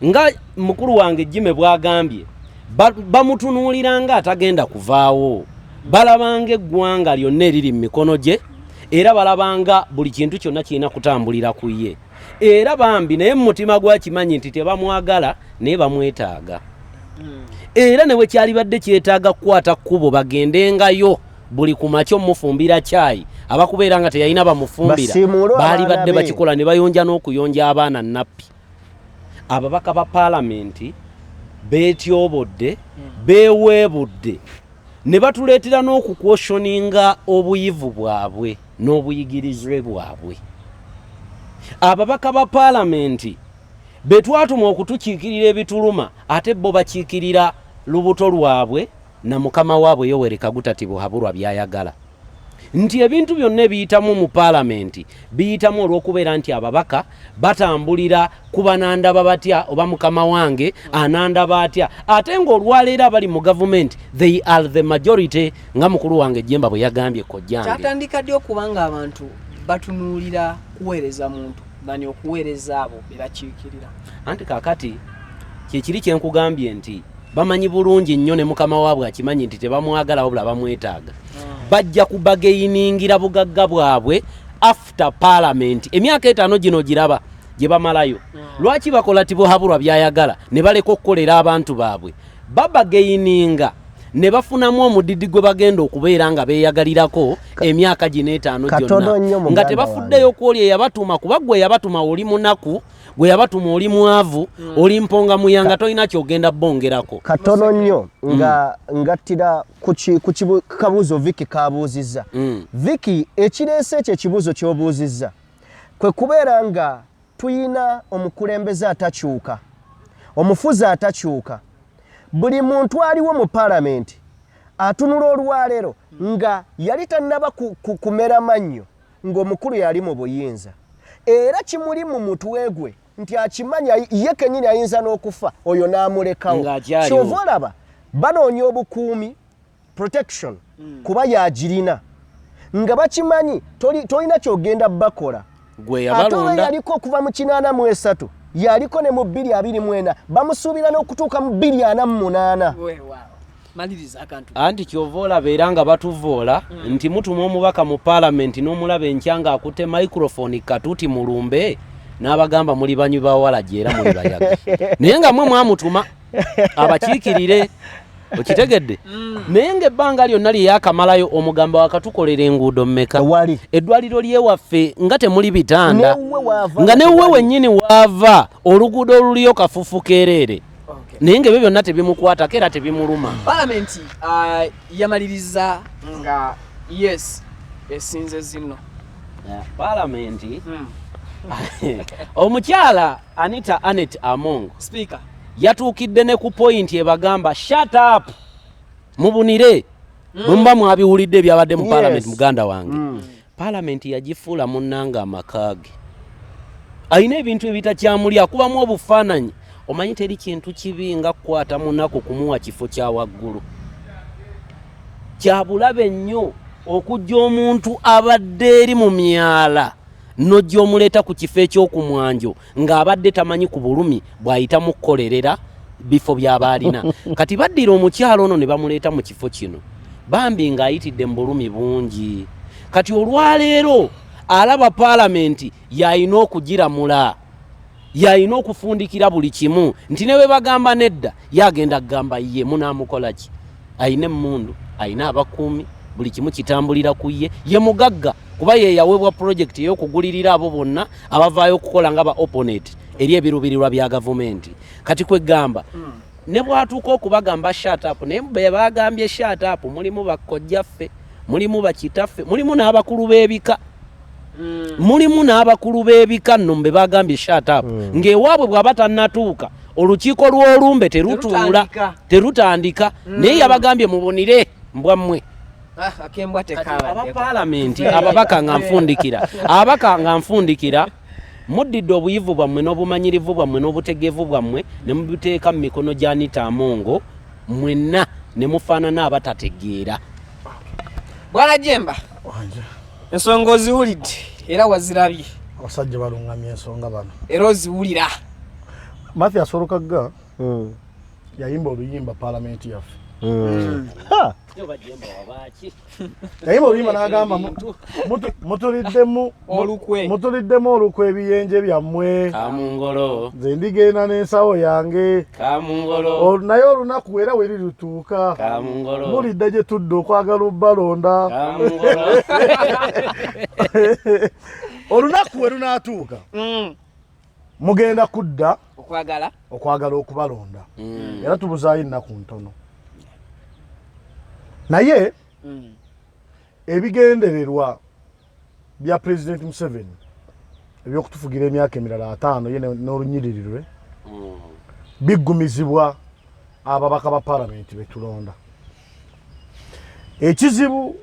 nga mukulu wange Jime bwagambye bamutunuulira nga atagenda kuvaawo balabanga eggwanga lyonna eriri mu mikono gye era balabanga buli kintu kyonna kirina kutambulira ku ye era bambi naye mu mutima gwakimanyi nti tebamwagala naye bamwetaaga era ne bwe kyalibadde kyetaaga kukwata kkubo bagendengayo buli ku makyo mufumbira caayi abakubeera nga teyalina bamufumbira baali badde bakikola ne bayonja n'okuyonja abaana nappi ababaka ba paalamenti beetyobodde beeweebudde ne batuleetera n'okukwoshoninga obuyivu bwabwe n'obuyigirizwe bwabwe ababaka ba paalamenti betwatuma okutukiikirira ebituluma ate bo bakiikirira lubuto lwabwe na mukama waabwe Yoweri Kaguta Tibuhaburwa byayagala nti ebintu byonna ebiyitamu mu paalamenti biyitamu olw'okubeera nti ababaka batambulira ku banandaba batya oba mukama wange anandaba atya ate ng'olwaleero abali mu gavumenti they are the majority nga mukulu wange Jemba bwe yagambye kojjange kyatandika ddi okuba nga abantu batunuulira kuweereza muntu nani okuweereza abo be bakiikirira anti kakati kyekiri kyenkugambye nti bamanyi bulungi nnyo ne mukama waabwe akimanyi nti tebamwagala wabula bamwetaaga bajja kubageiningira bugagga bwabwe after parliament emyaka 5 gino giraba gye bamalayo lwaki bakola Tibuhaburwa byayagala ne baleka okukolera abantu baabwe babageininga ne bafunamu omudidi gwe bagenda okubeera nga beeyagalirako emyaka gino 5 gyonna nga tebafuddeyo kwoli eyabatuma kuba gwe yabatuma oli munaku gwe yabatuma oli mwavu oli mponga muyanga tolina kyogenda bongerako katono nnyo nga ngattira ku kabuuzo Vicky kabuuzizza Vicky ekireese ekyo ekibuuzo ky'obuuzizza kwe kubeera nga tuyina omukulembeze atakyuka omufuzi atakyuka buli muntu aliwo mu paalamenti atunula olwaleero nga yali tannaba kumera mannyo ng'omukulu yali mu buyinza era kimuli mu mutwe gwe nti akimanya ye kennyini ayinza n'okufa oyo n'amulekawo kyova olaba banoonya obukuumi protection kuba yagirina nga bakimanyi tolina kyogenda bakola ate oyo yaliko okuva mu 83 yaliko ne mu 224 bamusuubira n'okutuuka mu 248 anti kyova olaba era nga batuvoola nti mutuma omubaka mu paalamenti n'omulaba enkyanga akutte microphone katuuti mulumbe n'abagamba muli banywi bawala gyera muli bayaga naye nga mwe mwamutuma abakiikirire okitegedde naye ng'ebbanga lyonna lye yakamalayo omugamba wakatukolera enguudo mmeka eddwaliro lyewaffe nga temuli bitanda nga newuwe wennyini waava oluguudo oluliyo kafufu keereere naye ng'ebyo byonna tebimukwatako era tebimuluma paalamenti yamaliriza nga yes esinze zino paalamenti omukyala Anita Anet Among speaker yatuukidde ne ku point ebagamba shut up mubunire mumba mwabiwulidde byabadde mu parliament muganda wange parliament yagifuula munnanga amakage ayina ebintu ebitakyamuli akubamu obufaananyi omanyi teri kintu kibi nga kukwata munaku kumuwa kifo kya waggulu kyabulabe nnyo okujja omuntu abadde eri mu myala nojja omuleeta ku kifo ekyokumwanjo ng'abadde tamanyi ku bulumi bw'ayita mu kukolerera bifo by'abaalina kati baddira omukyalo ono ne bamuleeta mu kifo kino bambi ng'ayitidde mu bulumi bungi kati olwaleero alaba paalamenti y'ayina okugiramula y'ayina okufundikira buli kimu nti ne bwe bagamba nedda yagenda kugamba ye munaamukola ki ayina emmundu ayina abakuumi buli kimu kitambulira ku ye mugagga kuba ye yaweebwa project ey'okugulirira abo bonna abavaayo okukola nga ba opponent eri ebiruubirirwa bya gavumenti kati kwegamba ne bwatuuka okubagamba shut up naye be bagambye shut up mulimu bakkojjaffe mulimu bakitaffe mulimu n'abakulu b'ebika mulimu n'abakulu b'ebika nno be bagambye shut up ng'ewaabwe bw'aba tannatuuka olukiiko lw'olumbe terutandika naye yabagambye mubonire mbwammwe abapaalamenti ababaka nga nfundikira muddidde obuyivu bwammwe n'obumanyirivu bwammwe n'obutegeevu bwammwe ne mubiteeka mu mikono gya Anita Amongo mwenna ne mufaanana abatategeera bwana Jemba ensonga oziwulidde era wazirabye abasajja balungamya ensonga bano era oziwulira Mathias Olukagga yayimba oluyimba parliament yaffe. Yayimba oluyimba n'agamba mutuliddemu olukwe ebiyenje byammwe Kamungolo nze ndigenda n'ensawo yange Kamungolo naye olunaku era we lirituuka Kamungolo mulidde gye tudde okwagala obbalonda Kamungolo olunaku we lunaatuuka mugenda kudda okwagala okubalonda era tubuzaayo ennaku ntono naye ebigendererwa bya President Museveni ebyokutufugira emyaka emirala 5 ye n'olunyiririrwe biggumizibwa ababaka ba palamenti betulonda. Ekizibu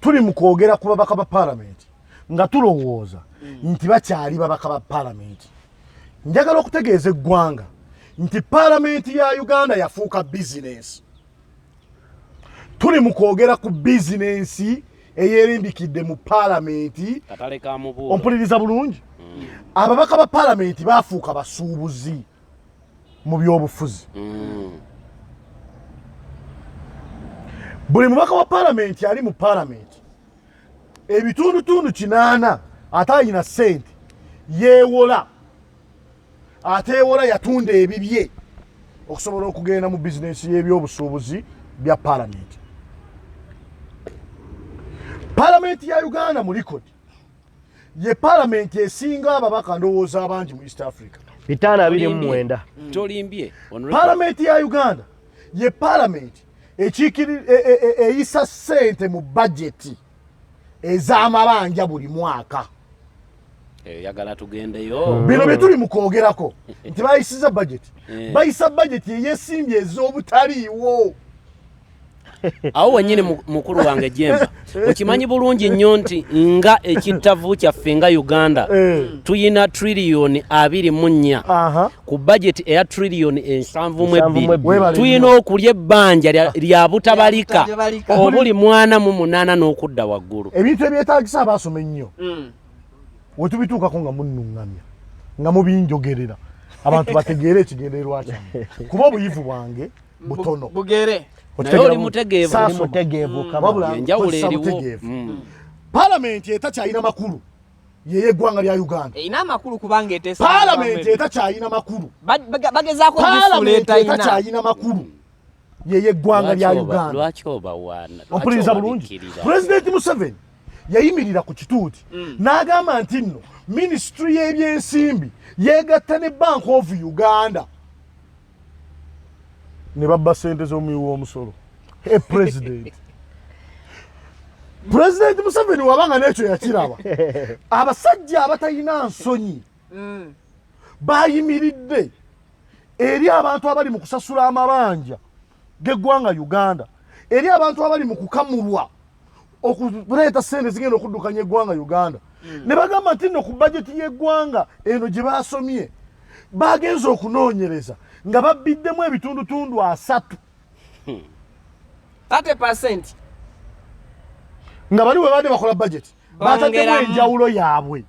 tuli mu kwogera ku babaka ba palamenti nga tulowooza nti bakyali babaka ba palamenti. Njagala okutegeeza eggwanga nti palamenti ya Uganda yafuuka bizinesi. Tuli mu kwogera ku bizinesi eyerimbikidde mu palamenti. Ompuliriza bulungi. Ababaka ba palamenti bafuuka basuubuzi mu byobufuzi. Buli mubaka wa palamenti ali mu palamenti ebitundutundu 8 ate alina ssente yeewola ateewola yatunda ebibye okusobola okugenda mu bizinesi y'ebyobusuubuzi bya palamenti. Palamenti ya Uganda mu likodi ye palamenti esinga ababaka ndowooza abangi mu East Africa. 529. Tolimbye. Palamenti ya Uganda ye palamenti eyisa ssente mu budgeti ez'amabanja buli mwaka. Yagala tugendeyo. Bino bye tuli mu kwogerako nti bayisiza budgeti. Bayisa budgeti ey'ensimbi ez'obutaliiwo. Awo wennyini mukulu wange Jemba okimanyi bulungi nnyo nti nga ekittavu kyaffe nga Uganda tuyina trillion 24 ku budget eya trillion 72 tuyina okulya ebbanja lya butabalika obuli 48 n'okudda waggulu. Ebintu ebyetaagisa abaasoma ennyo we tubituukako nga munnuŋŋamya nga mubinjogerera abantu bategeere ekigendererwa kyammwe kuba obuyivu bwange butono. Naye oli mutegeevu. Enjawulo eriwo. Palamenti etakyalina makulu yeye eggwanga lya Uganda. Erina amakulu kubanga eteesa. Palamenti etakyalina makulu. Bagezaako okufuleeta ina. Etakyalina makulu yeye eggwanga lya Uganda. Lwaki obawaana? Ompuliriza bulungi. President Museveni yayimirira ku kituuti n'agamba nti nno minisitule y'ebyensimbi yeegatta ne Bank of Uganda. Ne babba ssente z'omuwi w'omusolo. President Museveni wabanga n'ekyo yakiraba. Abasajja abatalina nsonyi bayimiridde eri abantu abali mu kusasula amabanja g'eggwanga Uganda, eri abantu abali mu kukamulwa okuleeta ssente zigenda okuddukanya eggwanga Uganda. Ne bagamba nti nno ku bajeti y'eggwanga eno gye baasomye bagenza okunoonyereza nga babbiddemu ebitundutundu 3 30% nga bali we badde bakola budget bataddemu enjawulo yaabwe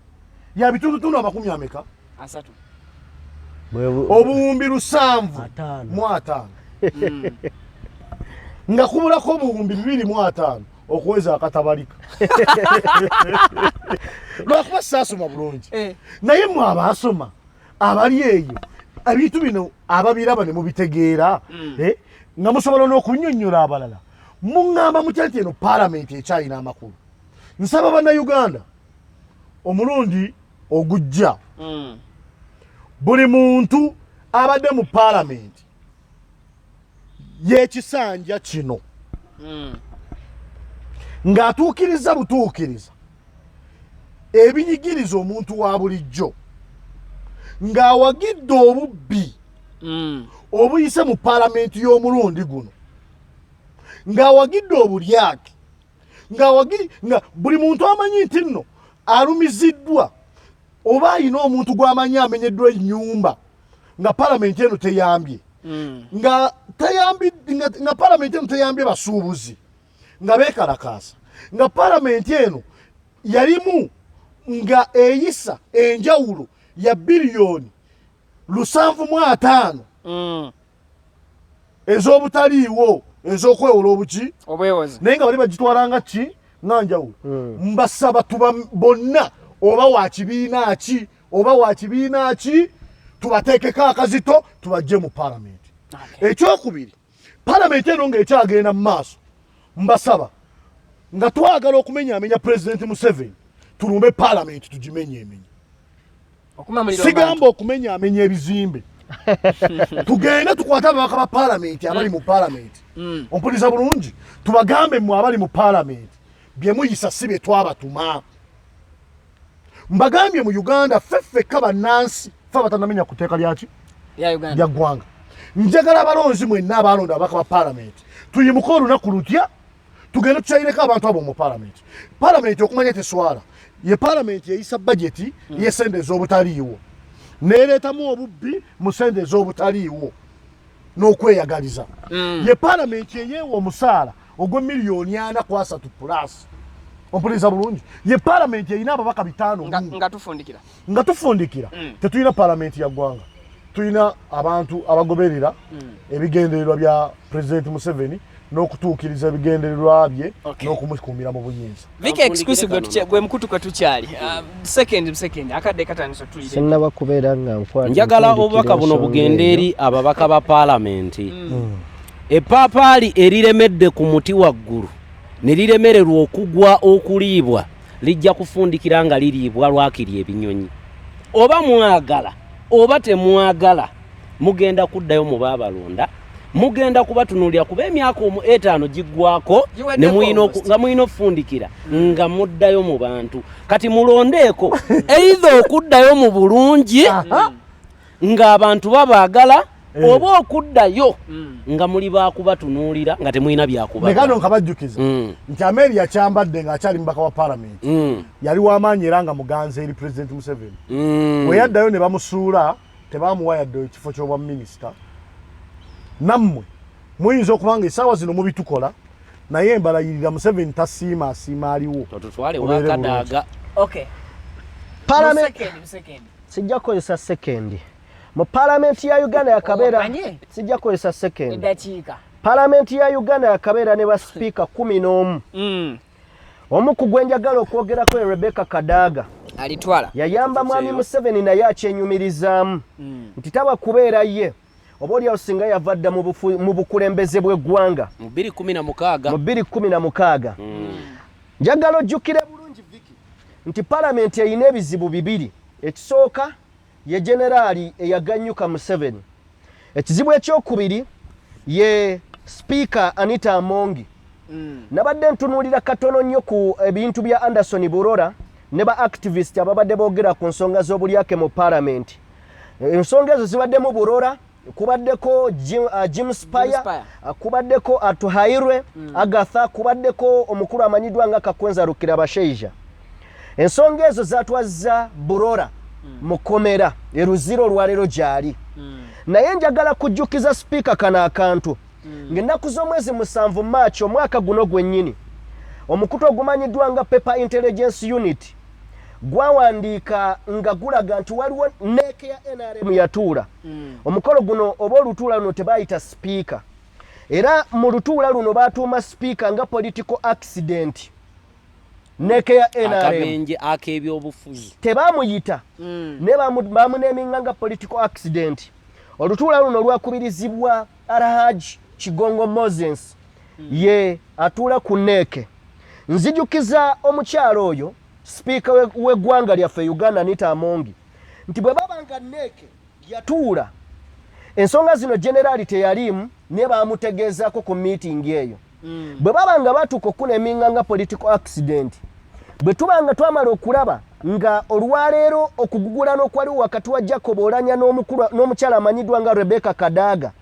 ya bitundutundu 30 obuwumbi 705 nga kubulako obuwumbi 205 okuweza akatabalika. Lwakuba saasoma bulungi naye mwe abaasoma abali eyo ebintu bino ababiraba ne mubitegeera nga musobola n'okunnyonnyola abalala muŋŋamba mutya nti eno palamenti ekyalina amakulu. Nsaba bannayuganda omulundi ogujja buli muntu abadde mu palamenti y'ekisanja kino ng'atuukiriza butuukiriza ebinyigiriza omuntu wa bulijjo ng'awagidde obubbi obuyise mu palamenti y'omulundi guno, ng'awagidde obulyake, nga buli muntu amanyi nti nno alumiziddwa oba ayina omuntu gw'amanyi amenyeddwa ennyumba nga palamenti eno teyambye, nga palamenti eno teyambye basuubuzi nga beekalakaasa, nga palamenti eno yalimu nga eyisa enjawulo ya biliyoni 705 ez'obutaliiwo ez'okwewola obuki obwewozi naye nga bali bagitwalanga ki nanjawulo mbasaba tuba bonna oba wa kibiina ki oba wa kibiina ki tubateekeko akazito tubajje mu paalamenti. Ekyokubiri, paalamenti eno ng'ekyagenda mu maaso, mbasaba nga twagala okumenyaamenya pulezidenti Museveni tulumbe paalamenti tugimenyeemenya. Sigamba okumenyaamenya ebizimbe tugende tukwate ababaka ba paalamenti abali mu paalamenti ompuliriza bulungi tubagambe mmwe abali mu paalamenti bye muyisa si bye twabatuma. Mbagambye mu Uganda ffeffekka bannansi ffe abatanamenya ku tteeka lya ggwanga. Njagala abalonzi mwenna abalonda ababaka ba paalamenti tuyimuke olunaku lutya tugende tukyayireko abantu abo mu paalamenti. Paalamenti okumanya teswala ye paalamenti eyisa bajeti y'esente ez'obutaliiwo neereetamu obubbi mu sente ez'obutaliiwo n'okweyagaliza. Ye paalamenti eyeewa omusaala ogw'emiliyoni 4.3 plus. Ompuliriza bulungi ye paalamenti erina ababaka 5 nga tufundikira. Tetulina paalamenti ya ggwanga, tulina abantu abagoberera ebigendererwa bya pulezidenti Museveni n'okutuukiriza ebigendererwa bye n'okumukuumira mu buyinza. Viki exclusive gwe mukutu kwe tukyali second akadde katandise tulire sinaba kubeera nga nkwata. Njagala obubaka buno bugende eri ababaka ba paalamenti. Epaapaali eriremedde ku muti waggulu ne liremererwa okugwa okuliibwa lijja kufundikira nga liriibwa lwakiri ebinyonyi. Oba mwagala oba temwagala mugenda kuddayo mu baabalonda, mugenda kubatunuulira kuba emyaka 5 giggwako ne nga muyina okufundikira nga muddayo mu bantu. Kati mulondeeko either okuddayo mu bulungi ng'abantu babaagala oba okuddayo nga muli baakubatunuulira nga temulina byakubaga. Nekano nkabajjukiza nti Ameri yakyambadde ng'akyali mubaka wa paalamenti yali w'amaanyi era nga muganza eri pulezidenti Museveni. Bwe yaddayo ne bamusuula tebaamuwa yadde ekifo ky'obwa minisita. Nammwe muyinza okuba nga essaawa zino mubitukola naye embalayirira Museveni tasiima aliwo. Tutwale wakadaaga. Sijja kukozesa sekendi. Mu paalamenti ya Uganda yakabeera sijja kukozesa sekendi. Paalamenti ya Uganda yakabeera ne basipiika 11. Omu ku gwe njagala okwogerako Rebecca Kadaga alitwala yayamba mwami Museveni naye akyenyumirizaamu nti taba kubeera ye oba oli singa yavadda mu bukulembeze bw'eggwanga mu 2016. Njagala ojjukire bulungi Viki nti paalamenti erina ebizibu bibiri. Ekisooka ye generaali eyaganyuka Museveni. Ekizibu ekyokubiri ye Speaker Anita Amongi. Nabadde ntunuulira katono nnyo ku ebintu bya Anderson Burora ne ba activist ababadde boogera ku nsonga z'obulyake mu paalamenti. Ensonga ezo zibaddemu Burora, kubaddeko Jim Spire, kubaddeko Atuhairwe, Agatha, kubaddeko omukulu amanyiddwa nga Kakwenza Rukirabashaija. Ensonga ezo zaatwazza Burora mu komera eruziro lwaleero gyali. Naye njagala kujjukiza Speaker kana akantu. Ng'ennaku z'omwezi 7 March omwaka guno gwennyini omukutu ogumanyiddwa nga Paper Intelligence Unit gwawandiika nga gulaga nti waliwo neeke ya NRM yatuula. Omukolo guno oba olutuula luno tebaayita Speaker. Era mu lutuula luno baatuuma Speaker nga political accident. Neeke ya NRM akabenje ak'ebyobufuzi tebaamuyita ne baamuneeminga nga political accident. Olutuula luno lwakubirizibwa Alhaji Kigongo Moses ye atuula ku neeke. Nzijukiza omukyalo oyo Speaker w'eggwanga lyaffe Uganda Anita Amongi nti bwe babanga neeke yatuula ensonga zino generaali teyalimu ne baamutegeezaako ku meeting eyo. Bwe babanga batuuka okuneeminga nga political accident bwe tubanga twamala okulaba nga olwaleero okugugulana okwaliwo wakati wa Jacob Oulanyah n'omukyala amanyiddwa nga Rebecca Kadaga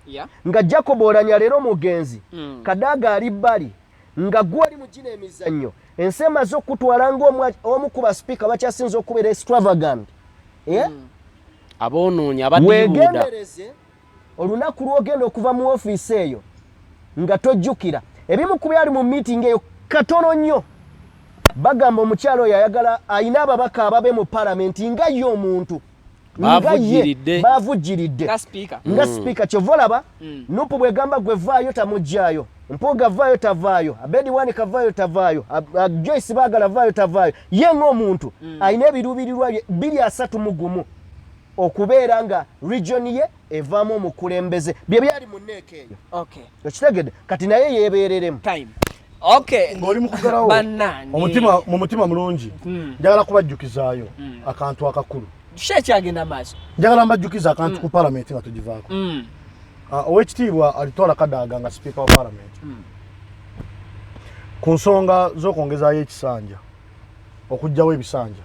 nga Jacob Oulanyah leero mugenzi Kadaga ali bbali nga gwali mu gino emizannyo ensi emaze okutwala ng'omu ku baspiika bakyasinza okubeera extravagant. aboonoonya abaddibuuda weegendereze olunaku lw'ogenda okuva mu ofiisi eyo nga tojjukira ebimu ku byali mu meeting eyo katono nnyo. Bagamba omukyalo oyo ayagala ayina ababaka ababe mu paalamenti nga ye omuntu bavugiridde nga speaker kyovolaba Nupu bwegamba gwe vaayo tamujjaayo Mpuuga vaayo tavaayo Abedi Wani kavaayo tavaayo Joyce Baagala vaayo tavaayo ye ng'omuntu alina ebiruubirirwa bye 231 okubeera nga region ye evaamu omukulembeze bye byali mu nneeka eyo okitegedde kati naye yeebeereremu ng'oli mukugalawo mu mutima mulungi njagala kubajjukizaayo akantu akakulu kyagenda maaso njagala mbajjukiza akantu ku palamenti nga tugivaako owekitiibwa alitwala Kadaga nga sipiika wa palamenti ku nsonga z'okwongezaayo ekisanja okuggyawo ebisanja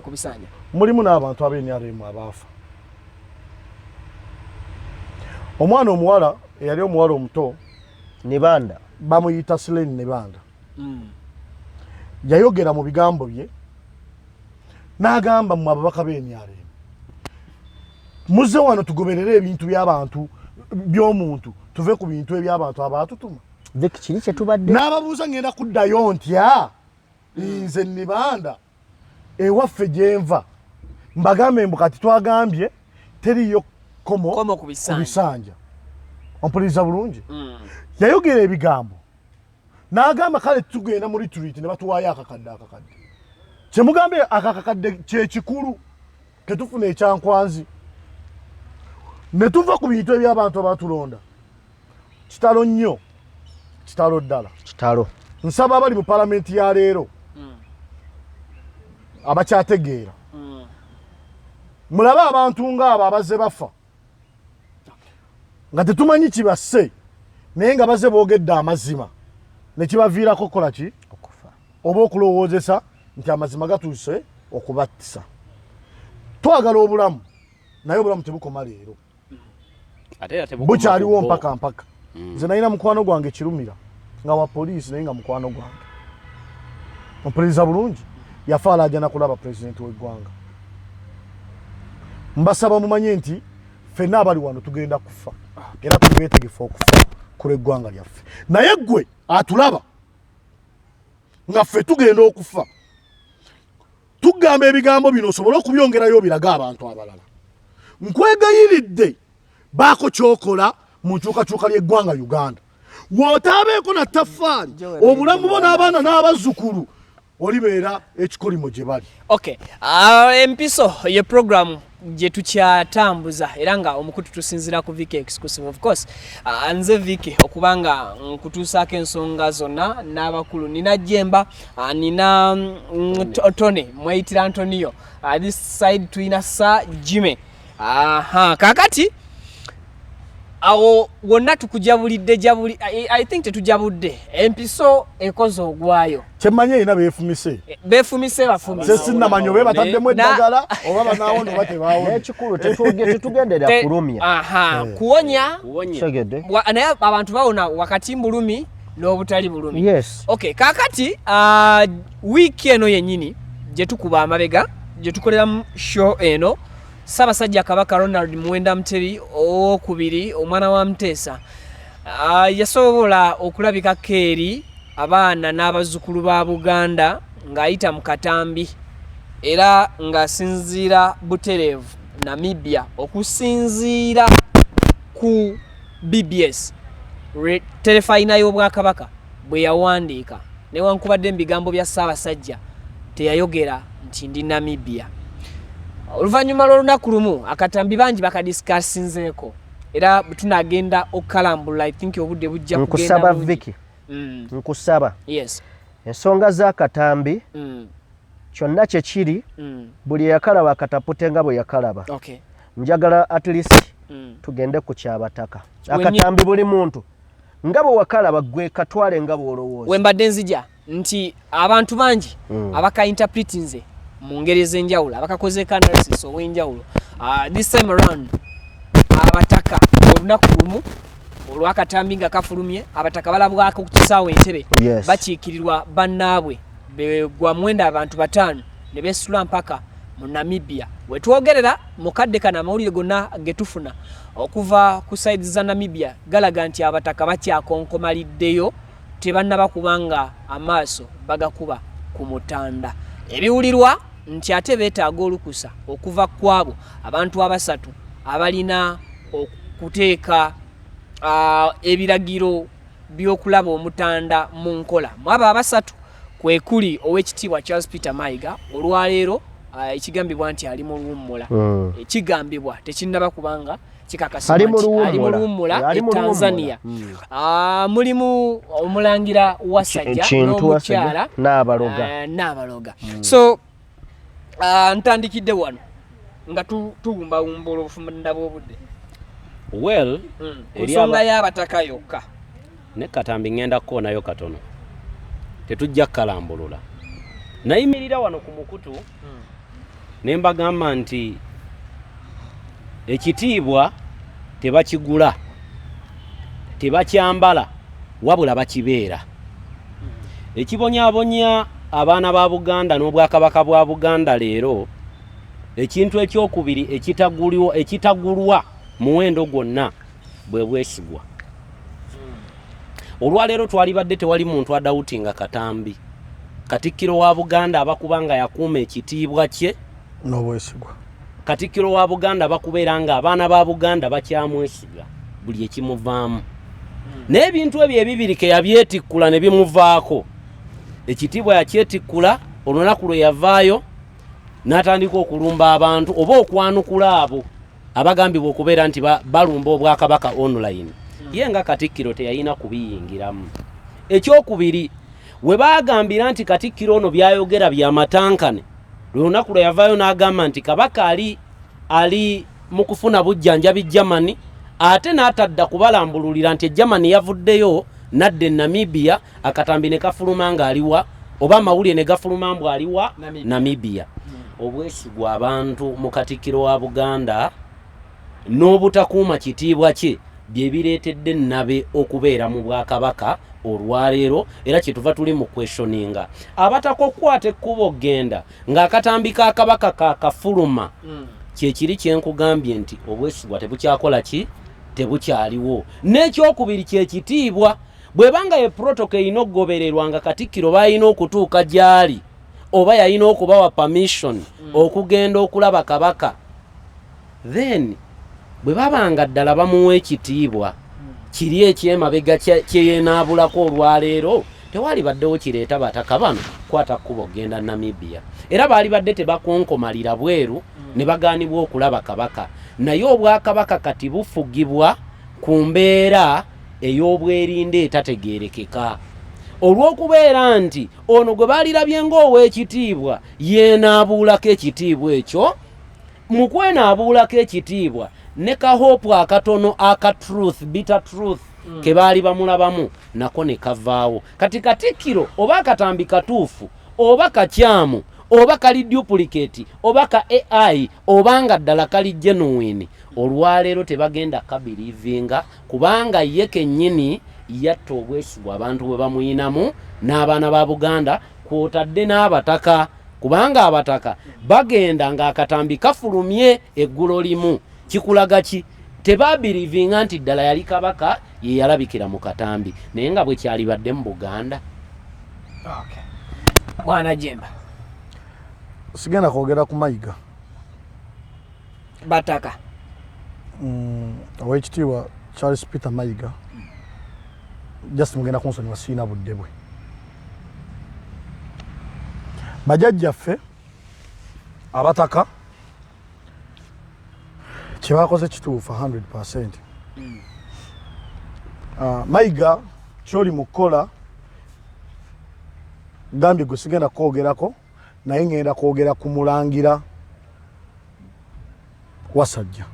ku bisanja mulimu n'abantu ab'NRM abaafa omwana omuwala eyali omuwala omuto Nibanda bamuyita Sileni Nibanda yayogera mu bigambo bye n'agamba mu ababaka b'NRM muze wano tugoberere ebintu by'abantu by'omuntu tuve ku bintu eby'abantu abaatutuma kiri kye tubadde n'ababuuza ngenda kuddayo ntya nze Nibanda ewaffe gyenva mbagambe mbu kati twagambye teriyo komo ku bisanja ompuliriza bulungi yayogera ebigambo n'agamba kale tugenda muri retreat ne batuwaayo akakadde kyemugambe akakadde kyekikulu ketufuna ekyankwanzi ne tuva ku bintu eby'abantu abatulonda kitalo nnyo kitalo ddala nsaba abali mu palamenti ya leero abakyategeera mulabe abantu ng'abo abaze bafa nga tetumanyi kibasse naye nga baze boogedde amazima ne kibaviirako okukola ki okufa oba okulowoozesa nti amazima gatuuse okubattisa twagala obulamu naye obulamu tebukoma leero bukyaliwo mpaka nze nalina mukwano gwange kirumira nga wa poliisi naye nga mukwano gwange ompuliriza bulungi yafa alaajana kulaba pulezidenti w'eggwanga mbasaba mumanye nti ffenna abali wano tugenda kufa era tuli beetegefu okufa ku lw'eggwanga lyaffe naye ggwe atulaba nga ffe tugenda okufa tugamba ebigambo bino osobole okubyongerayo biraga abantu abalala nkwegayiridde baako kyokola mu nkyukakyuka ly'eggwanga Uganda wotaabeeko na ttaffaali obulamu bo n'abaana n'abazzukulu olibeera ekikolimo gye bali empiso ye programu gye tukyatambuza era nga omukutu tusinzira ku Viki exclusive of course nze Viki okubanga nkutuusaako ensonga zonna n'abakulu nina Jemba nina Tony mweyitira Antonio this side tuyina Sir Jimmy kakati awo wonna tukujabulidde I think tetujabudde empiso ekoze ogwayo kyemmanye erina beefumise bafumise sinnamanyi oba bataddemu eddagala oba banaawono oba tebaawo ekikulu tetugendera kulumya kuwonya naye abantu bawona wakati mbulumi n'obutali bulumi kakati wiiki eno yennyini gye tukuba amabega gye tukoleramu show eno Ssaabasajja Kabaka Ronald Muwenda Mutebi owokubiri omwana wa Muteesa yasobola okulabika keeri abaana n'abazzukulu ba Buganda ng'ayita mu katambi era ng'asinziira butereevu Namibia okusinziira ku BBS terefayina y'Obwakabaka bwe yawandiika newankubadde mu bigambo bya Ssaabasajja teyayogera nti ndi Namibia. Oluvannyuma lw'olunaku lumu akatambi bangi bakadisikasinzeeko era tunagenda okukalambula I think obudde bujja kugenda nkusaba Viki nkusaba ensonga z'akatambi kyonna kye kiri buli yakalaba akatapute nga bwe yakalaba njagala at least tugende ku kyabataka akatambi buli muntu nga bwe wakalaba gwe katwale nga bw'olowooza wembadde nzija nti abantu bangi abaka-interpretinze mu ngeri ez'enjawulo abakakozeeko analysis ow'enjawulo this time around abataka olunaku lumu olw'akatambi nga kafulumye abataka balabwako ku kisaawe Entebbe bakiikirirwa bannaabwe begwa mwenda abantu 5 ne beesitula mpaka mu Namibia wetwogerera mukadde kana amawulire gonna getufuna okuva ku side za Namibia galaga nti abataka bakyakonkomaliddeyo tebannaba kubanga amaaso bagakuba ku Mutanda ebiwulirwa nti ate beetaaga olukusa okuva ku abo abantu abasatu abalina okuteeka ebiragiro by'okulaba omutanda mu nkola. Mu abo abasatu kwe kuli Oweekitiibwa Charles Peter Mayiga olwaleero ekigambibwa nti ali mu luwummula. Ekigambibwa tekinnaba kubanga kikakasibwa nti ali mu luwummula e Tanzania. Mulimu omulangira Wasajja n'omukyala Nabaloga. So ntandikidde wano nga tuwumbawumba olw'obufumbo bw'obudde. Well, ensonga y'abataka yokka ne Katambi ngenda kukonayo katono, tetujja kalambulula. Nayimirira wano ku mukutu ne mbagamba nti ekitiibwa tebakigula, tebakyambala, wabula bakibeera. Ekibonyaabonya abaana ba Buganda n'Obwakabaka bwa Buganda leero, ekintu ekyokubiri ekitagulwa muwendo gwonna bwe bwesigwa. Olwaleero twalibadde tewali muntu adawutinga Katambi, Katikkiro wa Buganda abakubanga yakuuma ekitiibwa kye n'obwesigwa. Katikkiro wa Buganda abakubeera nga abaana ba Buganda bakyamwesiga buli ekimuvaamu. N'ebintu ebyo ebibiri ke yabyetikkula ne bimuvaako. Ekitiibwa yakyetikkula olunaku lwe yavaayo n'atandika okulumba abantu oba okwanukula abo abagambibwa okubeera nti balumba Obwakabaka online. Ye nga Katikkiro teyalina kubiyingiramu. Ekyokubiri, we bagambira nti Katikkiro ono byayogera byamatankane, lunaku lwe yavaayo n'agamba nti Kabaka ali mu kufuna bujjanjabi Germany, ate n'atadda kubalambululira nti Germany yavuddeyo nadde Namibia, Akatambi ne kafuluma nga aliwa oba amawulire ne gafuluma mbu aliwa Namibia. Obwesigwa abantu mu Katikkiro wa Buganda n'obutakuuma kitiibwa kye bye bireetedde nabe okubeera mu Bwakabaka olwaleero, era kyetuva tuli mu questioninga abatakokwata ekkubo genda ng'akatambi ka Kabaka kakafuluma. Kyekiri kyenkugambye nti obwesigwa tebukyakola ki, tebukyaliwo. N'ekyokubiri kyekitiibwa, bwebanga ye protocol erina okugobererwa nga Katikkiro balina okutuuka gy'ali oba yalina okubawa permission okugenda okulaba Kabaka, then bwe babanga ddala bamuwa ekitiibwa kiri ekyemabega kyeyeenaabulako olwaleero, tewali baddewo kireeta bataka bano kwata kkubo genda Namibia. Era baali badde tebakonkomalira bweru ne bagaanibwa okulaba Kabaka. Naye Obwakabaka kati bufugibwa ku mbeera ey'obwerinde etategeerekeka. Olw'okubeera nti ono gwe baalirabye ng'oweekitiibwa yeenaabuulako ekitiibwa ekyo, mu kwenaabuulako ekitiibwa ne kahopu akatono aka truth, bitter truth ke baali bamulabamu nako ne kavaawo. Kati Katikkiro oba Akatambi katuufu oba kakyamu oba kali duplicate oba ka AI oba nga ddala kali genuine, olwaleero tebagenda kabiriivinga kubanga ye kennyini yatta obwesigwa abantu bwe bamuyinamu n'abaana ba Buganda kwotadde n'abataka, kubanga abataka bagenda ng'Akatambi kafulumye eggulo limu. Kikulaga ki? Tebabiriivinga nti ddala yali Kabaka ye yalabikira mu Katambi naye nga bwe kyalibadde mu Buganda. Bwana Jemba, sigenda kwogera ku Mayiga bataka Oweekitiibwa Charles Peter Mayiga, just mugenda kunsonyiwa siina budde bwe. Bajjajjaffe abataka kyebakoze kituufu 100%. Mayiga kyoli mu kukola gambye gwe sigenda kwogerako, naye ngenda kwogera ku mulangira Wasajja,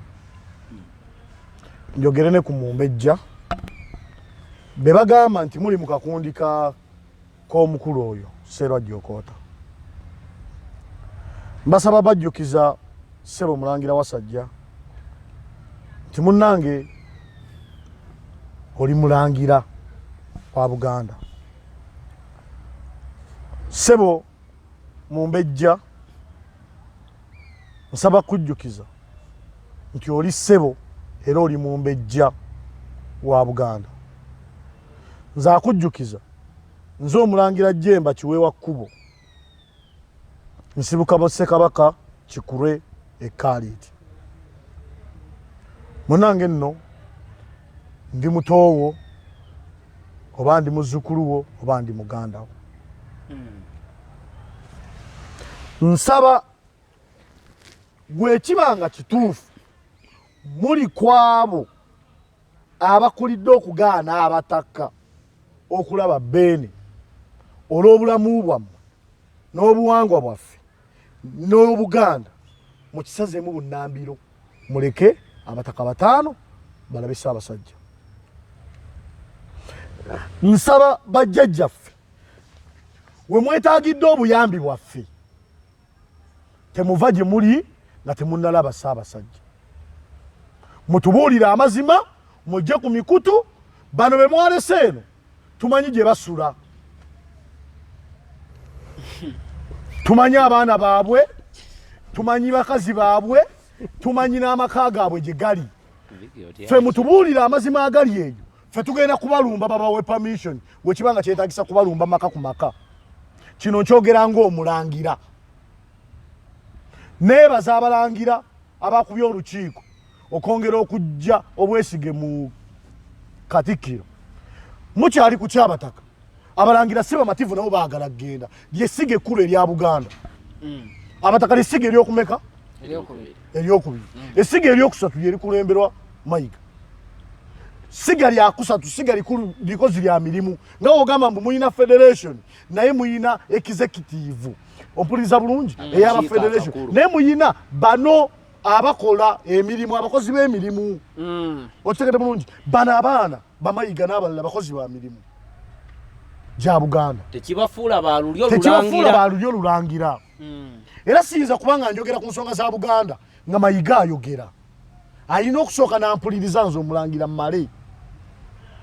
njogere ne ku Mumbejja be bagamba nti muli mu kakundi k'omukulu oyo Sserwajja Okoota. Mbasaba bajjukiza ssebo mulangira Wasajja nti munnange oli mulangira wa Buganda. Ssebo Mumbejja nsaba kujjukiza nti oli ssebo era oli Mumbejja wa Buganda. Nze akujjukiza nze omulangira Jemba Kiweewa Kkubo nsibuka Ssekabaka Kikulwe Khalid. Munange nno ndi mutowo oba ndi muzzukulu wo oba ndi muganda wo. Nsaba gwe kibanga kituufu muli kwabo abakulidde okugaana abataka okulaba Beene olw'obulamu bwammwe n'obuwangwa bwaffe n'Obuganda mukisazeemu bunnambiro muleke abataka bataano balabe Ssaabasajja. Nsaba bajjajjaffe we mwetaagidde obuyambi bwaffe temuva gye muli nga temunnalaba Ssaabasajja. Mutubuulire amazima mujje ku mikutu bano be mwalese eno tumanyi gye basula. Tumanyi abaana baabwe, tumanyi bakazi baabwe, tumanyi n'amaka gaabwe gye gali. Ffe mutubuulire amazima agali eyo. Ffe tugenda kubalumba babawe permission bwe kibanga kyetaagisa kubalumba maka ku maka. Kino nkyogera ng'omulangira. Neebaza abalangira abakubye olukiiko okwongera okujja obwesige mu Katikkiro. Mukyali ku kyabataka. Abalangira si bamativu nabo baagala kgenda. Ly'essiga ekkulu erya Buganda. Abataka ly'essiga ery'okumeka? Eryokubiri. Essiga eryokusatu lye likulemberwa Mayiga. Siga lya kusatu, siga likulu likozi lya mirimu. Nga ogamba mbu muyina federation naye muyina executive. Ompuliriza bulungi eyaba federation. Naye muyina bano abakola emirimu abakozi b'emirimu. Okitegedde bulungi. Bano abaana bamayiga n'abalala abakozi ba mirimu gya Buganda. Tekibafuula balulyo lulangira. Era siyinza kubanga njogera ku nsonga za Buganda nga Mayiga ayogera. Alina okusooka n'ampuliriza nze omulangira mmale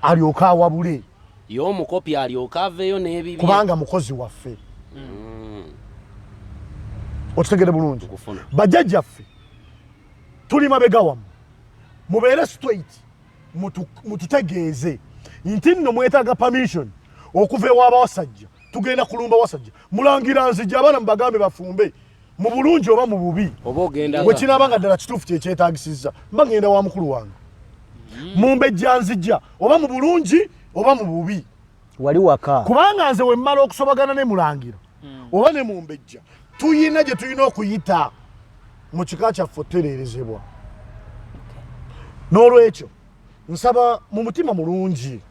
alyoka awabule. Y'omukopi alyoka aveeyo n'ebibi. Kubanga mukozi waffe. Okitegedde bulungi. Bajjajjaffe tuli mabega wammwe. Mubeere straight mututegeeze nti nno mwetaaga permission okuva ew'abawasajja tugenda kulumba wasajja. Mulangira nzija abaana mubagambe bafumbe mu bulungi oba mu bubi. Bwe kinaabanga ddala kituufu kyekyetaagisizza mba ngenda wa mukulu wange. Mumbejja nzija oba mu bulungi oba mu bubi. Wali waka. Kubanga nze we mmala okusobagana ne mulangira oba ne mumbejja tuyina gye tulina okuyita mu kika kyaffe otereerezebwa. N'olwekyo nsaba mu mutima mulungi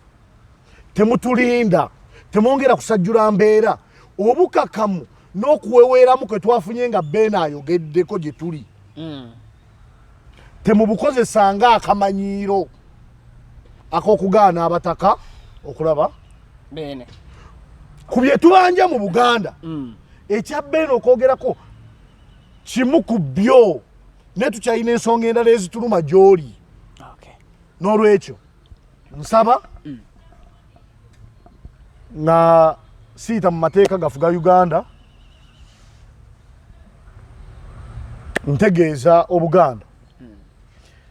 temutulinda temwongera kusajjula mbeera obukakamu n'okuweweeramu kwe twafunye nga Beene ayogeddeko gye tuli. Temubukozesanga akamanyiiro ak'okugaana abataka okulaba Beene ku bye tubanja mu Buganda. Ekya Beene okwogerako kimu ku byo ne tukyalina ensonga endala ezituluma gy'oli. N'olwekyo nsaba na siita mu mateeka gafuga Uganda ntegeeza Obuganda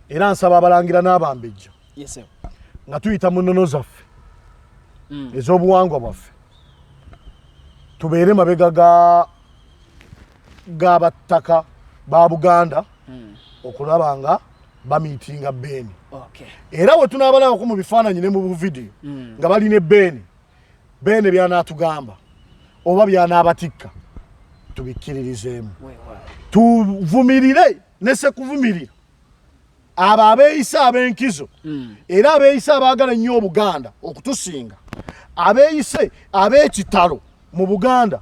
era nsaba abalangira n'abambejja nga tuyita mu nnono zaffe ez'obuwangwa bwaffe tubeere mabega g'abattaka ba Buganda okulaba nga bamiitinga Beene. Era bwe tunaabalabako mu bifaananyi ne mu vidiyo nga balina Beene byanaatugamba oba byanaabatikka tubikkiririzeemu. Tuvumirire ne sekuvumirira abo abeeyisa ab'enkizo era abeeyisa abaagala ennyo Obuganda okutusinga abeeyise ab'ekitalo mu Buganda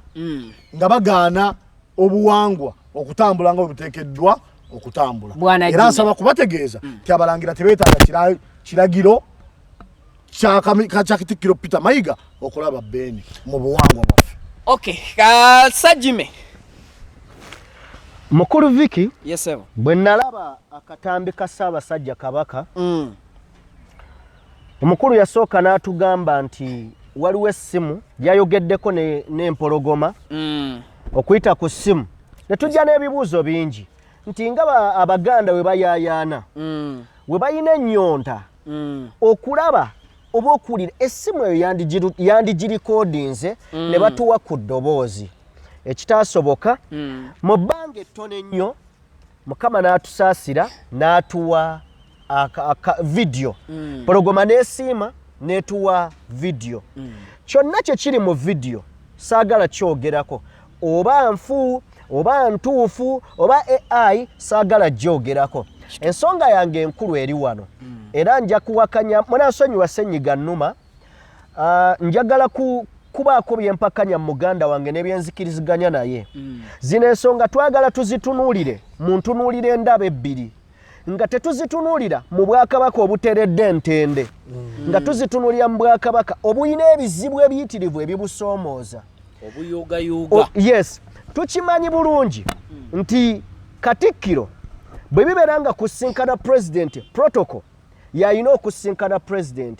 nga bagaana obuwangwa okutambula nga bwe buteekeddwa okutambula. Era nsaba kubategeeza nti abalangira tebeetaaga kiragiro kya Katikkiro Peter Mayiga okulaba Beene mu buwangwa bwaffe. Sajjime Mukulu Viki yesebo bwe nalaba akatambi ka Ssaabasajja Kabaka omukulu yasooka n'atugamba nti waliwo essimu yayogeddeko n'empologoma okuyita ku ssimu ne tujja n'ebibuuzo bingi nti nga Abaganda we bayaayaana we bayina ennyonta okulaba oba okuwulira essimu eyo yandigirikodinze ne batuwa ku ddoboozi ekitasoboka mu bbanga ettono ennyo Mukama n'atusaasira n'atuwa video porogoma n'esiima n'etuwa video kyonna kye kiri mu video saagala kyogerako oba nfu oba ntuufu oba AI saagala gyogerako ensonga yange enkulu eri wano era nja kuwakanya munansonyiwa Ssenyiga Nnuma njagala kubaako byempakanya muganda wange n'ebyenzikiriziganya naye zino ensonga twagala tuzitunuulire mu ntunuulire endaba ebbiri nga tetuzitunuulira mu Bwakabaka obuteredde ntende nga tuzitunuulira mu Bwakabaka obuyina ebizibu ebiyitirivu ebibusoomooza obuyugayuga yes tukimanyi bulungi nti Katikkiro bwe bibeera nga kusinkana president protocol yalina okusinkana president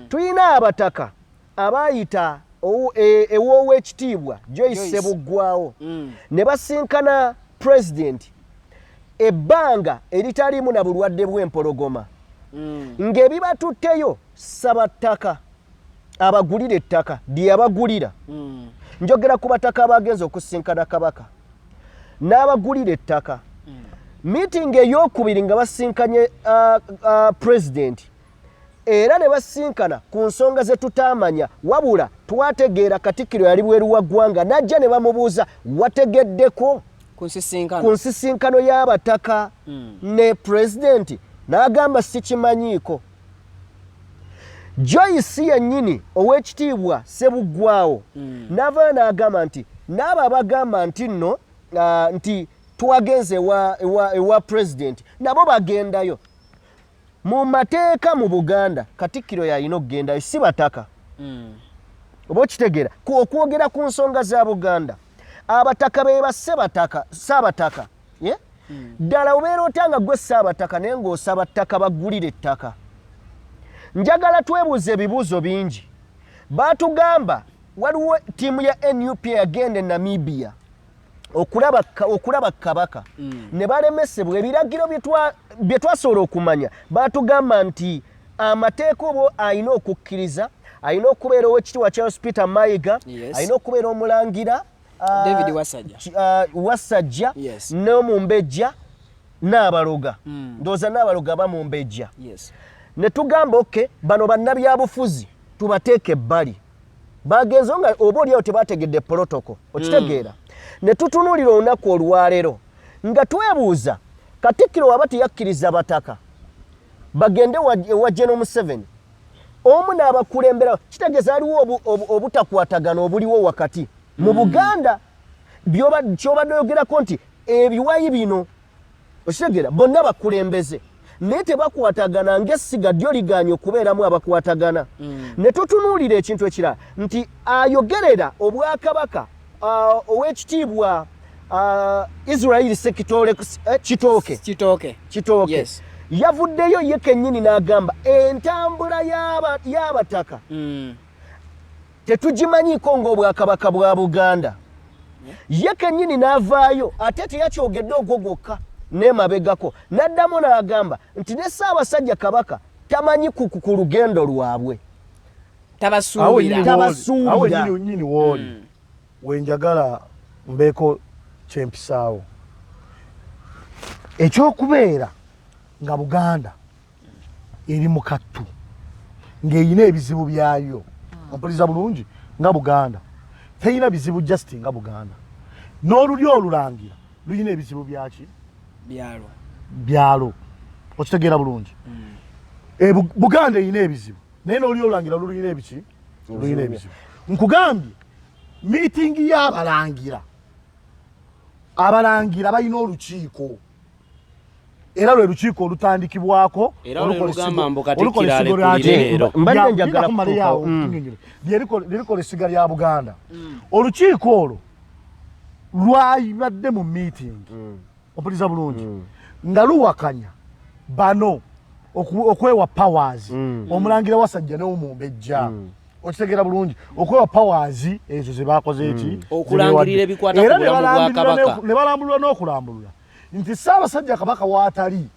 tulina abataka abayita ew'Oweekitiibwa Joyce Ssebuggwawo ne basinkana president ebbanga eritalimu na bulwadde bw'empologoma ng'ebibatutteyo Ssabattaka abagulira ettaka lyabagulira njogera ku bataka abagenza okusinkana Kabaka n'abagulira ettaka meeting ey'okubiri nga basinkanye president era ne basinkana ku nsonga ze tutamanya wabula twategeera Katikkiro yali bweru wa ggwanga najja ne bamubuuza wategeddeko ku nsisinkano y'abataka ne president n'agamba sikimanyiiko Joyce yennyini Oweekitiibwa Ssebuggwawo n'avaayo n'agamba nti n'abo abagamba nti nno nti twagenze ewa president nabo bagendayo mu mateeka mu Buganda Katikkiro yalina okugendayo si bataka oba okitegeera okwogera ku nsonga za Buganda abataka be bassebataka Saabataka ddala obeera otanga gwe Saabataka naye ng'osaba ttaka bagulira ettaka njagala twebuuze ebibuuzo bingi baatugamba waliwo ttiimu ya NUP yagenda e Namibia okulaba Kabaka ne balemesebwa ebiragiro bye twasobola okumanya baatugamba nti amateeka obo alina okukkiriza alina okubeera Oweekitiibwa Charles Peter Mayiga alina okubeera Omulangira David Wasajja n'Omumbejja n'Abaloga ndowooza n'Abaloga bamumbejja ne tugamba bano bannabyabufuzi tubateeke ebbali bagenze nga oba oliawo tebategedde protocol okitegeera ne tutunuulira olunaku olwaleero nga twebuuza Katikkiro waba teyakkiriza bataka bagende wa General Museveni omu n'abakulembera kitegeeza aliwo obutakwatagana obuliwo wakati mu Buganda kyobadde oyogerako nti ebiwayi bino okitegeera bonna bakulembeze naye tebakwatagana ng'essiga lyo liganye okubeeramu abakwatagana ne tutunuulira ekintu ekirala nti ayogerera Obwakabaka Oweekitiibwa Israel Kitooke yavuddeyo ye kennyini n'agamba entambula y'abataka tetugimanyiiko ng'Obwakabaka bwa Buganda ye kennyini n'avaayo ate teyakyogedde ogwo gwokka n'emabegako n'addamu n'agamba nti ne Ssaabasajja Kabaka tamanyi ku lugendo lwabwe tabasuubira nyini wooli wenjagala mbeeko kyempisaawo ekyokubeera nga Buganda eri mu kattu ng'eyina ebizibu byayo ompuliriza bulungi nga Buganda teyina bizibu just nga Buganda n'olulyo olulangira luyina ebizibu byaki byalo okitegeera bulungi Buganda eyina ebizibu naye n'olulyo olulangira luluyina ebiki luyina ebizibu nkugambye miitingi y'abalangira balina olukiiko era lwe lukiiko olutandikibwako lirikola essiga lya Buganda olukiiko olwo lwayibadde mu miitingi ompuliriza bulungi nga luwakanya bano okwewa powers Omulangira Wasajja n'Omumbejja okitegeera bulungi okwewa powers ezo ze bakoze eki okulangirira ebikwata ku bulamu bwa Kabaka ne balambulula n'okulambulula nti Ssaabasajja Kabaka waatali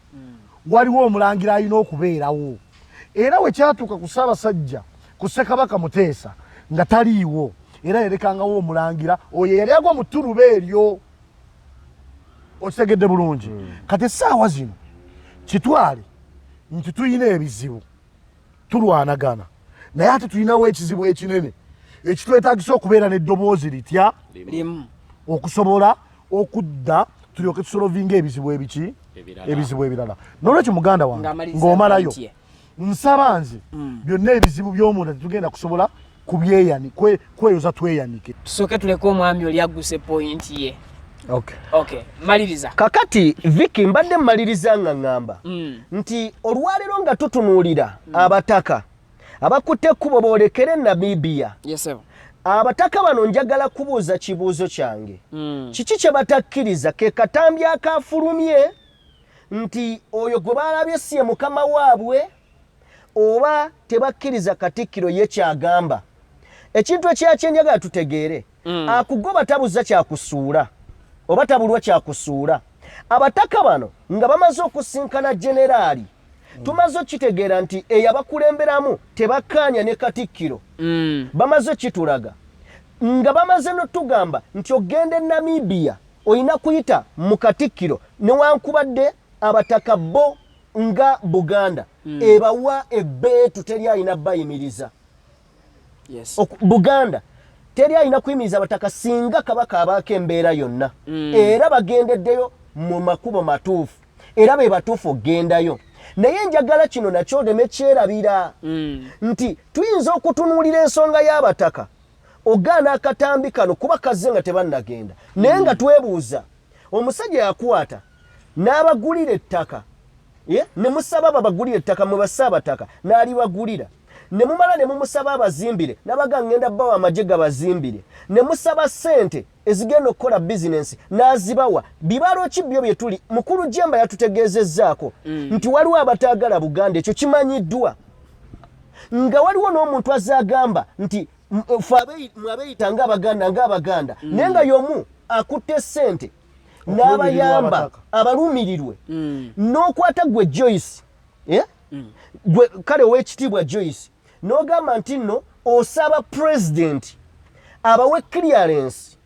waliwo Omulangira alina okubeerawo era we kyatuuka ku Ssaabasajja ku Ssekabaka Muteesa nga taliiwo era yerekangawo omulangira oyo yali agwa mu ttuluba eryo okitegedde bulungi kati essaawa zino kitwale nti tuyina ebizibu tulwanagana naye ate tulinawo ekizibu ekinene ekitwetagisa okubeera n'eddoboozi litya limu okusobola okudda tulyoke tusolovinga ebizibu ebiki ebizibu ebirala nolwekyo muganda wange ng'omalayo nsaba nze byonna ebizibu by'omuntu tetugenda kusobola kweyoza tweyanike tusooke tuleke omwami oli agguse pointi ye okay maliriza kakati Vicky mbadde mmaliriza nga ngamba nti olwaleero nga tutunuulira abataka abakutte ekkubo boolekere Namibia abataka bano njagala kubuuza kibuuzo kyange kiki kye batakkiriza ke katambi akafulumye nti oyo gwe baalabye si ye mukama waabwe oba tebakkiriza Katikkiro ye kyagamba ekintu ekyakyenjagala tutegeere akugoba tabuza kyakusuula oba tabulwa kyakusuula abataka bano nga bamaze okusinkana generaali tumaze okitegeera nti eyabakulemberamu tebakkaanya ne Katikkiro bamaze kitulaga nga bamaze n'otugamba nti ogende Namibia olina kuyita mu Katikkiro newankubadde abataka bo nga Buganda ebawa ebbeetu teri alina bayimiriza Buganda teri alina kuyimiriza abataka singa kabaka abaako embeera yonna era bagendeddeyo mu makubo matuufu era be batuufu ogendayo naye njagala kino nakyo oleme kyerabira nti tuyinza okutunuulira ensonga y'abataka ogaana akatambi kano kuba kazze nga tebannagenda naye nga twebuuza omusajja yakwata n'abagulira ettaka ne musaba babagulira ettaka mwe basaabataka n'alibagulira ne mumala ne mumusaba abazimbire nabaga ngenda bawa amagye gabazimbire ne musaba ssente ezigenda okukola bizinensi n'azibawa bibalo ki byo bye tuli mukulu Jemba yatutegeezezzaako nti waliwo abataagala Buganda ekyo kimanyiddwa nga waliwo n'omuntu azagamba nti mwabeyita ng'Abaganda naye nga y'omu akutte ssente n'abayamba abaluumirirwe n'okwata gwe Joyce gwe kale ow'ekitiibwa Joyce n'ogamba nti nno osaba president abawe clearance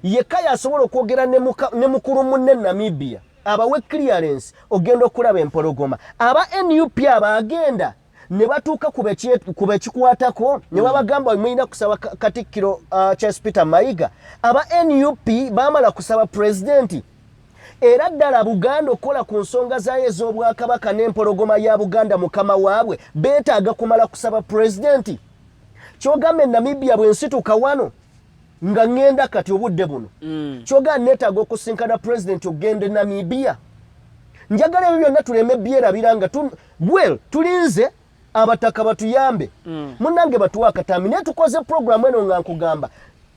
yekka yasobola okwogera ne mukulu munne Namibia abawe clearance ogenda okulaba empologoma aba NUP abagenda ne batuuka ku bekikwatako ne babagamba mulina kusaba Katikkiro Charles Peter Mayiga aba NUP bamala kusaba president era ddala Buganda okukola ku nsonga zaayo ez'obwakabaka n'empologoma ya Buganda mukama waabwe beetaaga kumala kusaba pulezidenti kyogamba Namibia bwensituka wano nga ngenda kati obudde buno kyogamba neetaaga okusinkana pulezidenti ogende Namibia njagala ebyo byonna tuleme byerabira nga tulinze abataka batuyambe munnange batuwa akatambi naye tukoze puroguramu eno nga nkugamba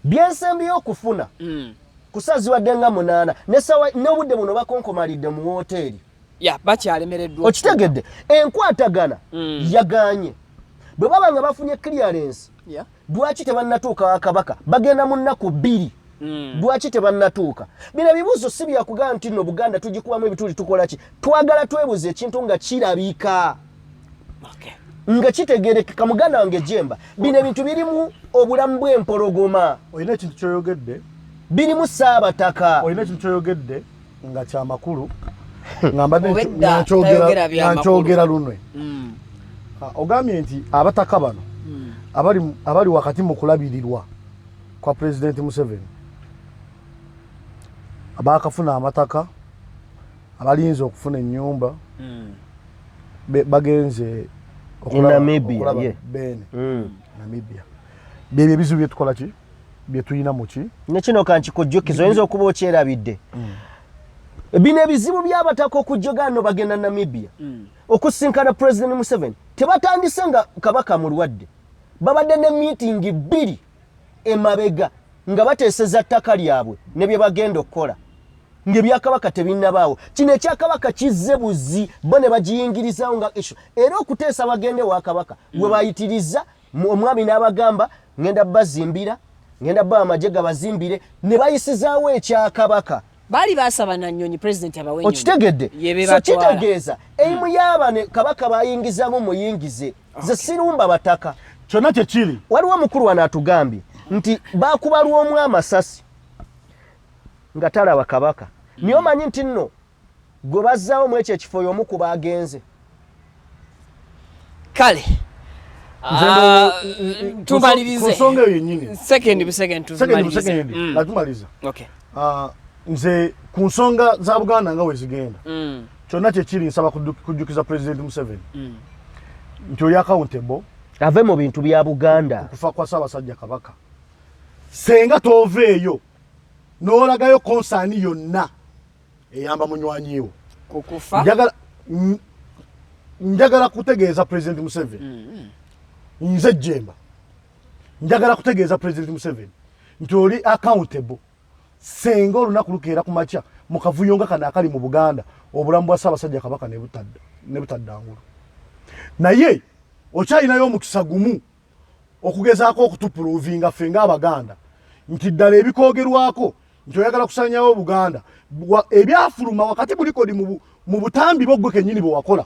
byensembyeyo okufuna kusaziwadde nga 8 n'obudde buno bakonkomalidde mu woteeri bakyalemereddwa okitegedde enkwatagana yaganye bwe baba nga bafunye clearance lwaki tebannatuuka wakabaka bagenda mu nnaku 2 lwaki tebannatuuka bino ebibuuzo si byakugamba nti nno Buganda tugikubamu ebituli tukola ki twagala twebuuza ekintu nga kirabika nga kitegerekeka muganda wange Jemba bino ebintu birimu obulamu bw'empologoma olina ekintu kyoyogedde birimu saabataka olina ekintu kyoyogedde nga kyamakulu ngambadde nkyogera lunwe ogambye nti abataka bano abali wakati mu kulabirirwa kwa President Museveni abakafuna amataka abalinze okufuna ennyumba bagenze Namibia Namibia byebyo ebizibu byetukola ki byetuyina muki nekino kankikujjukiza oyinza okuba okyerabidde bino ebizibu by'abataka okujjogano bagenda Namibia okusinkana President Museveni tebatandise nga kabaka mulwadde babadde ne meeting 2 emabega nga bateeseza ttaka lyabwe ne bye bagenda okukola ng'ebyakabaka tebinnabaawo kino ekyakabaka kizze buzi bo ne bagiyingirizawo nga esho era okuteesa bagende wa kabaka we bayitiriza omwami n'abagamba ngenda bazimbira ngenda ba amagye gabazimbire ne bayisizaawo ekyakabaka bali basaba na nnyonyi president abawenyo okitegedde so kitegeeza eimu y'abane kabaka bayingizamu muyingize ze sirumba bataka kyonna kye kiri waliwo mukulu wano atugambye nti bakubalwamu amasasi nga talaba kabaka niyo manyi nti nno gwe bazzaawo mu ekyo ekifo y'omu ku baagenze kale tumalirize kusonga eyo yennyini second tumalirize natumaliza nze ku nsonga za Buganda nga we zigenda kyonna kyekiri nsaba kujjukiza President Museveni nti oli accountable ave mu bintu bya Buganda okufa kwa Ssaabasajja Kabaka senga toveeyo n'olagayo konsaani yonna eyamba munywanyiwo kukufa njagala kutegeeza President Museveni nze Jemba njagala kutegeeza President Museveni nti oli accountable senga olunaku lukeera ku makya mu kavuyo nga kano akali mu Buganda obulamu bwa Ssaabasajja Kabaka ne butaddangulu naye okyalinayo omukisa gumu okugezaako okutupuruvinga ffe ng'Abaganda nti ddala ebikoogerwako nti oyagala kusanyawo Buganda ebyafuluma wakati bulikodi mu butambi bwo gwe kennyini bwe wakola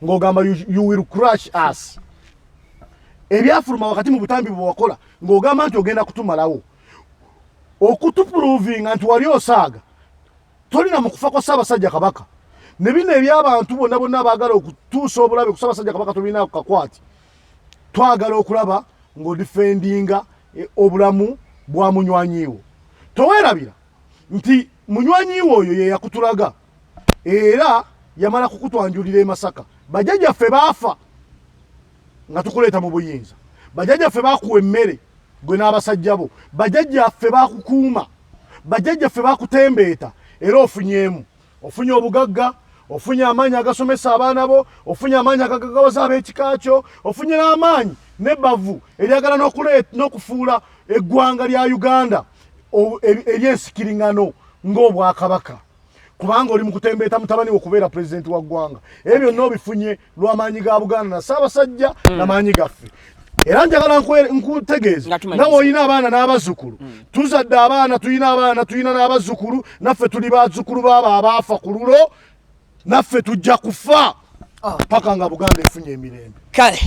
ng'ogamba you will crush us ebyafuluma wakati mu butambi bwe wakola ng'ogamba nti ogenda kutumalawo okutupuruvinga nti wali osaaga tolina mu kufa kwa Ssaabasajja Kabaka ne bino eby'abantu bonna baagala okutuusa obulabe ku Ssaabasajja Kabaka tobirina kukakwati twagala okulaba ng'odifendinga obulamu bwa munywanyiwo toweerabira nti munywanyiwo oyo ye yakutulaga era yamala kukutwanjulira e Masaka bajjajjaffe baafa nga tukuleeta mu buyinza bajjajjaffe baakuwa emmere gwe n'abasajja bo bajjajjaffe baakukuuma bajjajjaffe baakutembeeta era ofunyemu ofunye obugagga ofunye amaanyi agasomesa abaana bo ofunye amaanyi agagawaza ab'ekika kyo ofunye n'amaanyi n'ebbavu eryagala n'okufuula eggwanga lya Uganda ery'ensikiriŋŋano ng'Obwakabaka kubanga oli mu kutembeeta mutabani okubeera pulezidenti wa ggwanga ebyo byonna obifunye lw'amaanyi ga Buganda na Ssaabasajja n'amaanyi gaffe era njagala nkutegeeza nga bw'olina abaana n'abazzukulu tuzadde abaana tulina n'abazzukulu naffe tuli bazzukulu baabo abaafa ku lulo naffe tujja kufa paka nga Buganda efunye emirembe kale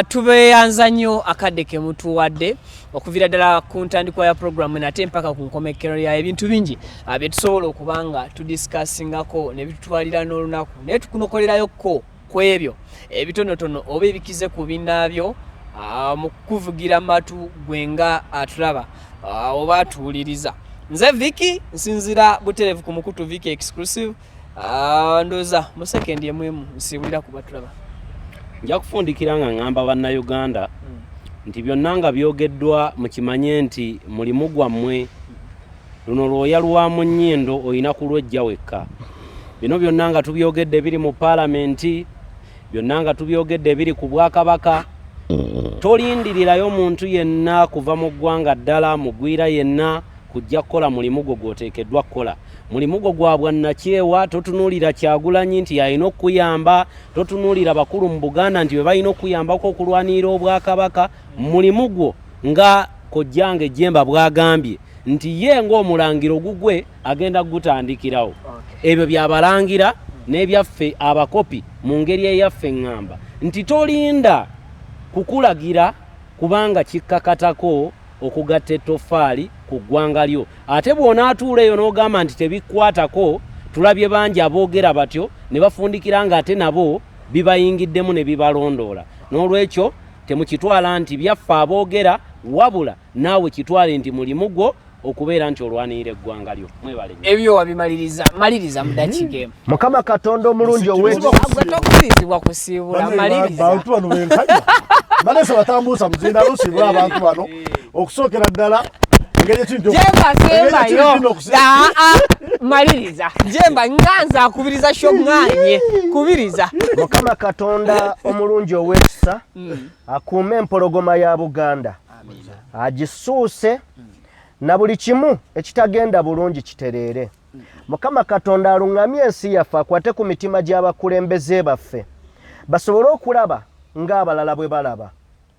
tubeeyanza nnyo akadde ke mutuwadde okuviira ddala ku ntandikwa ya programu nate mpaka ku nkomekero ya ebintu bingi bye tusobola okuba nga tudisikassingako ne bitutwalira n'olunaku naye tukunokolerayokko ku ebyo ebitonotono oba ebikize ku binnaabyo mu kuvugira matu gwenga atulaba oba atuwuliriza nze Vicky nsinzira buterevu ku mukutu Vicky exclusive ndoza mu second yemwemu nsibulira ku batulaba nja kufundikira nga ngamba bannayuganda nti byonna nga byogeddwa mukimanye nti mulimu gwammwe luno lwoya lwamu nnyindo olina kulwejja wekka bino byonna nga tubyogedde biri mu paalamenti byonna nga tubyogedde biri ku Bwakabaka tolindirirayo muntu yenna kuva mu ggwanga ddala mugwira yenna kujja kukola mulimu gwo gw'oteekeddwa kukola mulimu gwo gwa bwannakyewa totunuulira Kyagulanyi nti yalina okuyamba totunuulira bakulu mu Buganda nti bwe balina okuyambako okulwanirira Obwakabaka mulimu gwo nga kojjange Jemba bwagambye nti ye ng'omulangiro gugwe agenda gutandikirawo ebyo byabalangira n'ebyaffe abakopi mu ngeri eyaffe ŋŋamba nti tolinda kukulagira kubanga kikkakatako okugatta ettofaali ku ggwanga lyo ate bw'onaatuula eyo n'ogamba nti tebikwatako tulabye bangi aboogera batyo ne bafundikira nga ate nabo bibayingiddemu ne bibalondoola n'olwekyo temukitwala nti byaffe aboogera wabula naawe kitwale nti mulimu gwo okubeera nti olwanirira eggwanga lyo mwebale ebyo wabimaliriza maliriza mu dakiika emu Mukama Katonda omulungi tokubirizibwa kusiibula maliriza bantu bano benkanya banese batambuusa muzinda lusiibula abantu bano okusookera ddala engeri ekintu Jemba sembayo maliriza Jemba nganza akubiriza shonganye kubiriza Mukama Katonda omulungi ow'ekisa akuume empologoma ya Buganda agisuuse na buli kimu ekitagenda bulungi kitereere Mukama Katonda aluŋŋamye ensi yaffe akwate ku mitima gy'abakulembeze baffe basobole okulaba ng'abalala bwe balaba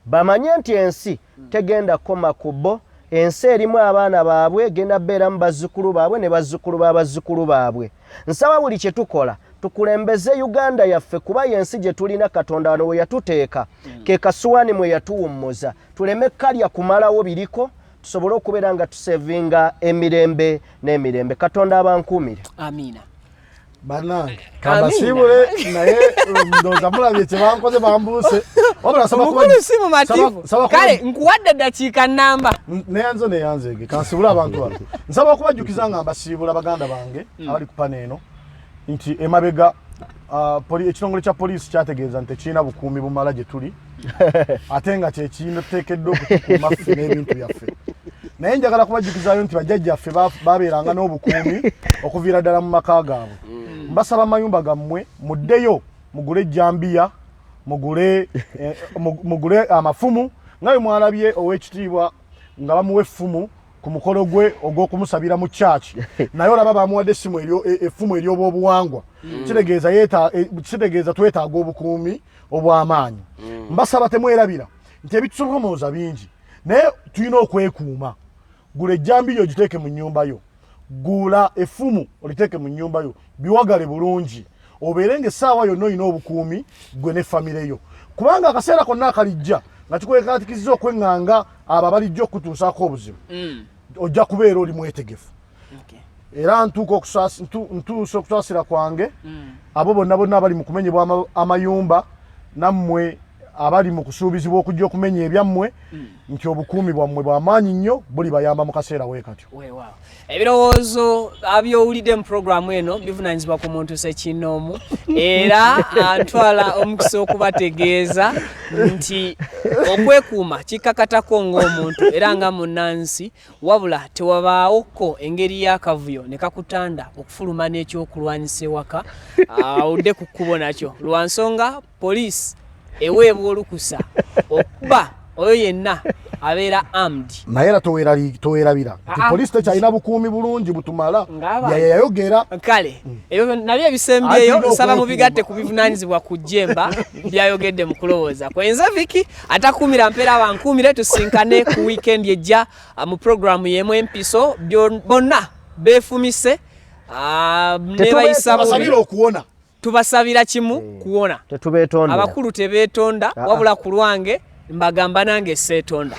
bamanye nti ensi tegenda kukoma ku bo ensi erimu abaana baabwe egenda bbeeramu bazzukulu baabwe ne bazzukulu b'abazzukulu baabwe nsaba buli kye tukola tukulembeze Uganda yaffe kuba yensi gye tulina Katonda wano we yatuteeka ke kasuwani mwe yatuwummuza tuleme kalya kumalawo biriko tusobole okubeera nga tusevinga emirembe n'emirembe. Katonda abankuumire. Amina. Banange kabasibule naye ndoza mulabye kye bankoze bambuuse wabula saba kuba mukulu simu mativu kale nkuwadde dakiika namba neyanzege kansibula abantu bano nsaba okubajjukiza nga mbasiibula baganda bange abali ku paneeno nti emabega ekitongole kya poliisi kyategeeza nti tekirina bukuumi bumala gye tuli ate nga kyekiteekeddwa okutukuuma ffe n'ebintu byaffe naye njagala kubajjukizaayo nti bajjajjaffe babeeranga n'obukuumi okuviira ddala mu maka gaabwe. Mbasaba mayumba gammwe muddeyo mugule ejjambiya mugule amafumu nga bwe mwalabye ow'ekitiibwa nga bamuwa effumu ku mukolo gwe ogw'okumusabira mu church naye olaba bamuwadde effumu ery'obwobuwangwa kitegeeza twetaaga obukuumi obw'amaanyi. Mbasaba temwerabira nti ebitusoomooza bingi naye tulina okwekuuma. Gula ejjambiya ogiteeke mu nnyumba yo, gula effumu oliteeke mu nnyumba yo, biwagale bulungi obeere ng'essaawa yonna olina obukuumi gwe ne famire yo, kubanga akaseera konna akalijja nga kikwekatikiziza okweŋŋanga abo abalijja okutuusaako obuzibu ojja kubeera oli mwetegefu. Era ntuusa okusaasira kwange abo bonna abali mu kumenyebwa amayumba nammwe abali mu kusuubizibwa okujja okumenya ebyammwe nti obukuumi bwammwe bw'amaanyi nnyo buli bayamba mu kaseera weekatyo. Ebirowoozo abyowulidde mu puroguramu eno bivunaanyizibwa ku muntu Ssekinnoomu era ntwala omukisa okubategeeza nti okwekuuma kikakatako ng'omuntu era nga munnansi wabula tewabaawoko engeri y'akavuyo ne kakutanda okufuluma n'ekyokulwanyisa ewaka awudde ku kkubo nakyo lwa nsonga poliisi eweebwa olukusa okuba oyo yenna abeera armed. Naye era towerabira nti poliisi tekyalina bukuumi bulungi butumala yayayogera kale ebyo nabyo ebisembyeyo nsaba mubigatte ku bivunaanyizibwa ku Jemba byayogedde mu kulowooza kwenza Viki atakuumira mpeera bankuumire tusinkane ku weekend ejja mu programu y'emu empiso bonna beefumise ne bayisa okuwona tubasabira kimu kuwona. Abakulu tebeetonda wabula ku lwange mbagamba nange seetonda.